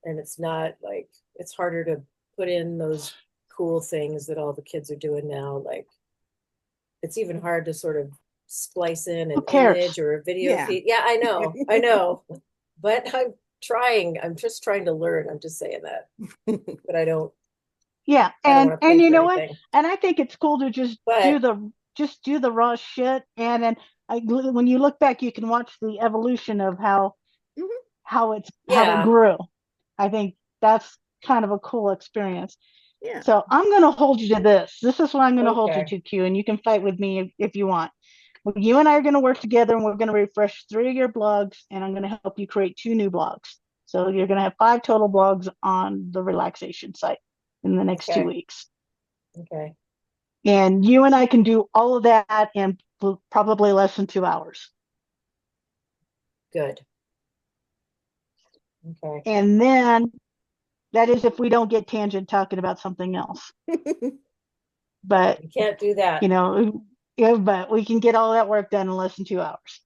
and it's not like it's harder to put in those cool things that all the kids are doing now. Like it's even hard to sort of splice in Who an image cares? or a video Yeah. feed. Yeah, I know, but I'm trying. I'm just trying to learn. I'm just saying that, but Yeah. I don't And want to and pay you for know what? anything. And I think it's cool to But do the raw shit. And then when you look back, you can watch the evolution of Mhm. how it yeah, grew. I think that's kind of a cool experience. Yeah. So I'm going to hold you to this. This is what I'm going to hold you okay, to, Q, and you can fight with me if you want. Well, you and I are going to work together, and we're going to refresh 3 of your blogs, and I'm going to help you create 2 new blogs. So you're going to have 5 total blogs on the relaxation site in the next two okay, weeks. okay, And you and I can do all of that in probably less than 2 hours. good, okay. And then that is if we don't get tangent talking about something else. But You can't do you that. know, yeah, but we can get all that work done in less than 2 hours.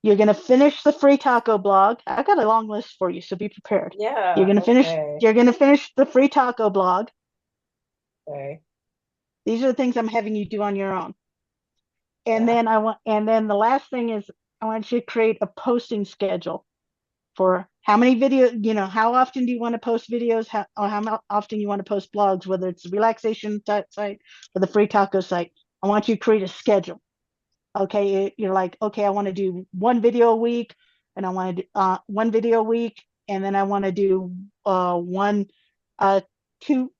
You're going to finish the free taco blog. I got a long list for you, so be prepared. Yeah, okay, You're going to finish the free taco blog. okay, These are the things I'm having you do on your own. yeah, And then the last thing is I want you to create a posting schedule for how many videos, how often do you want to post videos, or how often you want to post blogs, whether it's the relaxation site or the free taco site. I want you to create a schedule. Okay, you're like, okay, I want to do 1 video a week, and I want to do 1 video a week, and then I want to do one, uh, two,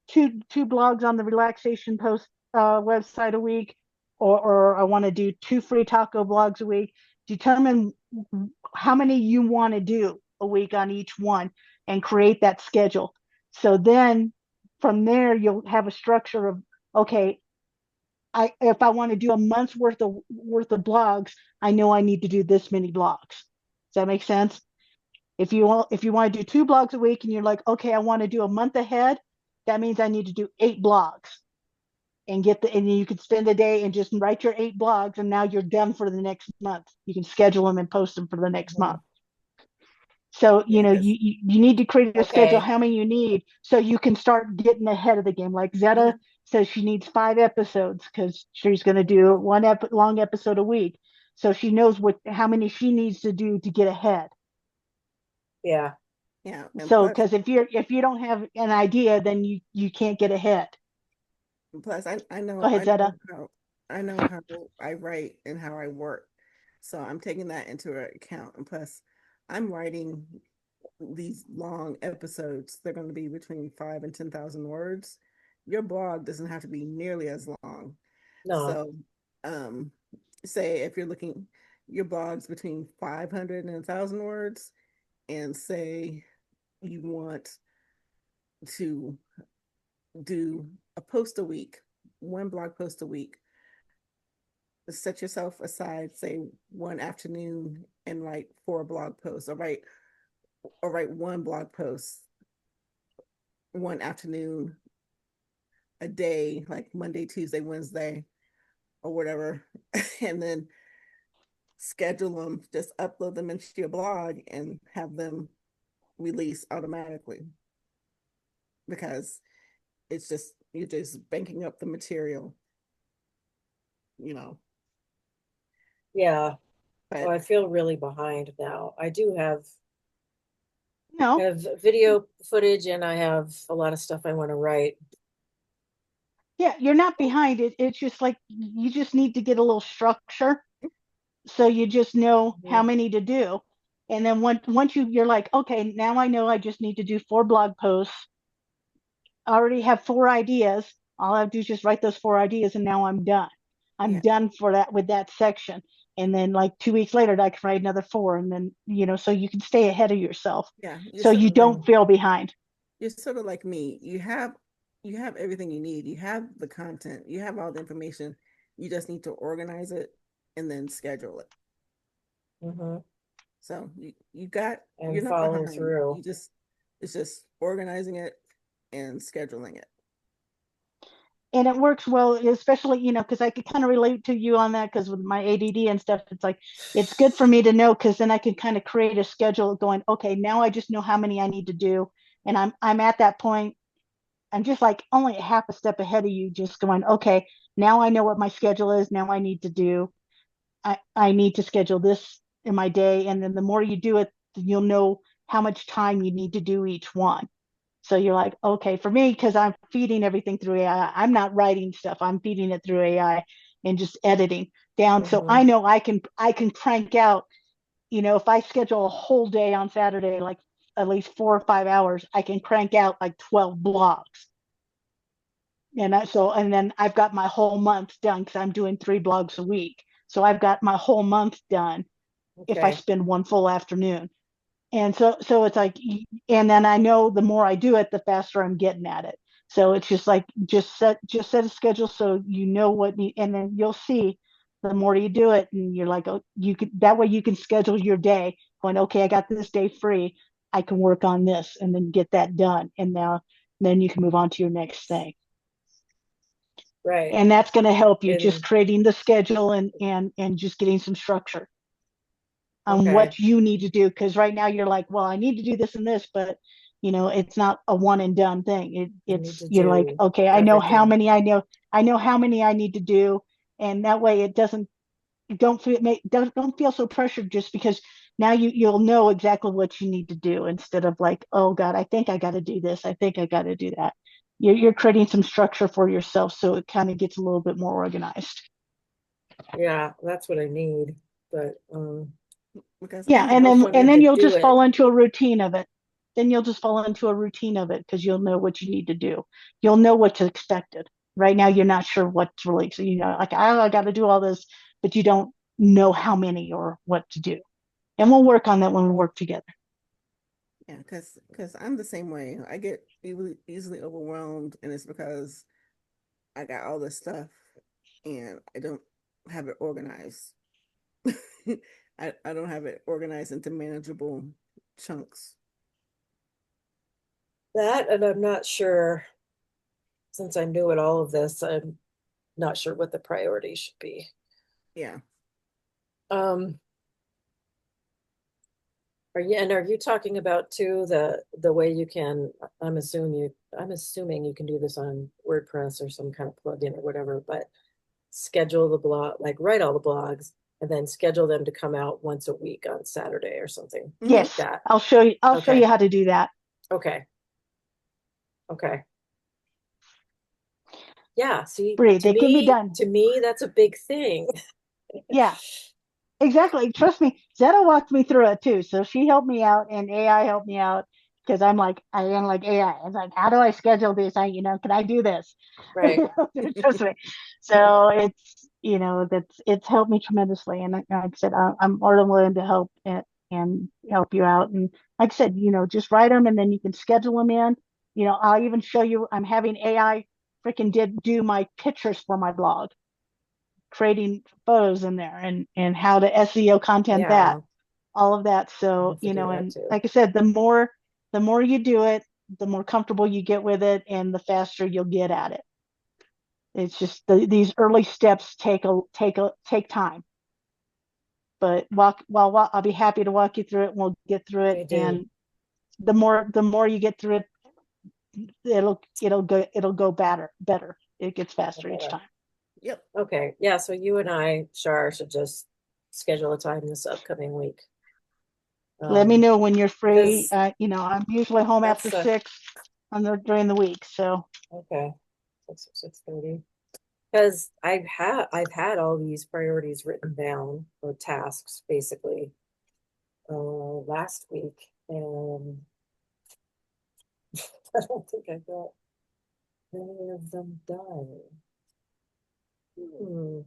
two blogs on the relaxation post, website a week, or I want to do 2 free taco blogs a week. Determine how many you want to do a week on each one and create that schedule. So then from there, you'll have a structure of, okay, if I want to do a month's worth of blogs, I know I need to do this many blogs. Does that make sense? If you want to do 2 blogs a week and you're like, okay, I want to do a month ahead, that means I need to do 8 blogs and you can spend a day and just write your 8 blogs, and now you're done for the next month. You can schedule them and post them for the next Mhm. month. So, Yeah, because you need to create a schedule, Okay. how many you need, so you can start getting ahead of the game. Like Zeta says she needs 5 episodes because she's going to do one long episode a week. So she knows how many she needs to do to get ahead. Yeah. yeah, and So, plus because if you don't have an idea, then you can't get ahead. plus I Go know ahead, Zeta. I know how I write and how I work. So I'm taking that into account. And plus I'm writing these long episodes. They're going to be between 5 and 10,000 words. Your blog doesn't have to be nearly as long. No. So um say if you're looking your blog's between 500 and 1,000 words, and say you want to do a post a week, one blog post a week, set yourself aside, say one afternoon, and write 4 blog posts, or write one blog post one afternoon a day, like Monday, Tuesday, Wednesday, or whatever, and then schedule them, just upload them into your blog and have them release automatically, because it's just you're just banking up the material, you know. Yeah. Oh, But I feel really behind now. I do No, have video footage and I have a lot of stuff I want to write. yeah, you're not behind it. It's just like you just need to get a little structure, so you just know how Mhm. many to do. And then once you're like, okay, now I know I just need to do 4 blog posts. I already have 4 ideas. All I have to do is just write those 4 ideas, and now I'm done. I'm yeah, done for that with that section. And then like 2 weeks later, I can write another four, and then so you can stay ahead of yourself, yeah, so you don't feel behind. you're sort of like me. You have everything you need. You have the content. You have all the information. You just need to organize it and then schedule it. Hmm. So you're And not follow behind. through. It's just organizing it and scheduling it. And it works well, especially because I could kind of relate to you on that, because with my ADD and stuff, it's like it's good for me to know, because then I can kind of create a schedule going, okay, now I just know how many I need to do, and I'm at that point. I'm just like only a half a step ahead of you, just going, okay, now I know what my schedule is. Now I need to do, I need to schedule this in my day. And then the more you do it, you'll know how much time you need to do each one. So you're like, okay, for me, because I'm feeding everything through AI, I'm not writing stuff, I'm feeding it through AI and just editing down. So I Hmm. know I can crank out, if I schedule a whole day on Saturday, like at least 4 or 5 hours, I can crank out like 12 blogs. And then I've got my whole month done, because I'm doing 3 blogs a week. So I've got my whole month done if I Okay. spend one full afternoon. And so it's like, and then I know the more I do it, the faster I'm getting at it. So it's just like, just set a schedule, so you know and then you'll see the more you do it, and you're like, oh, that way you can schedule your day going, okay, I got this day free, I can work on this and then get that done. And then you can move on to your next thing. Right. And that's going to help you, just And creating the schedule and just getting some structure on okay. what you need to do. Because right now you're like, well, I need to do this and this, but it's not a one and done thing. I need It's to you're like, do okay, everything. I know how many I need to do. And that way it doesn't don't feel so pressured, just because now you'll know exactly what you need to do, instead of like, oh God, I think I got to do this, I think I got to do that. You're creating some structure for yourself, so it kind of gets a little bit more organized. Yeah, that's what I need. But Because Yeah, I'm and I then also guilty. and need then to you'll do just it. fall into a routine of it. Then you'll just fall into a routine of it, because you'll know what you need to do. You'll know what to expect. right now you're not sure what's released. So, like, I got to do all this, but you don't know how many or what to do. And we'll work on that when we work together. Yeah, because I'm the same way. I get easily overwhelmed, and it's because I got all this stuff and I don't have it organized. I don't have it organized into manageable chunks. That, and I'm not sure, since I'm new at all of this, I'm not sure what the priority should be. Yeah. Um, are you talking about too the way you can, I'm assuming you can do this on WordPress or some kind of plugin or whatever, but schedule the blog, like write all the blogs and then schedule them to come out once a week on Saturday or something Mm-hmm. like Yes, that. I'll show you. I'll show Okay. you how to do that. Okay. Okay. Yeah. See, Breathe. They can be done. to me, that's a big thing. Yeah, exactly. Trust me. Zeta walked me through it too. So she helped me out, and AI helped me out because I am like AI. It's like, how do I schedule this? Can I do this? Right. Trust me. So it's helped me tremendously. And like I said, I'm more than willing to help and help you out. And like I said, just write them, and then you can schedule them in. I'll even show you. I'm having AI freaking did do my pictures for my blog, creating photos in there, and how to SEO content that, Yeah. all of that. I So, have to do that and too. like I said, the more you do it, the more comfortable you get with it, and the faster you'll get at it. It's just these early steps take time. But I'll be happy to walk you through it, and we'll get through it. I do. And the more you get through it, it'll go better. It gets faster each Okay. time. Yep. Okay. Yeah. So you and I, Shar, should just schedule a time this upcoming week. Let me know when you're free. Because I'm usually home after that's 6 during the week. So okay. 6:30. Because I've had all these priorities written down or tasks basically last week, and I don't think I got any of them done. Hmm.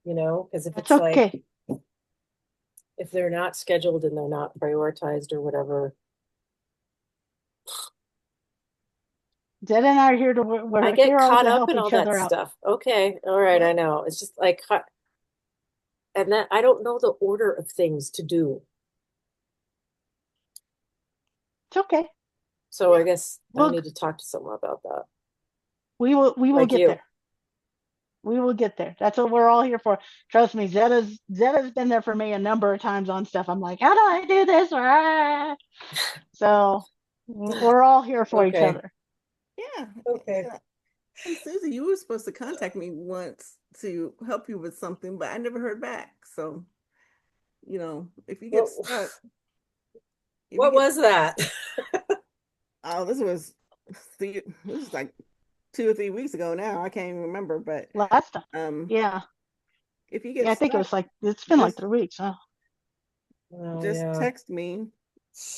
Because if that's it's like okay. if they're not scheduled and they're not prioritized or whatever, Zed and I are here I we're get here all caught to up help in all each that other out. stuff. Okay, all right, I Yep. know. It's just like, and that I don't know the order of things to do. It's okay. So I guess I Well, need to talk to someone about that, we will like get you. there. We will get there. That's what we're all here for. Trust me, Zeda's been there for me a number of times on stuff. I'm like, how do I do this? So we're all here for each Okay. other. Yeah. Okay. And Susie, you were supposed to contact me once to help you with something, but I never heard back. So, if you get What stuck, if you what get was stuck, that? oh, this was like 2 or 3 weeks ago now. I can't even remember, but Last time. um, Yeah. if you Yeah, get I think stuck, it's been like just 3 weeks. Huh? Oh just yeah. text me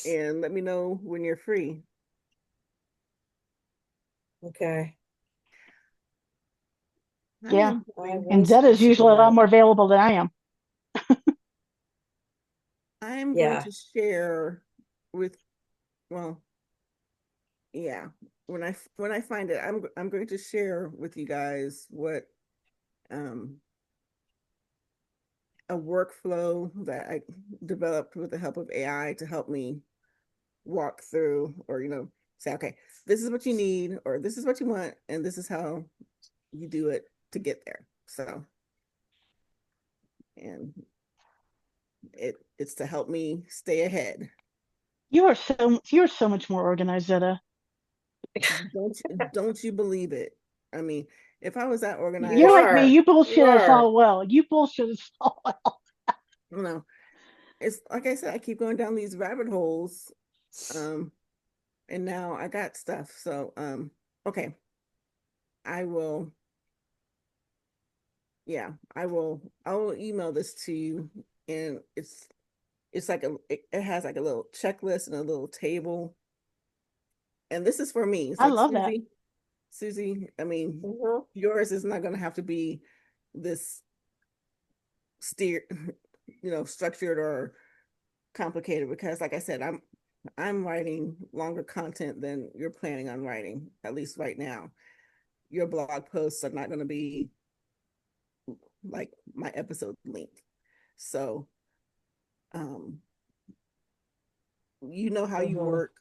and let me know when you're free. Okay. I Yeah. am I going, will And Zeda's do usually a lot that. more available than I am. I am going Yeah. to share with, well, yeah, when I find it, I'm going to share with you guys what um a workflow that I developed with the help of AI to help me walk through, or say, okay, this is what you need, or this is what you want, and this is how you do it to get there. So, and it's to help me stay ahead. You're so much more organized, Zeta. Don't you believe it? I mean, if I was that You You're organized, like me. are. You You bullshit us are. all well. You bullshit us all well. you know, it's like I said, I keep going down these rabbit holes, um, and now I got stuff. So, okay, I will. Yeah, I will email this to you, and it's like it has like a little checklist and a little table. And this is for me. It's I like, love that. Susie, Susie. I mean, Hmm. yours is not going to have to be this steer, structured or complicated because, like I said, I'm writing longer content than you're planning on writing, at least right now. Your blog posts are not going to be like my episode length. So, um, you know how you Hmm. work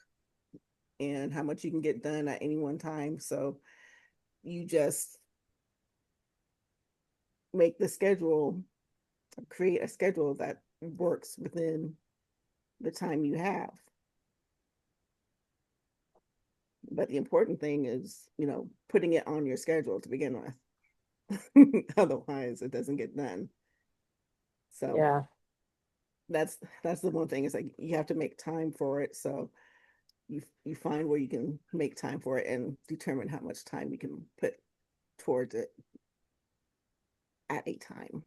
and how much you can get done at any one time. So you just make the schedule, create a schedule that works within the time you have. But the important thing is, putting it on your schedule to begin with. Otherwise, it doesn't get done. So Yeah. that's the one thing is like you have to make time for it. So you find where you can make time for it and determine how much time you can put towards it at a time.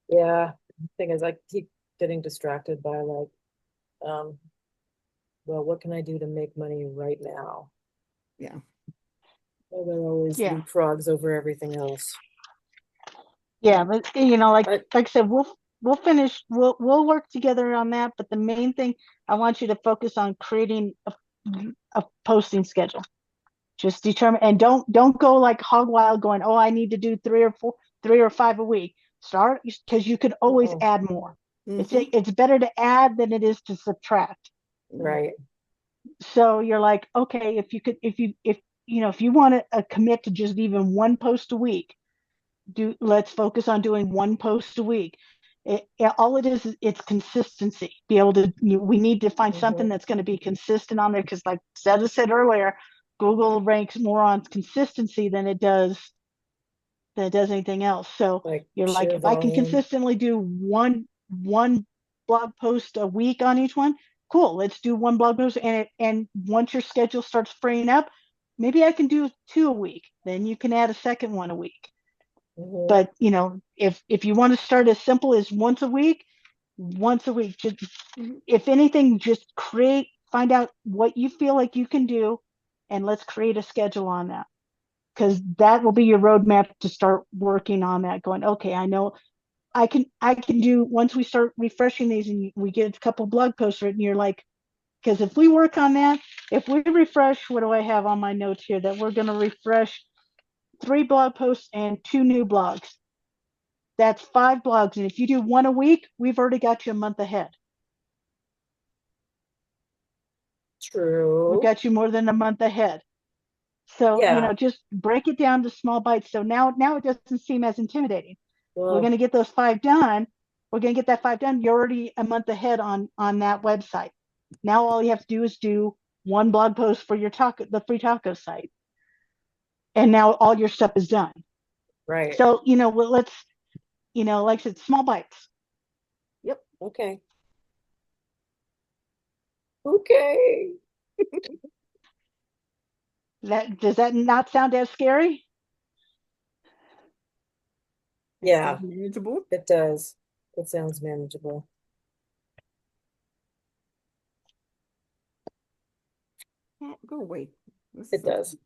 Yeah. The thing is, I keep getting distracted by like, um, well, what can I do to make money right now? Yeah. And then always Yeah. leapfrogs over everything else. Yeah, but like But I said, we'll finish. We'll work together on that. But the main thing I want you to focus on creating a posting schedule. Just determine and don't go like hog wild going, oh, I need to do 3 or 5 a week. Start because you could always mhm, add more. Mm-hmm. It's better to add than it is to subtract. right. So you're like, okay, if you want to commit to just even one post a week, let's focus on doing one post a week. All it is it's consistency. Be able to we need to find something Hmm. that's going to be consistent on there because, like Zeta said earlier, Google ranks more on consistency than it does anything else. So Like you're like, sheer if I can volume. consistently do one blog post a week on each one, cool. Let's do one blog post, and once your schedule starts freeing up, maybe I can do 2 a week. Then you can add a second one a week. Hmm. But if you want to start as simple as once a week, just if anything, just find out what you feel like you can do, and let's create a schedule on that because that will be your roadmap to start working on that. Going, okay, I know I can do once we start refreshing these and we get a couple blog posts written. You're like, because if we work on that, if we refresh, what do I have on my notes here? That we're going to refresh 3 blog posts and 2 new blogs. That's 5 blogs. And if you do one a week, we've already got you a month ahead. We've True. got you more than a month ahead. So, Yeah. just break it down to small bites. So now it doesn't seem as intimidating. We're going Well, to get those 5 done. We're going to get that 5 done. You're already a month ahead on that website. Now all you have to do is do one blog post for the free taco site. And now all your stuff is done. right. So, well, let's, like I said, small bites. Yep. Okay. Okay. Does that not sound as scary? It sounds Yeah, manageable. it does. It sounds manageable. Go away. This is It so does.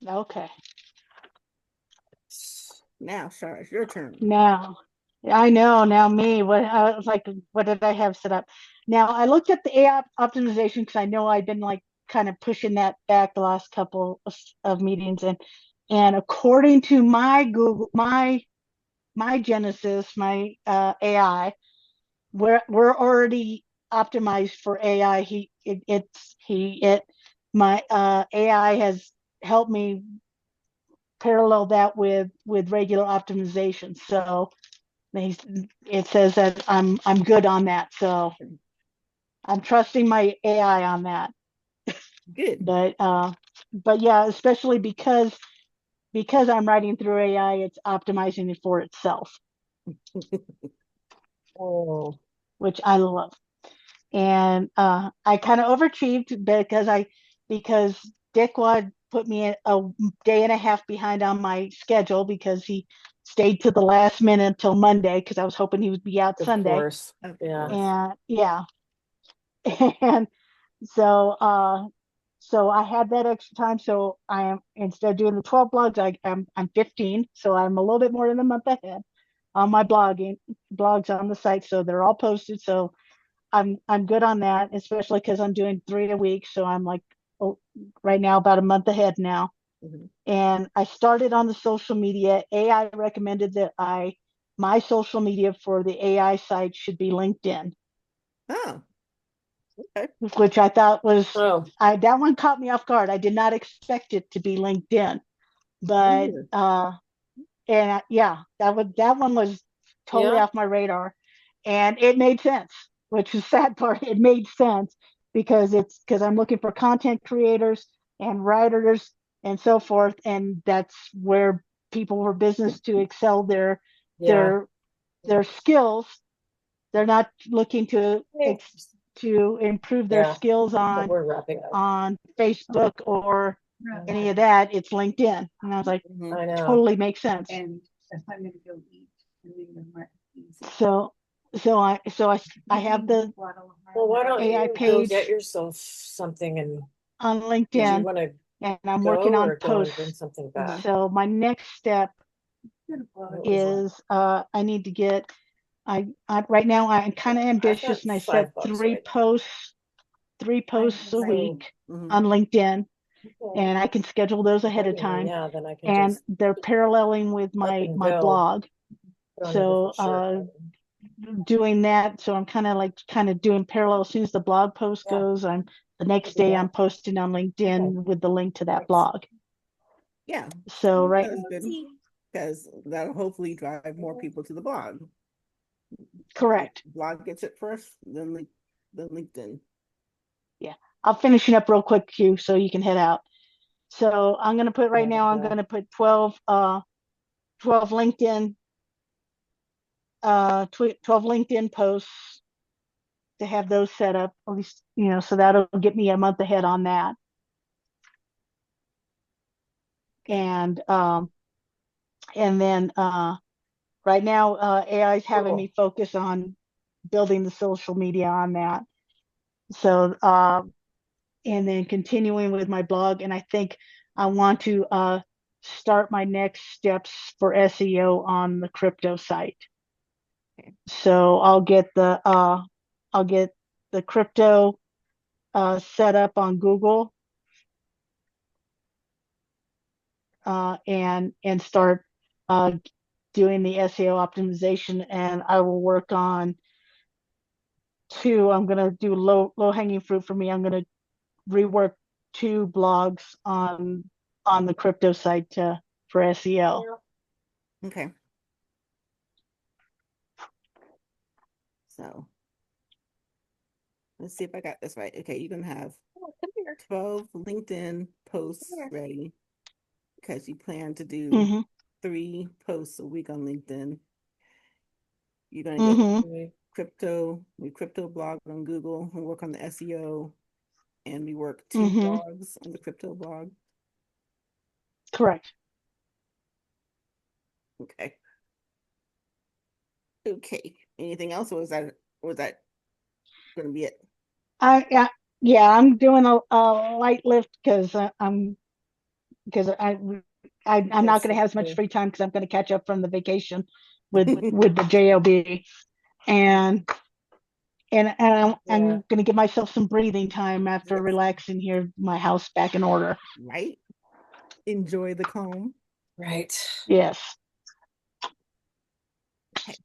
Okay. now, Shar, it's your turn. Now, I know now me. What I was like, what did I have set up? Now I looked at the AI optimization because I know I've been like kind of pushing that back the last couple of meetings, and according to my Google, my Genesis, my AI, we're already optimized for AI. My AI has helped me parallel that with regular optimization. So it says that I'm good on that. So I'm trusting my AI on that. Good. But yeah, especially because I'm writing through AI, it's optimizing it for itself, Oh, which I love. And I kind of overachieved because Dickwad put me a day and a half behind on my schedule because he stayed to the last minute until Monday because I was hoping he would be out of Sunday. course. Of Yeah. course. And yeah, And so so I had that extra time. So I am, instead of doing the 12 blogs, I'm 15. So I'm a little bit more than a month ahead on my blogs on the site. So they're all posted. So I'm good on that, especially because I'm doing 3 a week. So I'm like, oh, right now about a month ahead now. Mhm. And I started on the social media. AI recommended that my social media for the AI site should be LinkedIn, Oh, okay. which I thought was, Oh, that one caught me off guard. I did not expect it to be LinkedIn, but Mm. and yeah, that one was totally yeah. off my radar, and it made sense, which is the sad part. It made sense because I'm looking for content creators and writers and so forth, and that's where people for business to excel Yeah. their their skills. They're not looking to improve their Yeah. skills But we're wrapping up. on Facebook or any of that. It's LinkedIn, and I was like, Mhm. I know. totally makes sense. And if I'm gonna go eat, and then the market easy. So I have the Well, why don't AI you go page get yourself something, and on did you LinkedIn, want to and I'm working go on or go and bring posts. something Mhm. back? So my next step What was it? is I need to get I right now I'm kind of I've ambitious, got and I set $5 right three posts a now. So, week Mhm. on LinkedIn, okay. and I can schedule those ahead of Writing them, time, yeah, then I can and just they're paralleling with up my and my go, blog. put on a So different shirt. doing that. So I'm kind of doing parallel. As soon as the blog post Yeah, goes, I'm the I next do day that. I'm posting on Okay. LinkedIn with the link to that blog. Yeah, So right, that's good because that'll hopefully drive more people to the blog. correct. Blog gets it first, then LinkedIn. Yeah, I'm finishing up real quick, Q, so you can head out. So I'm gonna put right now. I'm Yeah. gonna put 12 LinkedIn 12 LinkedIn posts to have those set up, at least, so that'll get me a month ahead on that. Okay. And then right now, AI is having Cool. me focus on building the social media on that. So, and then continuing with my blog. And I think I want to start my next steps for SEO on the crypto site. So I'll get the crypto set up on Google, and start uh, doing the SEO optimization. And I will work on two. I'm gonna do low hanging fruit for me. I'm gonna rework 2 blogs on the crypto site for SEO. Okay. So let's see if I got this right. Okay, you're gonna have 12 LinkedIn posts ready because you plan to do Mm-hmm. 3 posts a week on LinkedIn. You're gonna get Mm-hmm. your crypto blog on Google and work on the SEO, and we work two Mm-hmm. blogs on the crypto blog. Correct. Okay. Okay. Anything else, or was that gonna be it? Yeah, yeah, I'm doing a light lift because because I'm not Yes, going to have as much okay. free time because I'm going to catch up from the vacation with the JLB, and I'm Yeah. going to give myself some breathing time after Yes. relaxing here, my house back in order. Right. Enjoy the calm. Right. Yes. Okay.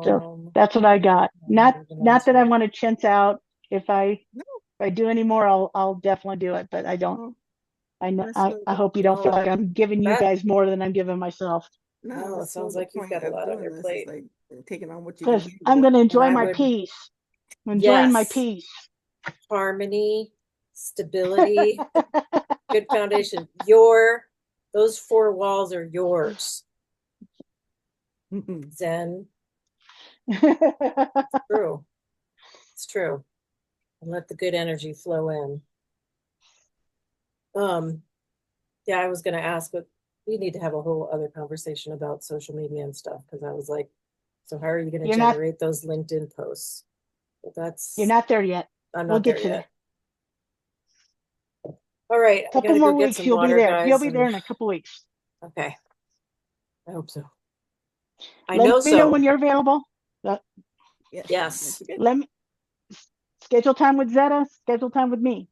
So Um, that's what I got. Not that I organizing. want to chintz out. No, If I do any more, I'll definitely do it. But I don't. no, I know. that's really I good. hope you don't feel Well, like I'm giving you that guys more than I'm giving myself. No, no, it that's the sounds whole like you've got point a of lot on doing your this is plate. like taking on what you can Because handle. I'm going to And enjoy I my would, peace. I'm enjoying my yes, peace. harmony, stability, good foundation. Those 4 walls are yours. Zen. True. It's true. And let the good energy flow in. Um, yeah, I was gonna ask, but we need to have a whole other conversation about social media and stuff because I was like, so how are you gonna you're not generate those LinkedIn posts? But you're that's not there yet. I'm We'll not there get you yet. there. All right, I Couple gotta go more get weeks, some you'll be water, there. You'll guys. be there in a couple weeks. Okay, I hope so. I Let know me know so. when you're available. Yes. Let me schedule time with Zeta, schedule time with me.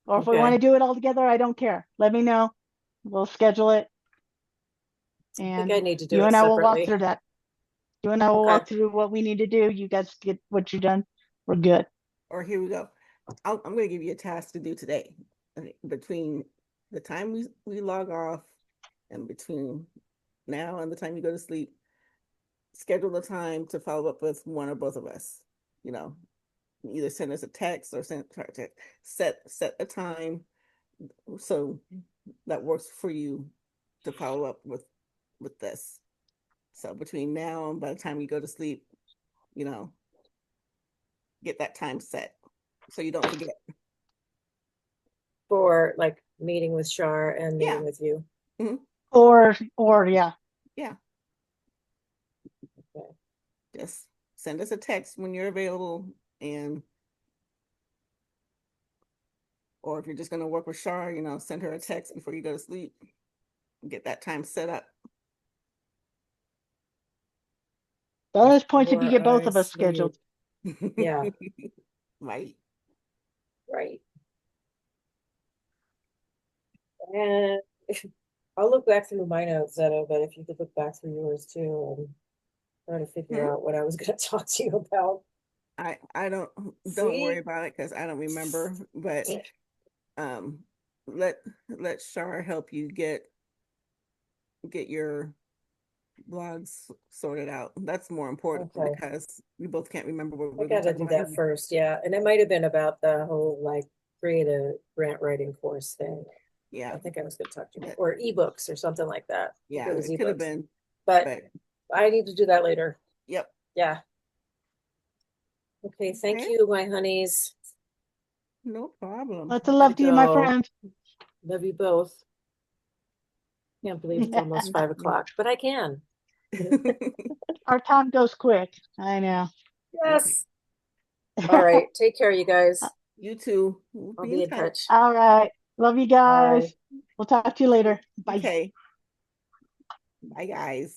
Or if we want Okay. to do it all together, I don't care. Let me know. We'll schedule it. I think I And need to do you it and I will walk separately. through that. You and I will Okay. walk through what we need to do. You guys get what you've done. We're good. Or here we go. I'm going to give you a task to do today. Between the time we log off and between now and the time you go to sleep, schedule the time to follow up with one or both of us. You know, either send us a text or set a time so that works for you to follow up with this. So between now and by the time you go to sleep, you know, get that time set so you don't forget. For like meeting with Shar and Yeah. meeting with you. Mm-hmm. Or yeah. Yeah. Okay. Just send us a text when you're available, and or if you're just going to work with Shar, you know, send her a text before you go to sleep. Get that time set up. Bonus points if you Before get both I of us sleep. scheduled. Yeah. Right. Right. And I'll look back through my notes, Zeta, but if you could look back through yours too and try to figure out what I was going to talk to you about. I don't worry See? about it because I don't remember, but um let Shar help you get your blogs sorted out. That's more important Okay. because we both can't remember what I we're going got to to talk do about that anyway. first. Yeah. And it might have been about the whole like create a grant writing course thing. Yeah. I think I was going to talk to you But, about, or ebooks or something like that. I think yeah, it was it could have ebooks, been, but but I need to do that later. yep. Yeah. Okay. Thank Okay. you, my honeys. No problem. Lots of Gotta love to you, my go. friend. Love you both. Can't believe it's almost 5 o'clock, but I can. Our time goes quick. I know. Yes. All right. Take care, you guys. You too. We'll I'll be be in in touch. touch. All right. Love you Bye. guys. We'll talk to you later. Bye. Okay. Bye, guys.